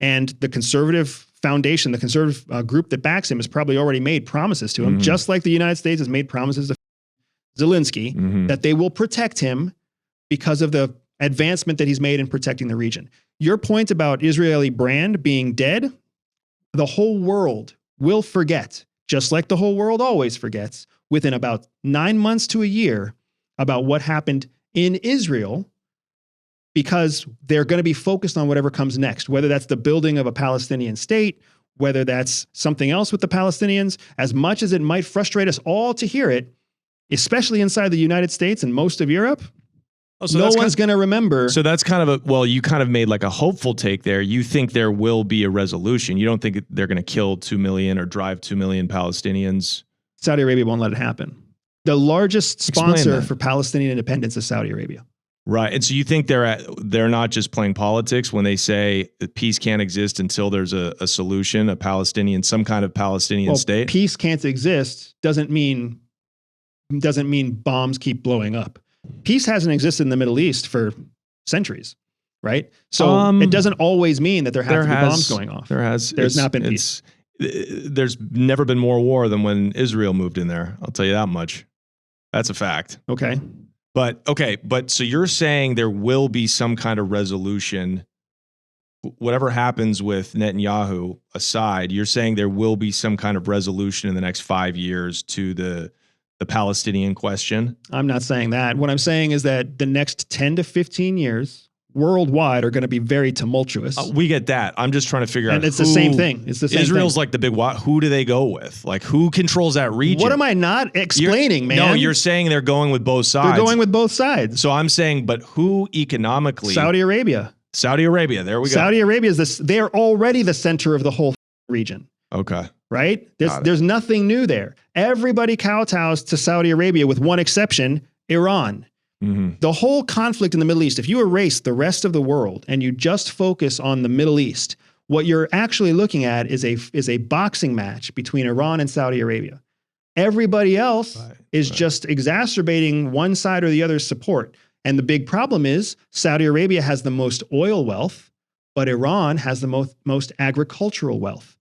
Speaker 1: and the conservative foundation, the conservative group that backs him has probably already made promises to him, just like the United States has made promises to Zelensky, that they will protect him because of the advancement that he's made in protecting the region. Your point about Israeli brand being dead, the whole world will forget, just like the whole world always forgets, within about 9 months to a year about what happened in Israel, because they're going to be focused on whatever comes next, whether that's the building of a Palestinian state, whether that's something else with the Palestinians. As much as it might frustrate us all to hear it, especially inside the United States and most of Europe, no one's going to remember.
Speaker 2: So that's kind of you kind of made like a hopeful take there. You think there will be a resolution. You don't think they're going to kill 2 million or drive 2 million Palestinians?
Speaker 1: Saudi Arabia won't let it happen. The largest sponsor for Palestinian independence is Saudi Arabia.
Speaker 2: Right. And so you think they're not just playing politics when they say that peace can't exist until there's a solution, some kind of Palestinian state?
Speaker 1: Peace can't exist doesn't mean bombs keep blowing up. Peace hasn't existed in the Middle East for centuries, right? So it doesn't always mean that there have to be bombs going off. There's not been peace.
Speaker 2: There's never been more war than when Israel moved in there. I'll tell you that much. That's a fact.
Speaker 1: Okay.
Speaker 2: But so you're saying there will be some kind of resolution, whatever happens with Netanyahu aside, you're saying there will be some kind of resolution in the next 5 years to the Palestinian question? I'm
Speaker 1: not saying that. What I'm saying is that the next 10 to 15 years worldwide are going to be very tumultuous.
Speaker 2: We get that. I'm just trying to figure out.
Speaker 1: And it's the same thing. It's the same
Speaker 2: Israel's
Speaker 1: thing.
Speaker 2: like the big what? Who do they go with? Like who controls that region?
Speaker 1: What am I not explaining, man?
Speaker 2: No, you're saying they're going with both sides.
Speaker 1: They're going with both sides.
Speaker 2: So I'm saying, but who economically?
Speaker 1: Saudi Arabia.
Speaker 2: Saudi Arabia. There we go.
Speaker 1: Saudi Arabia is this. They're already the center of the whole region.
Speaker 2: Okay.
Speaker 1: Right? There's nothing new there. Everybody kowtows to Saudi Arabia with one exception, Iran. The whole conflict in the Middle East, if you erase the rest of the world and you just focus on the Middle East, what you're actually looking at is a boxing match between Iran and Saudi Arabia. Everybody else is just exacerbating one side or the other's support. And the big problem is Saudi Arabia has the most oil wealth, but Iran has the most agricultural wealth.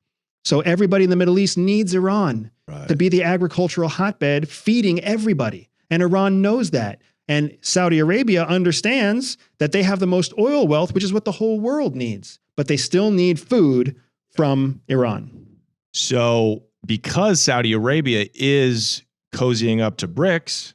Speaker 1: So everybody in the Middle East needs Iran to be the agricultural hotbed feeding everybody. And Iran knows that. And Saudi Arabia understands that they have the most oil wealth, which is what the whole world needs. But they still need food from Iran.
Speaker 2: So because Saudi Arabia is cozying up to BRICS,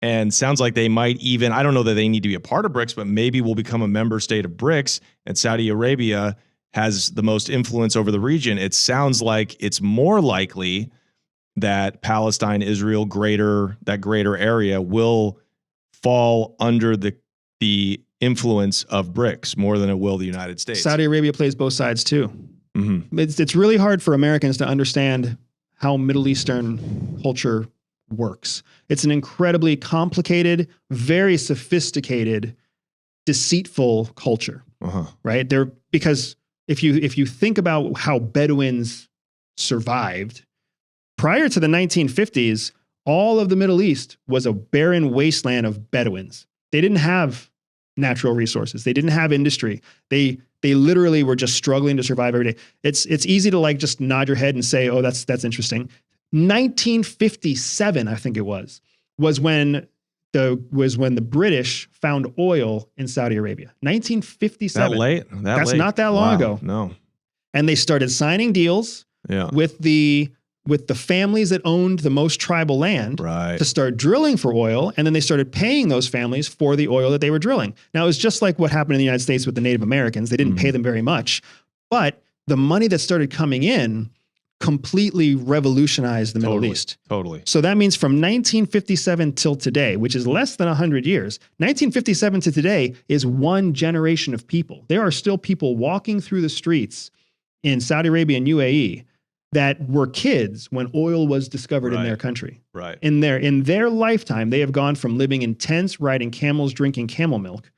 Speaker 2: and sounds like they might even, I don't know that they need to be a part of BRICS, but maybe will become a member state of BRICS, and Saudi Arabia has the most influence over the region, it sounds like it's more likely that Palestine, Israel, that greater area will fall under the influence of BRICS more than it will the United States.
Speaker 1: Saudi Arabia plays both sides too. It's really hard for Americans to understand how Middle Eastern culture works. It's an incredibly complicated, very sophisticated, deceitful culture, right? Because if you think about how Bedouins survived prior to the 1950s, all of the Middle East was a barren wasteland of Bedouins. They didn't have natural resources. They didn't have industry. They literally were just struggling to survive every day. It's easy to like just nod your head and say, "Oh, that's interesting." 1957, I think it was when the British found oil in Saudi Arabia. 1957.
Speaker 2: That late?
Speaker 1: That's not that long ago.
Speaker 2: No.
Speaker 1: And they started signing deals with the families that owned the most tribal land to start drilling for oil. And then they started paying those families for the oil that they were drilling. Now, it was just like what happened in the United States with the Native Americans. They didn't pay them very much, but the money that started coming in completely revolutionized the Middle East.
Speaker 2: Totally.
Speaker 1: So that means from 1957 till today, which is less than 100 years, 1957 to today is one generation of people. There are still people walking through the streets in Saudi Arabia and UAE that were kids when oil was discovered in their country.
Speaker 2: Right.
Speaker 1: In their lifetime, they have gone from living in tents, riding camels, drinking camel milk,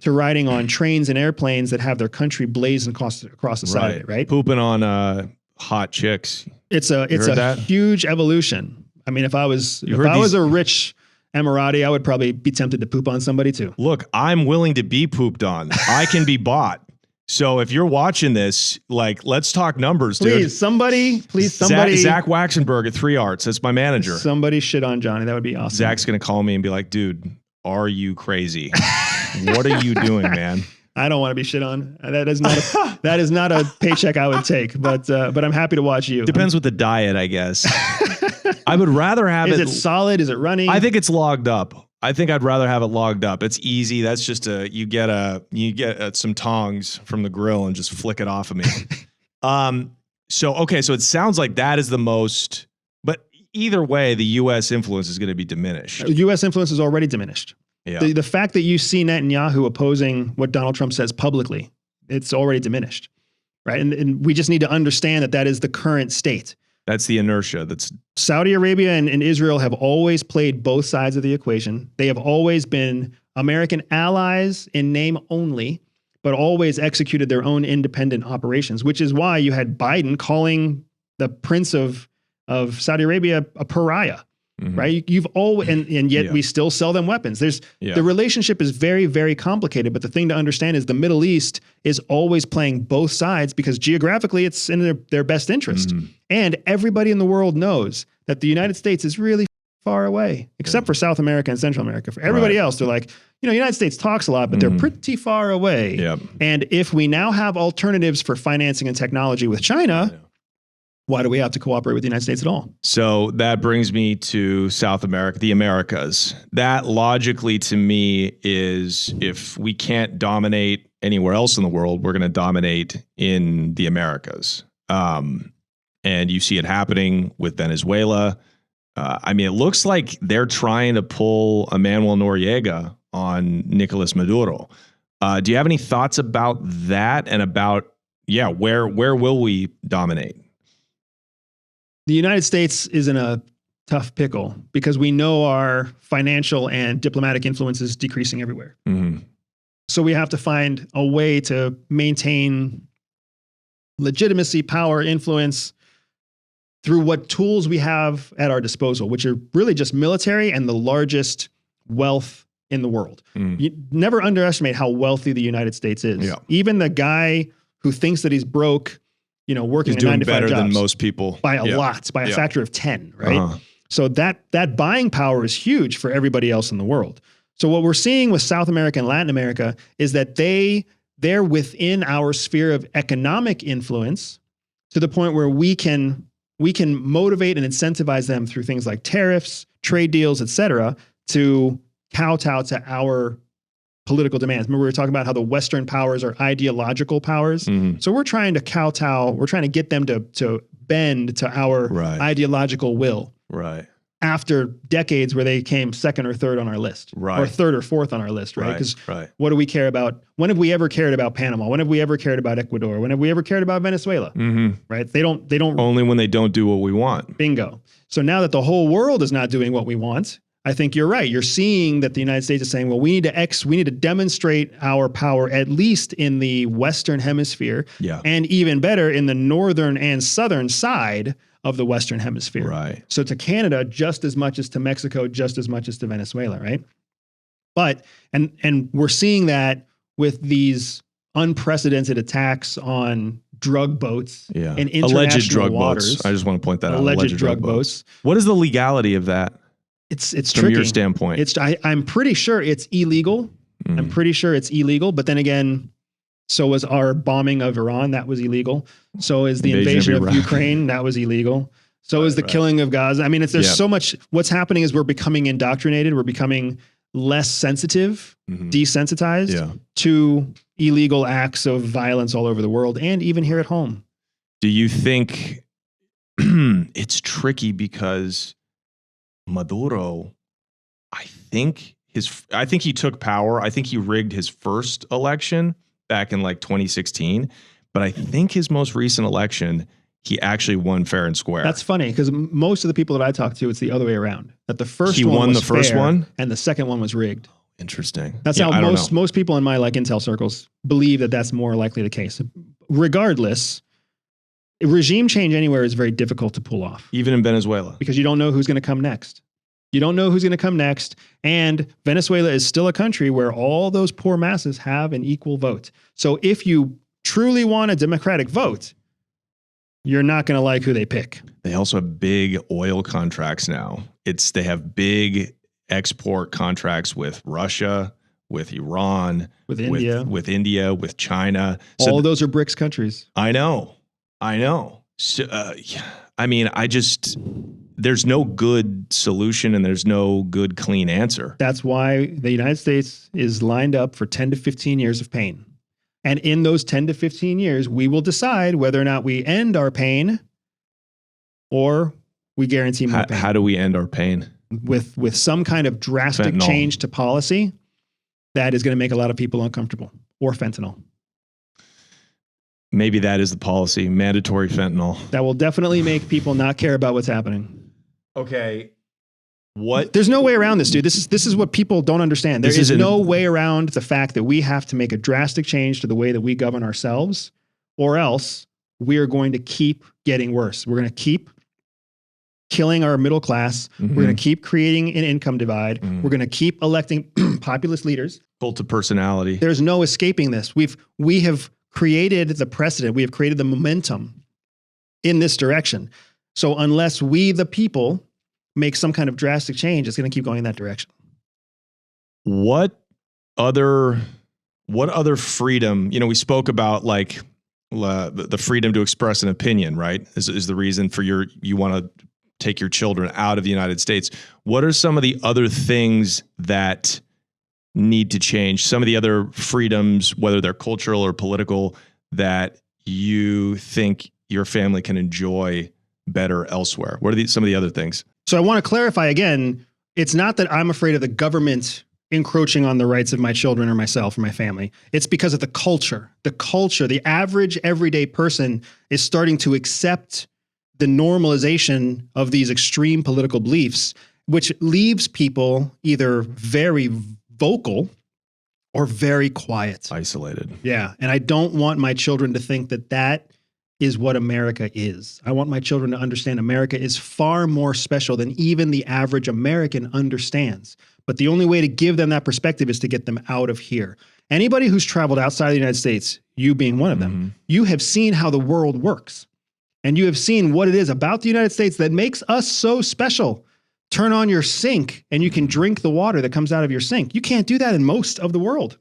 Speaker 1: to riding on trains and airplanes that have their country blazing across the side of it, right?
Speaker 2: Pooping on hot chicks.
Speaker 1: It's a huge evolution. I mean, if I was a rich Emirati, I would probably be tempted to poop on somebody too.
Speaker 2: Look, I'm willing to be pooped on. I can be bought. So if you're watching this, like, let's talk numbers, dude.
Speaker 1: Please, somebody.
Speaker 2: Zach Waxenberg at 3 Arts. That's my manager.
Speaker 1: Somebody shit on Johnny. That would be awesome.
Speaker 2: Zach's going to call me and be like, dude, are you crazy? What are you doing, man?
Speaker 1: I don't want to be shit on. That is not a paycheck I would take, but I'm happy to watch you.
Speaker 2: Depends with the diet, I guess. I would rather have
Speaker 1: Is it solid? Is it running?
Speaker 2: I think it's logged up. I think I'd rather have it logged up. It's easy. That's just you get some tongs from the grill and just flick it off of me. So it sounds like that is the most, but either way, the U.S. influence is going to be diminished.
Speaker 1: U.S. influence is already diminished.
Speaker 2: Yeah.
Speaker 1: The fact that you see Netanyahu opposing what Donald Trump says publicly, it's already diminished, right? And we just need to understand that is the current state.
Speaker 2: That's the inertia. That's
Speaker 1: Saudi Arabia and Israel have always played both sides of the equation. They have always been American allies in name only, but always executed their own independent operations, which is why you had Biden calling the prince of Saudi Arabia a pariah. Right? You've always, and yet we still sell them weapons. The relationship is very, very complicated, but the thing to understand is the Middle East is always playing both sides because geographically it's in their best interest. And everybody in the world knows that the United States is really far away, except for South America and Central America. For everybody else, they're like, the United States talks a lot, but they're pretty far away. And if we now have alternatives for financing and technology with China, why do we have to cooperate with the United States at all?
Speaker 2: So that brings me to South America, the Americas. That logically to me is if we can't dominate anywhere else in the world, we're going to dominate in the Americas. And you see it happening with Venezuela. I mean, it looks like they're trying to pull Emmanuel Noriega on Nicolas Maduro. Do you have any thoughts about that and about, where will we dominate?
Speaker 1: The United States is in a tough pickle because we know our financial and diplomatic influence is decreasing everywhere. So we have to find a way to maintain legitimacy, power, influence through what tools we have at our disposal, which are really just military and the largest wealth in the world. You never underestimate how wealthy the United States is. Even the guy who thinks that he's broke, working
Speaker 2: he's
Speaker 1: in 9
Speaker 2: doing
Speaker 1: to 5
Speaker 2: better
Speaker 1: jobs
Speaker 2: than most people
Speaker 1: by a lot, by a factor of 10, right? So that buying power is huge for everybody else in the world. So what we're seeing with South America and Latin America is that they're within our sphere of economic influence to the point where we can motivate and incentivize them through things like tariffs, trade deals, et cetera, to kowtow to our political demands. Remember, we were talking about how the Western powers are ideological powers. So we're trying to kowtow. We're trying to get them to bend to our ideological will.
Speaker 2: Right.
Speaker 1: after decades where they came second or third on our list,
Speaker 2: Right.
Speaker 1: or third or fourth on our list, right?
Speaker 2: Right,
Speaker 1: Because
Speaker 2: right.
Speaker 1: what do we care about? When have we ever cared about Panama? When have we ever cared about Ecuador? When have we ever cared about Venezuela? Right? They don't.
Speaker 2: Only when they don't do what we want.
Speaker 1: Bingo. So now that the whole world is not doing what we want, I think you're right. You're seeing that the United States is saying, well, we need to demonstrate our power, at least in the Western hemisphere,
Speaker 2: Yeah.
Speaker 1: and even better in the northern and southern side of the Western hemisphere.
Speaker 2: Right.
Speaker 1: So to Canada, just as much as to Mexico, just as much as to Venezuela, right? But, and we're seeing that with these unprecedented attacks on drug boats
Speaker 2: Yeah.
Speaker 1: in international
Speaker 2: Alleged drug
Speaker 1: waters.
Speaker 2: boats. I just want to point that out.
Speaker 1: Alleged drug boats.
Speaker 2: What is the legality of that
Speaker 1: It's
Speaker 2: from
Speaker 1: tricky.
Speaker 2: your standpoint?
Speaker 1: I'm pretty sure it's illegal. I'm pretty sure it's illegal. But then again, so was our bombing of Iran. That was illegal. So is the invasion of
Speaker 2: Iraq.
Speaker 1: Ukraine. That was illegal. So is the killing of Gaza. I mean, there's so much. What's happening is we're becoming indoctrinated. We're becoming less sensitive, desensitized to illegal acts of violence all over the world and even here at home.
Speaker 2: Do you think it's tricky because Maduro, I think he took power. I think he rigged his first election back in like 2016, but I think his most recent election, he actually won fair and square.
Speaker 1: That's funny because most of the people that I talk to, it's the other way around. That the first
Speaker 2: He
Speaker 1: one
Speaker 2: won
Speaker 1: was
Speaker 2: the first
Speaker 1: fair,
Speaker 2: one?
Speaker 1: and the second one was rigged.
Speaker 2: Interesting.
Speaker 1: That's
Speaker 2: Yeah, I
Speaker 1: how
Speaker 2: don't know.
Speaker 1: most people in my like intel circles believe that that's more likely the case. Regardless, regime change anywhere is very difficult to pull off
Speaker 2: Even in Venezuela.
Speaker 1: because you don't know who's going to come next. You don't know who's going to come next. And Venezuela is still a country where all those poor masses have an equal vote. So if you truly want a democratic vote, you're not going to like who they pick.
Speaker 2: They also have big oil contracts now. They have big export contracts with Russia, with Iran,
Speaker 1: With India.
Speaker 2: with India, with China.
Speaker 1: All of those are BRICS countries.
Speaker 2: I know. So, I mean, there's no good solution and there's no good clean answer.
Speaker 1: That's why the United States is lined up for 10 to 15 years of pain. And in those 10 to 15 years, we will decide whether or not we end our pain or we guarantee more pain.
Speaker 2: How do we end our pain?
Speaker 1: With some kind of drastic
Speaker 2: Fentanyl.
Speaker 1: change to policy that is going to make a lot of people uncomfortable, or fentanyl.
Speaker 2: Maybe that is the policy, mandatory fentanyl.
Speaker 1: That will definitely make people not care about what's happening.
Speaker 2: Okay. What?
Speaker 1: There's no way around this, dude. This is what people don't understand. There
Speaker 2: This
Speaker 1: is
Speaker 2: isn't-
Speaker 1: no way around the fact that we have to make a drastic change to the way that we govern ourselves, or else we are going to keep getting worse. We're going to keep killing our middle class. We're going to keep creating an income divide. We're going to keep electing populist leaders.
Speaker 2: Cult of personality.
Speaker 1: There's no escaping this. We have created the precedent. We have created the momentum in this direction. So unless we, the people, make some kind of drastic change, it's going to keep going in that direction.
Speaker 2: What other freedom, we spoke about like the freedom to express an opinion, right? Is the reason for you want to take your children out of the United States. What are some of the other things that need to change? Some of the other freedoms, whether they're cultural or political, that you think your family can enjoy better elsewhere? What are some of the other things?
Speaker 1: So I want to clarify again, it's not that I'm afraid of the government encroaching on the rights of my children or myself or my family. It's because of the culture. The average everyday person is starting to accept the normalization of these extreme political beliefs, which leaves people either very vocal or very quiet.
Speaker 2: Isolated.
Speaker 1: Yeah. And I don't want my children to think that that is what America is. I want my children to understand America is far more special than even the average American understands. But the only way to give them that perspective is to get them out of here. Anybody who's traveled outside of the United States, you being one of them, you have seen how the world works. And you have seen what it is about the United States that makes us so special. Turn on your sink and you can drink the water that comes out of your sink. You can't do that in most of the world.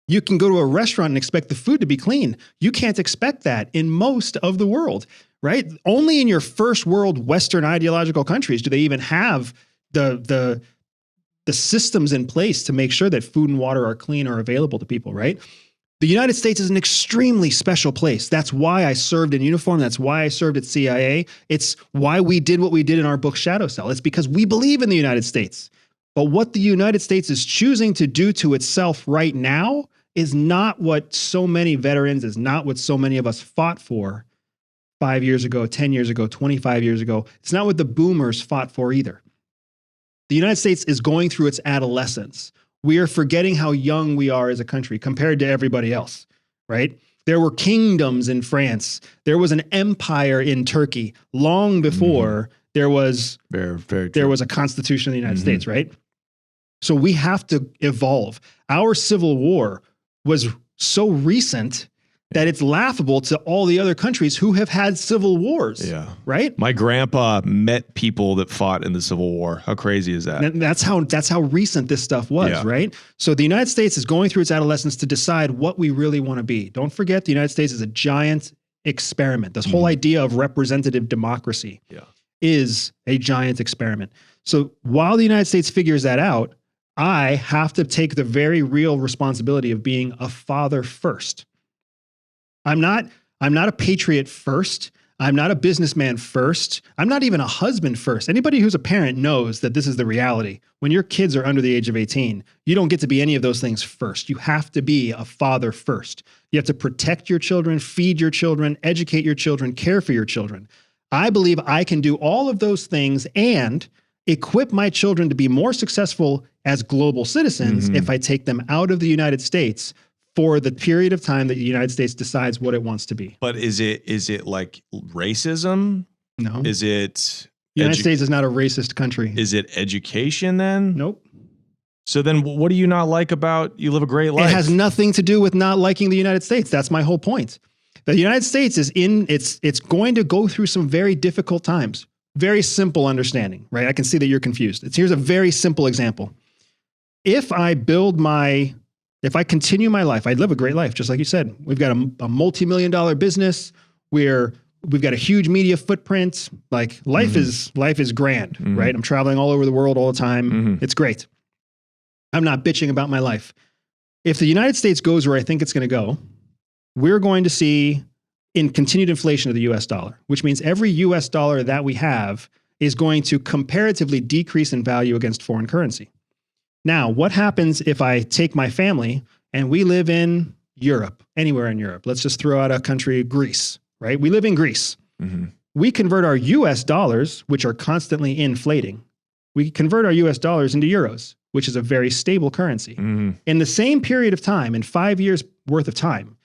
Speaker 1: You can go to a restaurant and expect the food to be clean. You can't expect that in most of the world, right? Only in your first world Western ideological countries do they even have the systems in place to make sure that food and water are clean or available to people, right? The United States is an extremely special place. That's why I served in uniform. That's why I served at CIA. It's why we did what we did in our book Shadow Cell. It's because we believe in the United States. But what the United States is choosing to do to itself right now is not what so many veterans, is not what so many of us fought for 5 years ago, 10 years ago, 25 years ago. It's not what the boomers fought for either. The United States is going through its adolescence. We are forgetting how young we are as a country compared to everybody else, right? There were kingdoms in France. There was an empire in Turkey long before there was there was a constitution of the United States, right? So we have to evolve. Our Civil War was so recent that it's laughable to all the other countries who have had civil wars. Yeah. Right?
Speaker 2: My grandpa met people that fought in the Civil War. How crazy is that?
Speaker 1: And that's how recent this stuff was, right? So the United States is going through its adolescence to decide what we really want to be. Don't forget, the United States is a giant experiment. This whole idea of representative democracy is a giant experiment. So while the United States figures that out, I have to take the very real responsibility of being a father first. I'm not a patriot first. I'm not a businessman first. I'm not even a husband first. Anybody who's a parent knows that this is the reality. When your kids are under the age of 18, you don't get to be any of those things first. You have to be a father first. You have to protect your children, feed your children, educate your children, care for your children. I believe I can do all of those things and equip my children to be more successful as global citizens if I take them out of the United States for the period of time that the United States decides what it wants to be.
Speaker 2: But is it like racism?
Speaker 1: No.
Speaker 2: Is it
Speaker 1: the United States is not a racist country.
Speaker 2: Is it education then?
Speaker 1: Nope.
Speaker 2: So then what do you not like about you live a great life?
Speaker 1: It has nothing to do with not liking the United States. That's my whole point. The United States is it's going to go through some very difficult times. Very simple understanding, right? I can see that you're confused. Here's a very simple example. If I continue my life, I live a great life, just like you said. We've got a multi-million-dollar business. We've got a huge media footprint. Like life is grand, right? I'm traveling all over the world all the time. It's great. I'm not bitching about my life. If the United States goes where I think it's going to go, we're going to see continued inflation of the US dollar, which means every US dollar that we have is going to comparatively decrease in value against foreign currency. Now, what happens if I take my family and we live in Europe, anywhere in Europe? Let's just throw out a country, Greece, right? We live in Greece. We convert our US dollars, which are constantly inflating. We convert our US dollars into euros, which is a very stable currency. In the same period of time, in 5 years worth of time,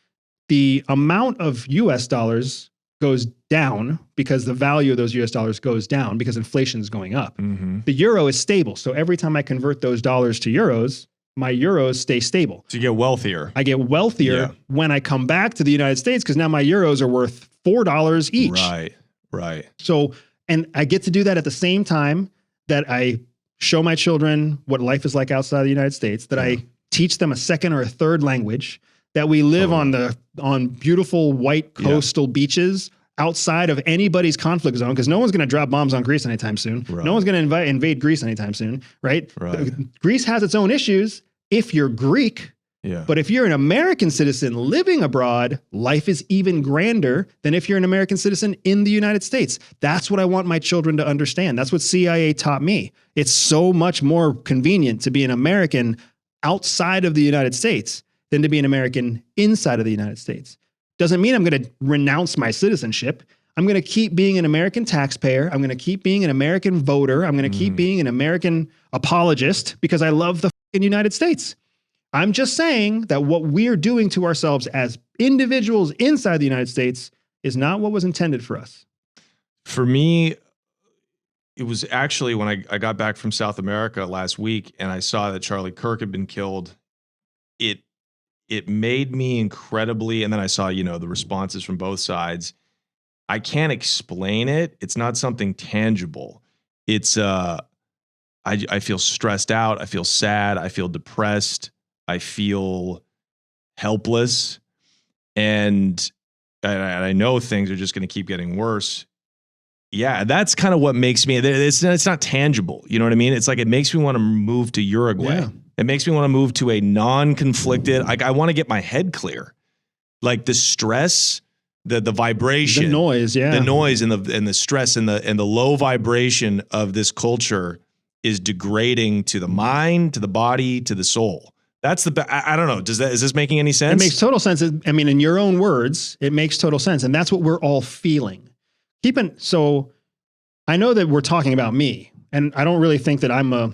Speaker 1: the amount of US dollars goes down because the value of those US dollars goes down because inflation is going up. The euro is stable. So every time I convert those dollars to euros, my euros stay stable.
Speaker 2: So you get wealthier.
Speaker 1: I get wealthier when I come back to the United States because now my euros are worth $4 each.
Speaker 2: Right.
Speaker 1: So, and I get to do that at the same time that I show my children what life is like outside the United States, that I teach them a second or a third language, that we live on beautiful white coastal beaches outside of anybody's conflict zone, because no one's going to drop bombs on Greece anytime soon. No one's going to invade Greece anytime soon, right? Greece has its own issues if you're Greek, but if you're an American citizen living abroad, life is even grander than if you're an American citizen in the United States. That's what I want my children to understand. That's what CIA taught me. It's so much more convenient to be an American outside of the United States than to be an American inside of the United States. Doesn't mean I'm going to renounce my citizenship. I'm going to keep being an American taxpayer. I'm going to keep being an American voter. I'm going to keep being an American apologist because I love the fucking United States. I'm just saying that what we're doing to ourselves as individuals inside the United States is not what was intended for us.
Speaker 2: For me, it was actually when I got back from South America last week and I saw that Charlie Kirk had been killed. It made me incredibly, and then I saw, the responses from both sides. I can't explain it. It's not something tangible. It's, I feel stressed out. I feel sad. I feel depressed. I feel helpless. And I know things are just going to keep getting worse. Yeah, that's kind of what makes me, it's not tangible. You know what I mean? It's like, it makes me want to move to Uruguay. It makes me want to move to a non-conflicted, like I want to get my head clear. Like the stress, the vibration,
Speaker 1: the noise,
Speaker 2: the noise and the stress and the low vibration of this culture is degrading to the mind, to the body, to the soul. That's I don't know. Is this making any sense?
Speaker 1: It makes total sense. I mean, in your own words, it makes total sense. And that's what we're all feeling. So I know that we're talking about me, and I don't really think that I'm a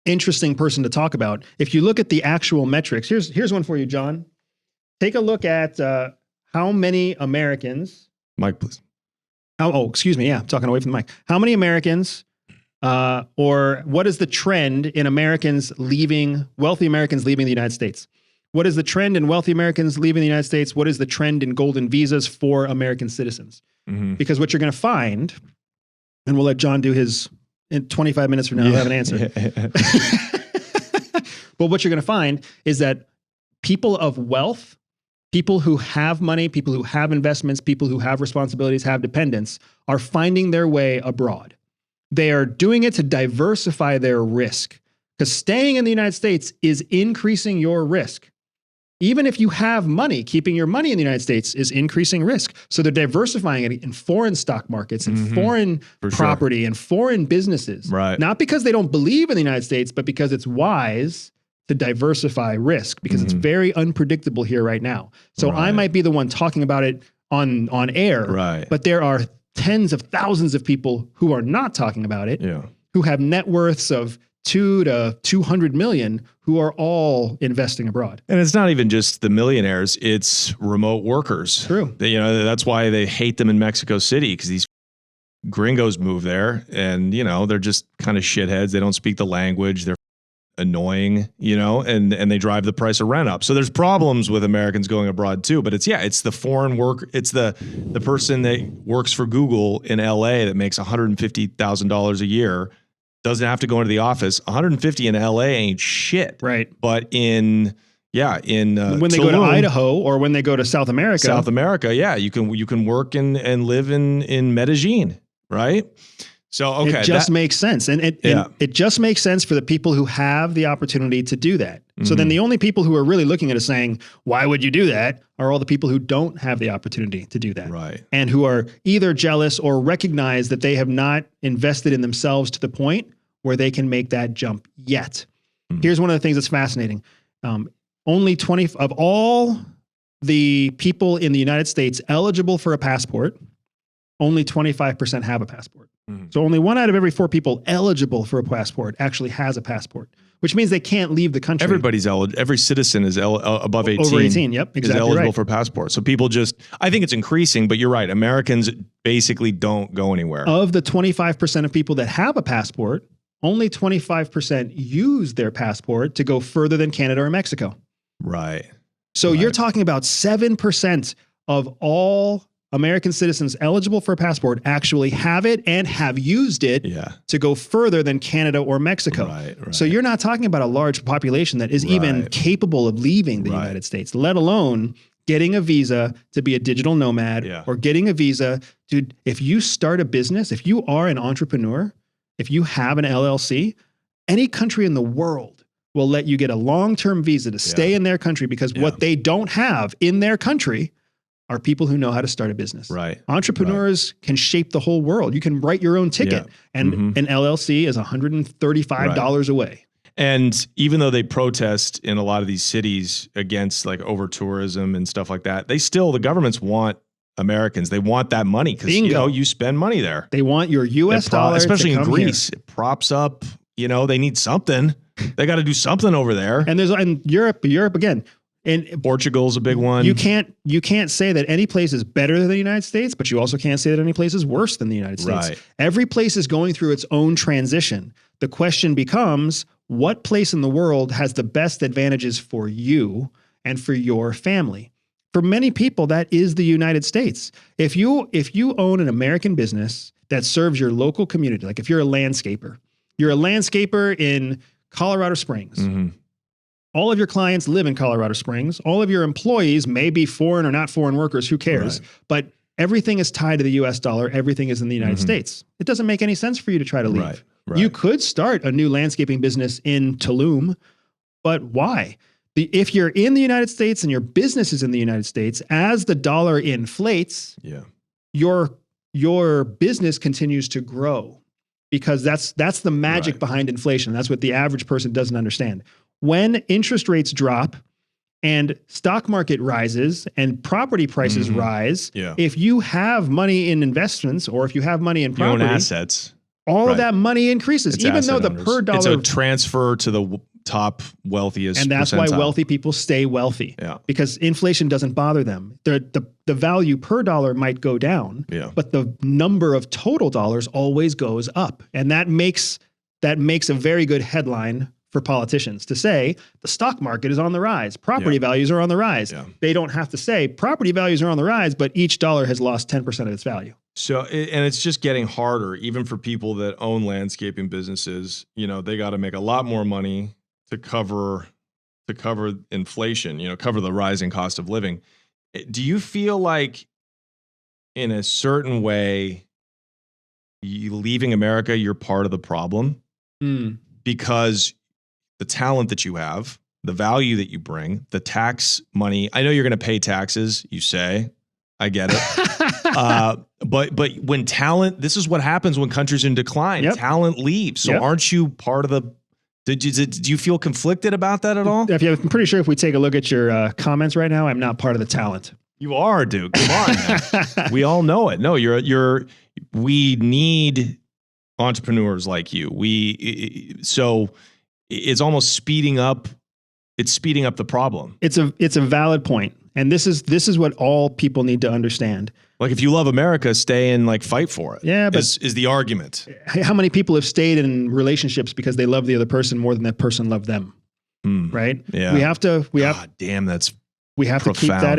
Speaker 1: interesting person to talk about. If you look at the actual metrics, here's one for you, John. Take a look at how many Americans.
Speaker 2: Mike, please.
Speaker 1: Excuse me. Yeah, I'm talking away from the mic. How many Americans, or what is the trend in wealthy Americans leaving the United States? What is the trend in wealthy Americans leaving the United States? What is the trend in golden visas for American citizens? Mm-hmm. Because what you're going to find, and we'll let John do his in 25 minutes from now, I'll have an answer. But what you're going to find is that people of wealth, people who have money, people who have investments, people who have responsibilities, have dependents, are finding their way abroad. They are doing it to diversify their risk, because staying in the United States is increasing your risk. Even if you have money, keeping your money in the United States is increasing risk. So they're diversifying it in foreign stock markets and foreign property and foreign businesses.
Speaker 2: Right.
Speaker 1: Not because they don't believe in the United States, but because it's wise to diversify risk, because it's very unpredictable here right now. So I might be the one talking about it on air, but there are tens of thousands of people who are not talking about it, who have net worths of 2 to 200 million, who are all investing abroad.
Speaker 2: And it's not even just the millionaires, it's remote workers.
Speaker 1: True.
Speaker 2: That's why they hate them in Mexico City, because these gringos move there and, they're just kind of shitheads. They don't speak the language. They're annoying, and they drive the price of rent up. So there's problems with Americans going abroad too, but it's the foreign work. It's the person that works for Google in LA that makes $150,000 a year, doesn't have to go into the office. 150 in LA ain't shit.
Speaker 1: Right.
Speaker 2: But when they
Speaker 1: go to Idaho or when they go to South America,
Speaker 2: you can work and live in Medellin, right? So, okay.
Speaker 1: It just makes sense. And it just makes sense for the people who have the opportunity to do that. So then the only people who are really looking at it saying, why would you do that, are all the people who don't have the opportunity to do that.
Speaker 2: Right.
Speaker 1: And who are either jealous or recognize that they have not invested in themselves to the point where they can make that jump yet. Here's one of the things that's fascinating. Only 20 of all the people in the United States eligible for a passport, only 25% have a passport. So only 1 out of every 4 people eligible for a passport actually has a passport, which means they can't leave the country.
Speaker 2: Everybody's eligible. Every citizen is above 18.
Speaker 1: Over 18, yep, exactly
Speaker 2: is eligible
Speaker 1: right.
Speaker 2: for a passport. So people I think it's increasing, but you're right. Americans basically don't go anywhere.
Speaker 1: Of the 25% of people that have a passport, only 25% use their passport to go further than Canada or Mexico.
Speaker 2: Right.
Speaker 1: So you're talking about 7% of all American citizens eligible for a passport actually have it and have used it to go further than Canada or Mexico.
Speaker 2: Right.
Speaker 1: So you're not talking about a large population that is even capable of leaving the United States, let alone getting a visa to be a digital nomad or getting a visa. Dude, if you start a business, if you are an entrepreneur, if you have an LLC, any country in the world will let you get a long-term visa to stay in their country, because what they don't have in their country are people who know how to start a business.
Speaker 2: Right.
Speaker 1: Entrepreneurs can shape the whole world. You can write your own ticket, and an LLC is $135 away.
Speaker 2: And even though they protest in a lot of these cities against like over tourism and stuff like that, the governments want Americans. They want that money because you spend money there.
Speaker 1: They want your U.S. dollar,
Speaker 2: especially in Greece.
Speaker 1: Here.
Speaker 2: It props up. They need something. They got to do something over there.
Speaker 1: And Europe again. And
Speaker 2: Portugal's a big one.
Speaker 1: You can't say that any place is better than the United States, but you also can't say that any place is worse than the United States.
Speaker 2: Right.
Speaker 1: Every place is going through its own transition. The question becomes, what place in the world has the best advantages for you and for your family? For many people, that is the United States. If you own an American business that serves your local community, like if you're a landscaper in Colorado Springs. All of your clients live in Colorado Springs. All of your employees may be foreign or not foreign workers. Who cares?
Speaker 2: Right.
Speaker 1: But everything is tied to the US dollar. Everything is in the United States. It doesn't make any sense for you to try to leave.
Speaker 2: Right.
Speaker 1: You could start a new landscaping business in Tulum, but why? If you're in the United States and your business is in the United States, as the dollar inflates, your business continues to grow, because that's the magic behind inflation. That's what the average person doesn't understand. When interest rates drop and stock market rises and property prices rise, if you have money in investments or if you have money in property,
Speaker 2: you own assets,
Speaker 1: all of that money increases,
Speaker 2: it's
Speaker 1: even though the
Speaker 2: owners.
Speaker 1: per dollar.
Speaker 2: It's a transfer to the top wealthiest.
Speaker 1: And that's
Speaker 2: percentile.
Speaker 1: why wealthy people stay wealthy, because inflation doesn't bother them. The value per dollar might go down, but the number of total dollars always goes up. And that makes a very good headline for politicians to say the stock market is on the rise, property values are on the rise. They don't have to say property values are on the rise, but each dollar has lost 10% of its value.
Speaker 2: So, and it's just getting harder, even for people that own landscaping businesses. You know, they got to make a lot more money to cover inflation, cover the rising cost of living. Do you feel like in a certain way, you leaving America, you're part of the problem? Because the talent that you have, the value that you bring, the tax money, I know you're going to pay taxes, you say, I get it. But when talent, this is what happens when countries are in decline, talent leaves. So aren't you part of the, do you feel conflicted about that at all?
Speaker 1: I'm pretty sure if we take a look at your comments right now, I'm not part of the talent.
Speaker 2: You are, dude. Come on, man. We all know it. No, we need entrepreneurs like you. So it's almost speeding up. It's speeding up the problem.
Speaker 1: It's a valid point. And this is what all people need to understand.
Speaker 2: Like, if you love America, stay and fight for it. Yeah, but is the argument.
Speaker 1: How many people have stayed in relationships because they love the other person more than that person loved them? Right? Yeah. We have to keep that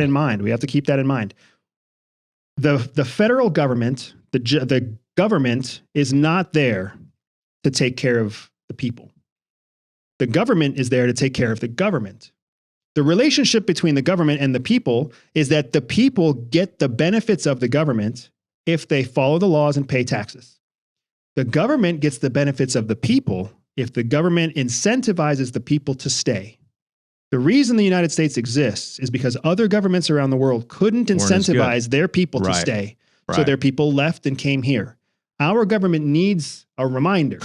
Speaker 1: in mind. We have to keep that in mind. The federal government, the government is not there to take care of the people. The government is there to take care of the government. The relationship between the government and the people is that the people get the benefits of the government if they follow the laws and pay taxes. The government gets the benefits of the people if the government incentivizes the people to stay. The reason the United States exists is because other governments around the world couldn't incentivize their people to stay. So their people left and came here. Our government needs a reminder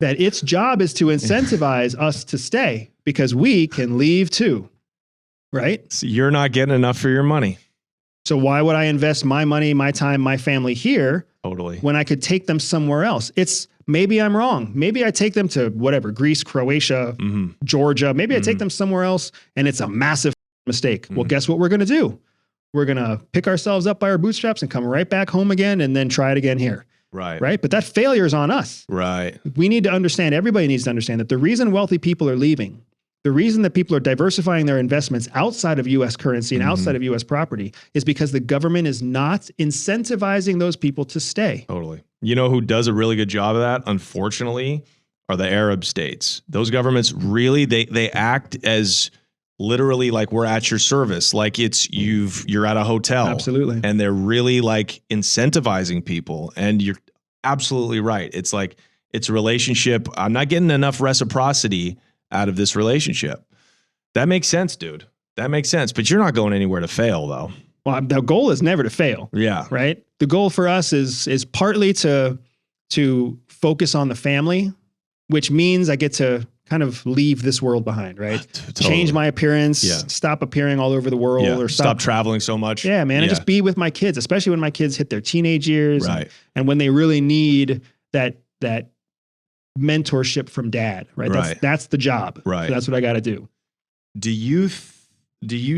Speaker 1: that its job is to incentivize us to stay, because we can leave too, right?
Speaker 2: So you're not getting enough for your money.
Speaker 1: So why would I invest my money, my time, my family here when I could take them somewhere else? Maybe I'm wrong. Maybe I take them to whatever, Greece, Croatia, Georgia. Maybe I take them somewhere else and it's a massive mistake. Well, guess what we're going to do? We're going to pick ourselves up by our bootstraps and come right back home again and then try it again here. Right. But that failure is on us. We need to understand, everybody needs to understand that the reason wealthy people are leaving, the reason that people are diversifying their investments outside of US currency and outside of US property is because the government is not incentivizing those people to stay.
Speaker 2: Totally. You know who does a really good job of that, unfortunately, are the Arab states. Those governments really, they act as literally like we're at your service, like you're at a hotel.
Speaker 1: Absolutely.
Speaker 2: And they're really incentivizing people. And you're absolutely right. It's it's a relationship. I'm not getting enough reciprocity out of this relationship. That makes sense, dude. That makes sense. But you're not going anywhere to fail, though.
Speaker 1: Well, the goal is never to fail.
Speaker 2: Yeah.
Speaker 1: Right. The goal for us is partly to focus on the family, which means I get to kind of leave this world behind, right? Totally. Change my appearance, stop appearing all over the world, or
Speaker 2: stop traveling so much.
Speaker 1: Yeah, man, and just be with my kids, especially when my kids hit their teenage years, and when they really need that mentorship from dad, right? That's the job. Right. So that's what I got to do.
Speaker 2: Do you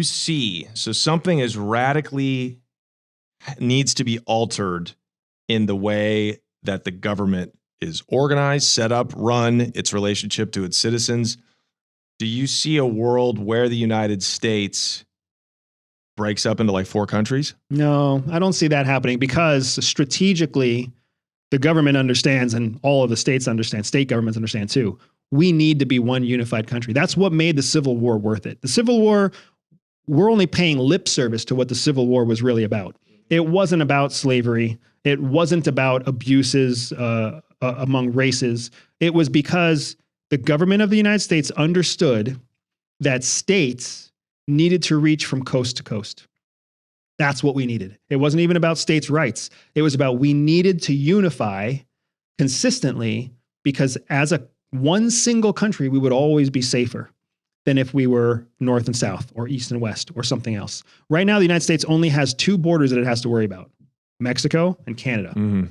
Speaker 2: see, so something is radically needs to be altered in the way that the government is organized, set up, run, its relationship to its citizens? Do you see a world where the United States breaks up into 4 countries?
Speaker 1: No, I don't see that happening, because strategically the government understands, and all of the states understand, state governments understand too, we need to be one unified country. That's what made the Civil War worth it. The Civil War, we're only paying lip service to what the Civil War was really about. it wasn't about slavery. It wasn't about abuses among races. It was because the government of the United States understood that states needed to reach from coast to coast. That's what we needed. It wasn't even about states' rights. It was about we needed to unify consistently, because as one single country, we would always be safer than if we were north and south or east and west or something else. Right now, the United States only has two borders that it has to worry about: Mexico and Canada.
Speaker 2: Mm-hmm.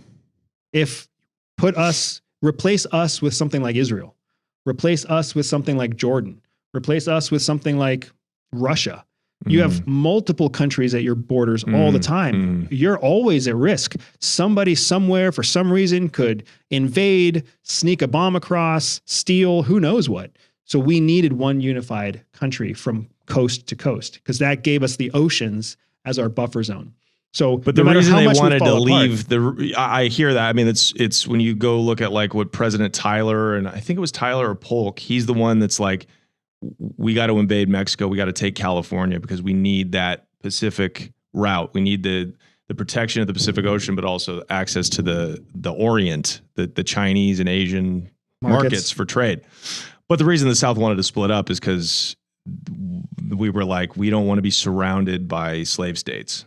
Speaker 1: Replace us with something like Israel, replace us with something like Jordan, replace us with something like Russia. You have multiple countries at your borders all the time. You're always at risk. Somebody somewhere for some reason could invade, sneak a bomb across, steal, who knows what. So we needed one unified country from coast to coast, because that gave us the oceans as our buffer zone. So,
Speaker 2: but the reason they wanted to leave, I hear that. I mean, it's when you go look at like what President Tyler, and I think it was Tyler or Polk, he's the one that's like, we got to invade Mexico. We got to take California because we need that Pacific route. We need the protection of the Pacific Ocean, but also access to the Orient, the Chinese and Asian markets for trade. But the reason the South wanted to split up is because we were like, we don't want to be surrounded by slave states.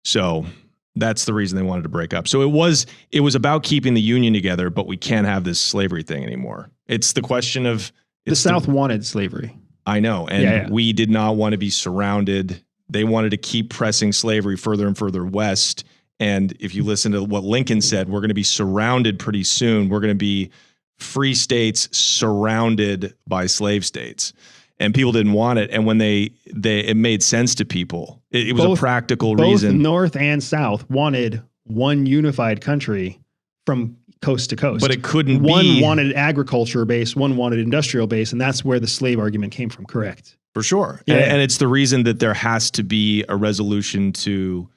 Speaker 2: So that's the reason they wanted to break up. So it was about keeping the Union together, but we can't have this slavery thing anymore. It's the question of,
Speaker 1: the South wanted slavery.
Speaker 2: I know. And we did not want to be surrounded. They wanted to keep pressing slavery further and further west. And if you listen to what Lincoln said, we're going to be surrounded pretty soon. We're going to be free states surrounded by slave states. And people didn't want it. And when it made sense to people. It was a practical reason.
Speaker 1: Both North and South wanted one unified country from coast to coast.
Speaker 2: But it couldn't
Speaker 1: be. One
Speaker 2: be.
Speaker 1: wanted agriculture base, one wanted industrial base, and that's where the slave argument came from, correct?
Speaker 2: For sure.
Speaker 1: Yeah.
Speaker 2: And it's the reason that there has to be a resolution to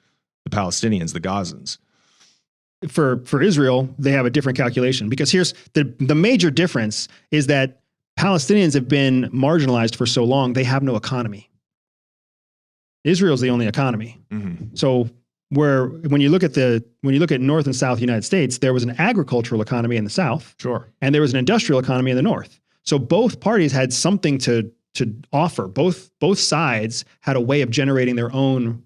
Speaker 2: the Palestinians, the Gazans.
Speaker 1: For Israel, they have a different calculation, because here's the major difference is that Palestinians have been marginalized for so long, they have no economy. Israel's the only economy.
Speaker 2: Mm-hmm.
Speaker 1: So when you look at North and South United States, there was an agricultural economy in the South.
Speaker 2: Sure.
Speaker 1: And there was an industrial economy in the North. So both parties had something to offer. Both sides had a way of generating their own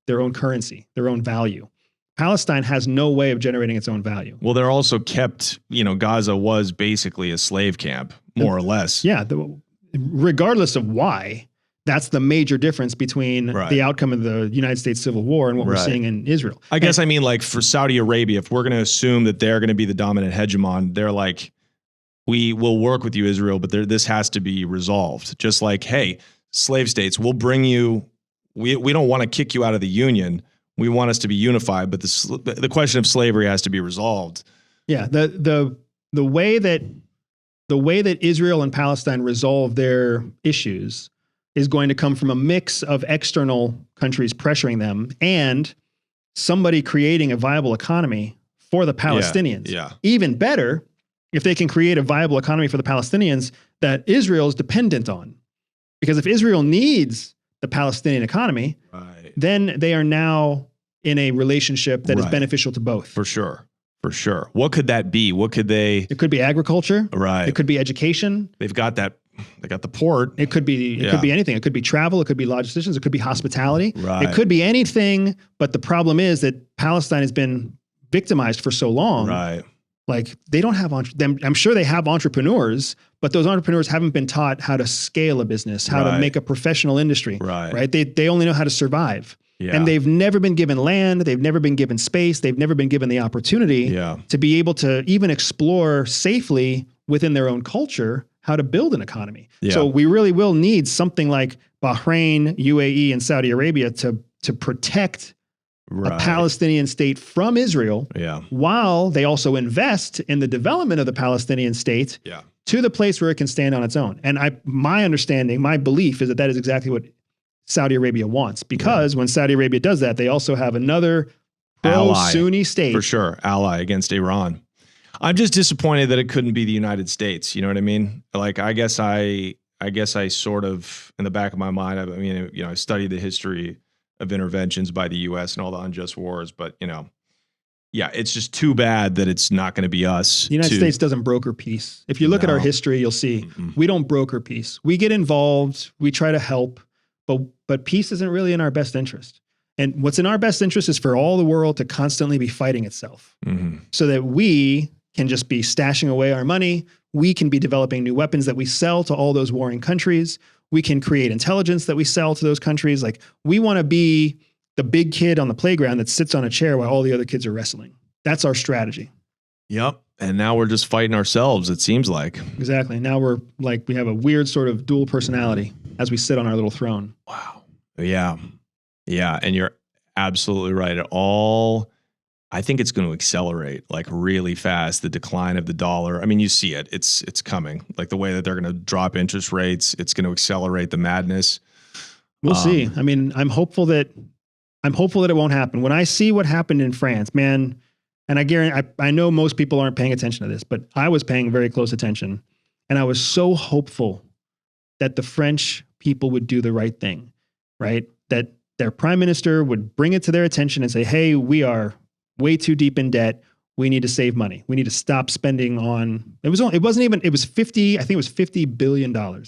Speaker 1: currency, their own value. Palestine has no way of generating its own value.
Speaker 2: Well, they're also kept, Gaza was basically a slave camp, more or less.
Speaker 1: Yeah. Regardless of why, that's the major difference between the outcome of the United States Civil War and what we're seeing in Israel.
Speaker 2: I guess I mean, like for Saudi Arabia, if we're going to assume that they're going to be the dominant hegemon, they're like, we will work with you, Israel, but this has to be resolved. Just like, hey, slave states, we'll bring you, we don't want to kick you out of the Union. We want us to be unified, but the question of slavery has to be resolved.
Speaker 1: Yeah. The way that Israel and Palestine resolve their issues is going to come from a mix of external countries pressuring them and somebody creating a viable economy for the Palestinians.
Speaker 2: Yeah.
Speaker 1: Even better, if they can create a viable economy for the Palestinians that Israel is dependent on. Because if Israel needs the Palestinian economy, then they are now in a relationship that is beneficial to both.
Speaker 2: For sure. What could that be? It
Speaker 1: could be agriculture.
Speaker 2: Right.
Speaker 1: It could be education.
Speaker 2: They got the port.
Speaker 1: It could be anything. It could be travel. It could be logisticians. It could be hospitality.
Speaker 2: Right.
Speaker 1: It could be anything. But the problem is that Palestine has been victimized for so long.
Speaker 2: Right.
Speaker 1: Like they don't have I'm sure they have entrepreneurs, but those entrepreneurs haven't been taught how to scale a business, how to make a professional industry. Right. They only know how to survive. Yeah. And they've never been given land. They've never been given space. They've never been given the opportunity to be able to even explore safely within their own culture how to build an economy. Yeah. So we really will need something like Bahrain, UAE, and Saudi Arabia to protect a Palestinian state from Israel, while they also invest in the development of the Palestinian state to the place where it can stand on its own. And my understanding, my belief is that is exactly what Saudi Arabia wants, because when Saudi Arabia does that, they also have another pro-Sunni state.
Speaker 2: For sure, ally against Iran. I'm just disappointed that it couldn't be the United States. You know what I mean? Like, I guess I sort of, in the back of my mind, I studied the history of interventions by the U.S. and all the unjust wars. But, you know, yeah, it's just too bad that it's not going to be us.
Speaker 1: The United States doesn't broker peace. If you look at our history, you'll see we don't broker peace. We get involved, we try to help, but peace isn't really in our best interest. And what's in our best interest is for all the world to constantly be fighting itself so that we can just be stashing away our money. We can be developing new weapons that we sell to all those warring countries. We can create intelligence that we sell to those countries. Like, we want to be the big kid on the playground that sits on a chair while all the other kids are wrestling. That's our strategy.
Speaker 2: Yep. And now we're just fighting ourselves, it seems like.
Speaker 1: Exactly. Now we're like, we have a weird sort of dual personality as we sit on our little throne.
Speaker 2: Wow. Yeah. Yeah. And you're absolutely right. I think it's going to accelerate like really fast, the decline of the dollar. I mean, you see it. It's coming. Like the way that they're going to drop interest rates, it's going to accelerate the madness.
Speaker 1: We'll see. I mean, I'm hopeful that it won't happen. When I see what happened in France, man, and I guarantee, I know most people aren't paying attention to this, but I was paying very close attention. And I was so hopeful that the French people would do the right thing, right? That their prime minister would bring it to their attention and say, hey, we are way too deep in debt. We need to save money. We need to stop spending on, it was $50 billion,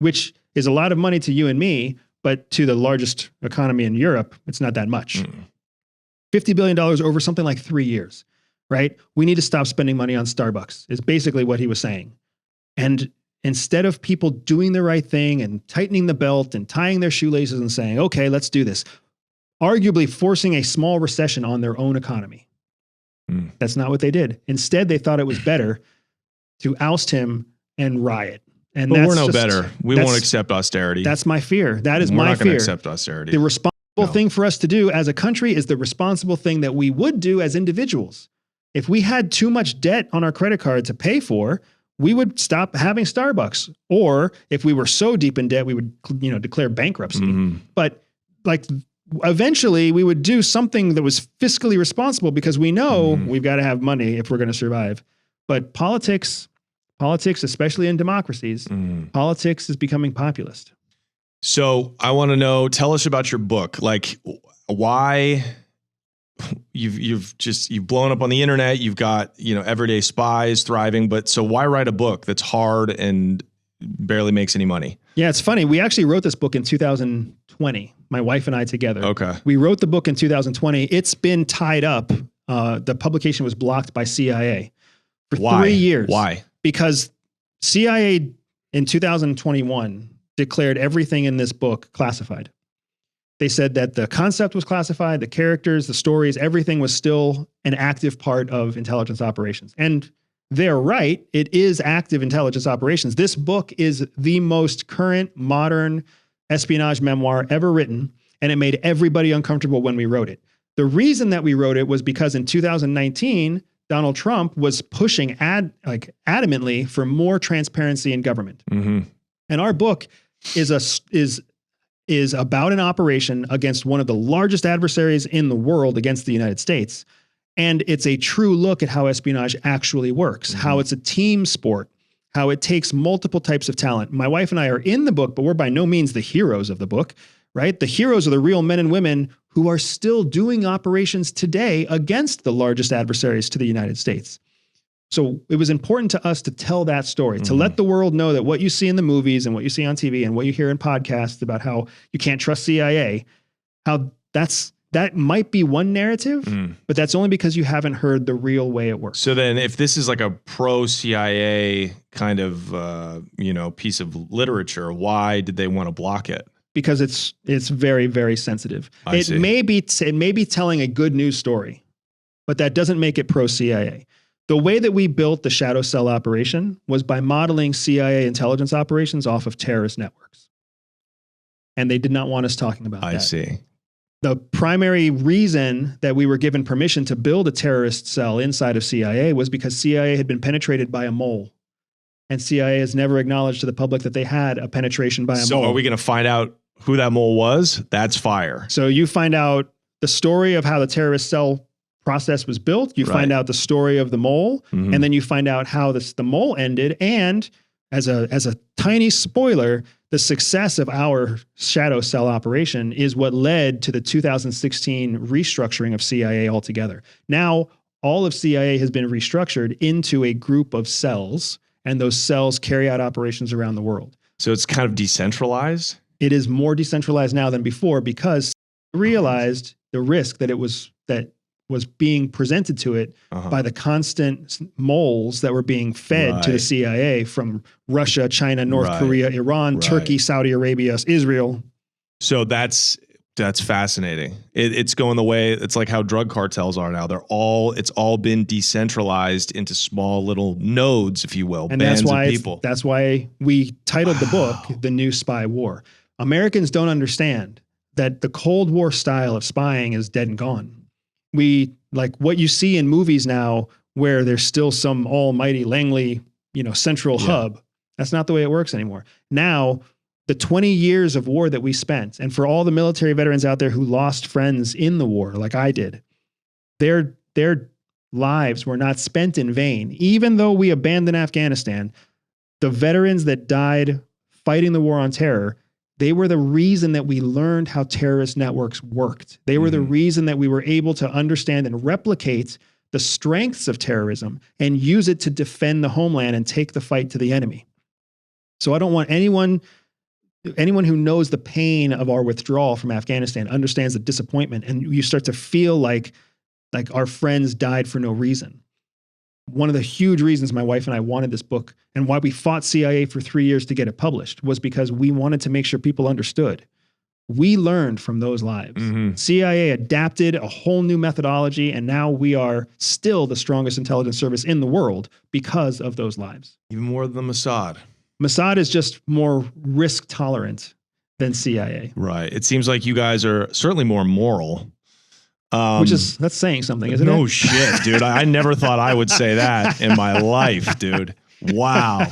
Speaker 1: which is a lot of money to you and me, but to the largest economy in Europe, it's not that much. $50 billion over something like 3 years, right? We need to stop spending money on Starbucks is basically what he was saying. And instead of people doing the right thing and tightening the belt and tying their shoelaces and saying, okay, let's do this, arguably forcing a small recession on their own economy. That's not what they did. Instead, they thought it was better to oust him and riot. And
Speaker 2: but we're no better. We won't accept austerity.
Speaker 1: That's my fear. That is my fear.
Speaker 2: We're not going to accept austerity.
Speaker 1: The responsible thing for us to do as a country is the responsible thing that we would do as individuals. If we had too much debt on our credit card to pay for, we would stop having Starbucks. Or if we were so deep in debt, we would, declare bankruptcy. But like, eventually we would do something that was fiscally responsible because we know we've got to have money if we're going to survive. But politics, especially in democracies, politics is becoming populist.
Speaker 2: So I want to know, tell us about your book. Like, why you've blown up on the internet. You've got, everyday spies thriving, but so why write a book that's hard and barely makes any money?
Speaker 1: Yeah, it's funny. We actually wrote this book in 2020, my wife and I together.
Speaker 2: Okay.
Speaker 1: We wrote the book in 2020. It's been tied up. The publication was blocked by CIA for 3 years.
Speaker 2: Why?
Speaker 1: Because CIA in 2021 declared everything in this book classified. They said that the concept was classified, the characters, the stories, everything was still an active part of intelligence operations. And they're right. It is active intelligence operations. This book is the most current, modern espionage memoir ever written, and it made everybody uncomfortable when we wrote it. The reason that we wrote it was because in 2019, Donald Trump was pushing adamantly for more transparency in government. And our book is about an operation against one of the largest adversaries in the world against the United States. And it's a true look at how espionage actually works, how it's a team sport, how it takes multiple types of talent. My wife and I are in the book, but we're by no means the heroes of the book, right? The heroes are the real men and women who are still doing operations today against the largest adversaries to the United States. So it was important to us to tell that story, to let the world know that what you see in the movies and what you see on TV and what you hear in podcasts about how you can't trust CIA, how that might be one narrative, but that's only because you haven't heard the real way it works.
Speaker 2: So then if this is like a pro-CIA kind of, piece of literature, why did they want to block it?
Speaker 1: Because it's very, very sensitive. It may be telling a good news story, but that doesn't make it pro-CIA. The way that we built the shadow cell operation was by modeling CIA intelligence operations off of terrorist networks. And they did not want us talking about that.
Speaker 2: I see.
Speaker 1: The primary reason that we were given permission to build a terrorist cell inside of CIA was because CIA had been penetrated by a mole. And CIA has never acknowledged to the public that they had a penetration by a mole.
Speaker 2: So are we going to find out who that mole was? That's fire.
Speaker 1: So you find out the story of how the terrorist cell process was built. You find out the story of the mole, and then you find out how the mole ended and as a tiny spoiler, the success of our shadow cell operation is what led to the 2016 restructuring of CIA altogether. Now, all of CIA has been restructured into a group of cells, and those cells carry out operations around the world.
Speaker 2: So it's kind of decentralized?
Speaker 1: It is more decentralized now than before because it realized the risk that was being presented to it by the constant moles that were being fed to the CIA from Russia, China, North Korea, Iran, Turkey, Saudi Arabia, Israel.
Speaker 2: So that's fascinating. It's going the way, it's like how drug cartels are now. It's all been decentralized into small little nodes, if you will,
Speaker 1: and
Speaker 2: bands of people.
Speaker 1: That's why we titled the book, The New Spy War. Americans don't understand that the Cold War style of spying is dead and gone. We like what you see in movies now where there's still some almighty Langley, central hub. That's not the way it works anymore. Now, the 20 years of war that we spent, and for all the military veterans out there who lost friends in the war, like I did, their lives were not spent in vain. Even though we abandoned Afghanistan, the veterans that died fighting the war on terror, they were the reason that we learned how terrorist networks worked. They were the reason that we were able to understand and replicate the strengths of terrorism and use it to defend the homeland and take the fight to the enemy. So I don't want anyone who knows the pain of our withdrawal from Afghanistan understands the disappointment, and you start to feel like our friends died for no reason. One of the huge reasons my wife and I wanted this book and why we fought CIA for 3 years to get it published was because we wanted to make sure people understood. We learned from those lives. CIA adapted a whole new methodology, and now we are still the strongest intelligence service in the world because of those lives.
Speaker 2: Even more than Mossad.
Speaker 1: Mossad is just more risk tolerant than CIA.
Speaker 2: Right. It seems like you guys are certainly more moral.
Speaker 1: That's saying something, isn't it?
Speaker 2: No shit, dude. I never thought I would say that in my life, dude. Wow.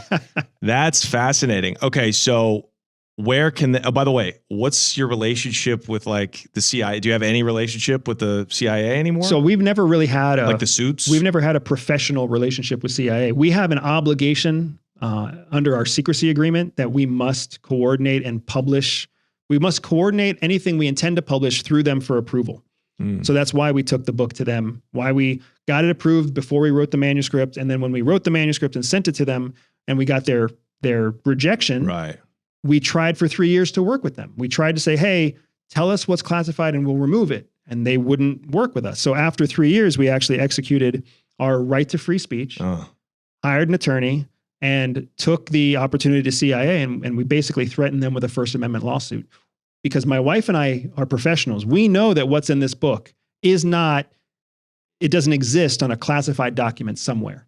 Speaker 2: That's fascinating. Okay. So where can by the way, what's your relationship with like the CIA? Do you have any relationship with the CIA anymore?
Speaker 1: So we've never really had
Speaker 2: like the suits?
Speaker 1: We've never had a professional relationship with CIA. We have an obligation under our secrecy agreement that we must coordinate and publish. We must coordinate anything we intend to publish through them for approval. So that's why we took the book to them, why we got it approved before we wrote the manuscript. And then when we wrote the manuscript and sent it to them and we got their rejection, we tried for 3 years to work with them. We tried to say, hey, tell us what's classified and we'll remove it. And they wouldn't work with us. So after 3 years, we actually executed our right to free speech, hired an attorney, and took the opportunity to CIA. And we basically threatened them with a First Amendment lawsuit. Because my wife and I are professionals. We know that what's in this book it doesn't exist on a classified document somewhere.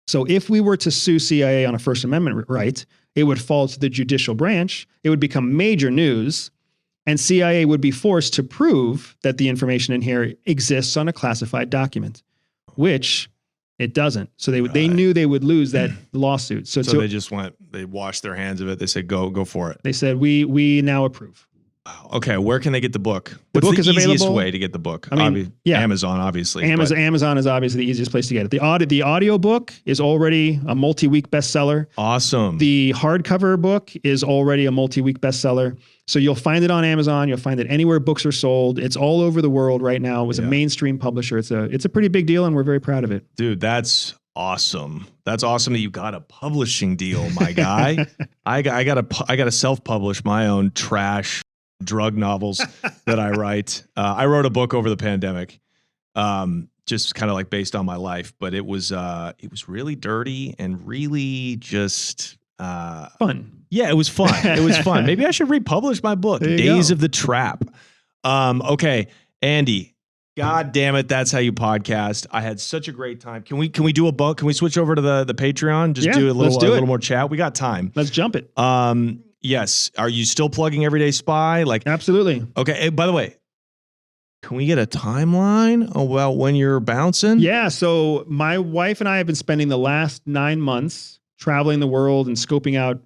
Speaker 1: So if we were to sue CIA on a First Amendment right, it would fall to the judicial branch. It would become major news, and CIA would be forced to prove that the information in here exists on a classified document, which it doesn't. So they knew they would lose that lawsuit. So
Speaker 2: they washed their hands of it. They said, go for it.
Speaker 1: They said, we now approve.
Speaker 2: Okay, where can they get the book?
Speaker 1: The book is
Speaker 2: easiest
Speaker 1: available.
Speaker 2: way to get the book?
Speaker 1: Amazon,
Speaker 2: obviously.
Speaker 1: Amazon is obviously the easiest place to get it. The audio book is already a multi-week bestseller.
Speaker 2: Awesome.
Speaker 1: The hardcover book is already a multi-week bestseller. So you'll find it on Amazon. You'll find it anywhere books are sold. It's all over the world right now. It was a mainstream publisher. It's a pretty big deal, and we're very proud of it.
Speaker 2: Dude, that's awesome. That's awesome that you got a publishing deal, my guy. I got to self-publish my own trash drug novels that I write. I wrote a book over the pandemic, just kind of like based on my life, but it was really dirty and really just
Speaker 1: fun.
Speaker 2: Yeah, it was fun. It was fun. Maybe I should republish my book, Days of the Trap. Okay, Andy, God damn it, that's how you podcast. I had such a great time. Can we do a book? Can we switch over to the Patreon? Just do a little more chat. We got time.
Speaker 1: Let's jump it.
Speaker 2: Yes. Are you still plugging Everyday Spy?
Speaker 1: Absolutely.
Speaker 2: Okay. Hey, by the way, can we get a timeline about when you're bouncing?
Speaker 1: Yeah. So my wife and I have been spending the last 9 months traveling the world and scoping out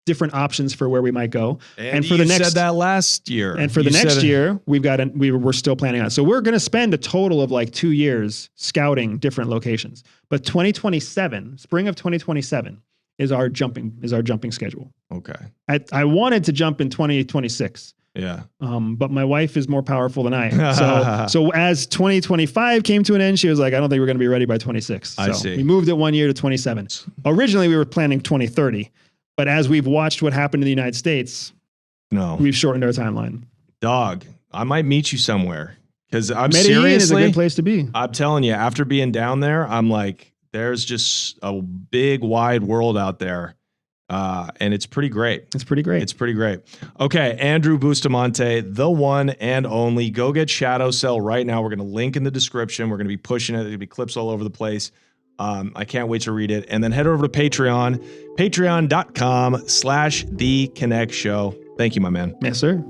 Speaker 1: different options for where we might go.
Speaker 2: And for the next, said that last year.
Speaker 1: And for the next year, we're still planning on it. So we're going to spend a total of 2 years scouting different locations. But 2027, spring of 2027, is our jumping schedule.
Speaker 2: Okay.
Speaker 1: I wanted to jump in 2026.
Speaker 2: Yeah.
Speaker 1: But my wife is more powerful than I am. So as 2025 came to an end, she was like, I don't think we're going to be ready by 26. So
Speaker 2: I see.
Speaker 1: we moved it 1 year to 27. Originally, we were planning 2030. But as we've watched what happened in the United States, we've shortened our timeline.
Speaker 2: Dog, I might meet you somewhere. Because I'm
Speaker 1: Medellin
Speaker 2: seriously,
Speaker 1: is a good place to be.
Speaker 2: I'm telling you, after being down there, I'm like, there's just a big, wide world out there. And it's pretty great.
Speaker 1: It's pretty great.
Speaker 2: It's pretty great. Okay, Andrew Bustamante, the one and only. Go get Shadow Cell right now. We're going to link in the description. We're going to be pushing it. There's going to be clips all over the place. I can't wait to read it. And then head over to Patreon, patreon.com/TheConnectShow. Thank you, my man.
Speaker 1: Yes, sir.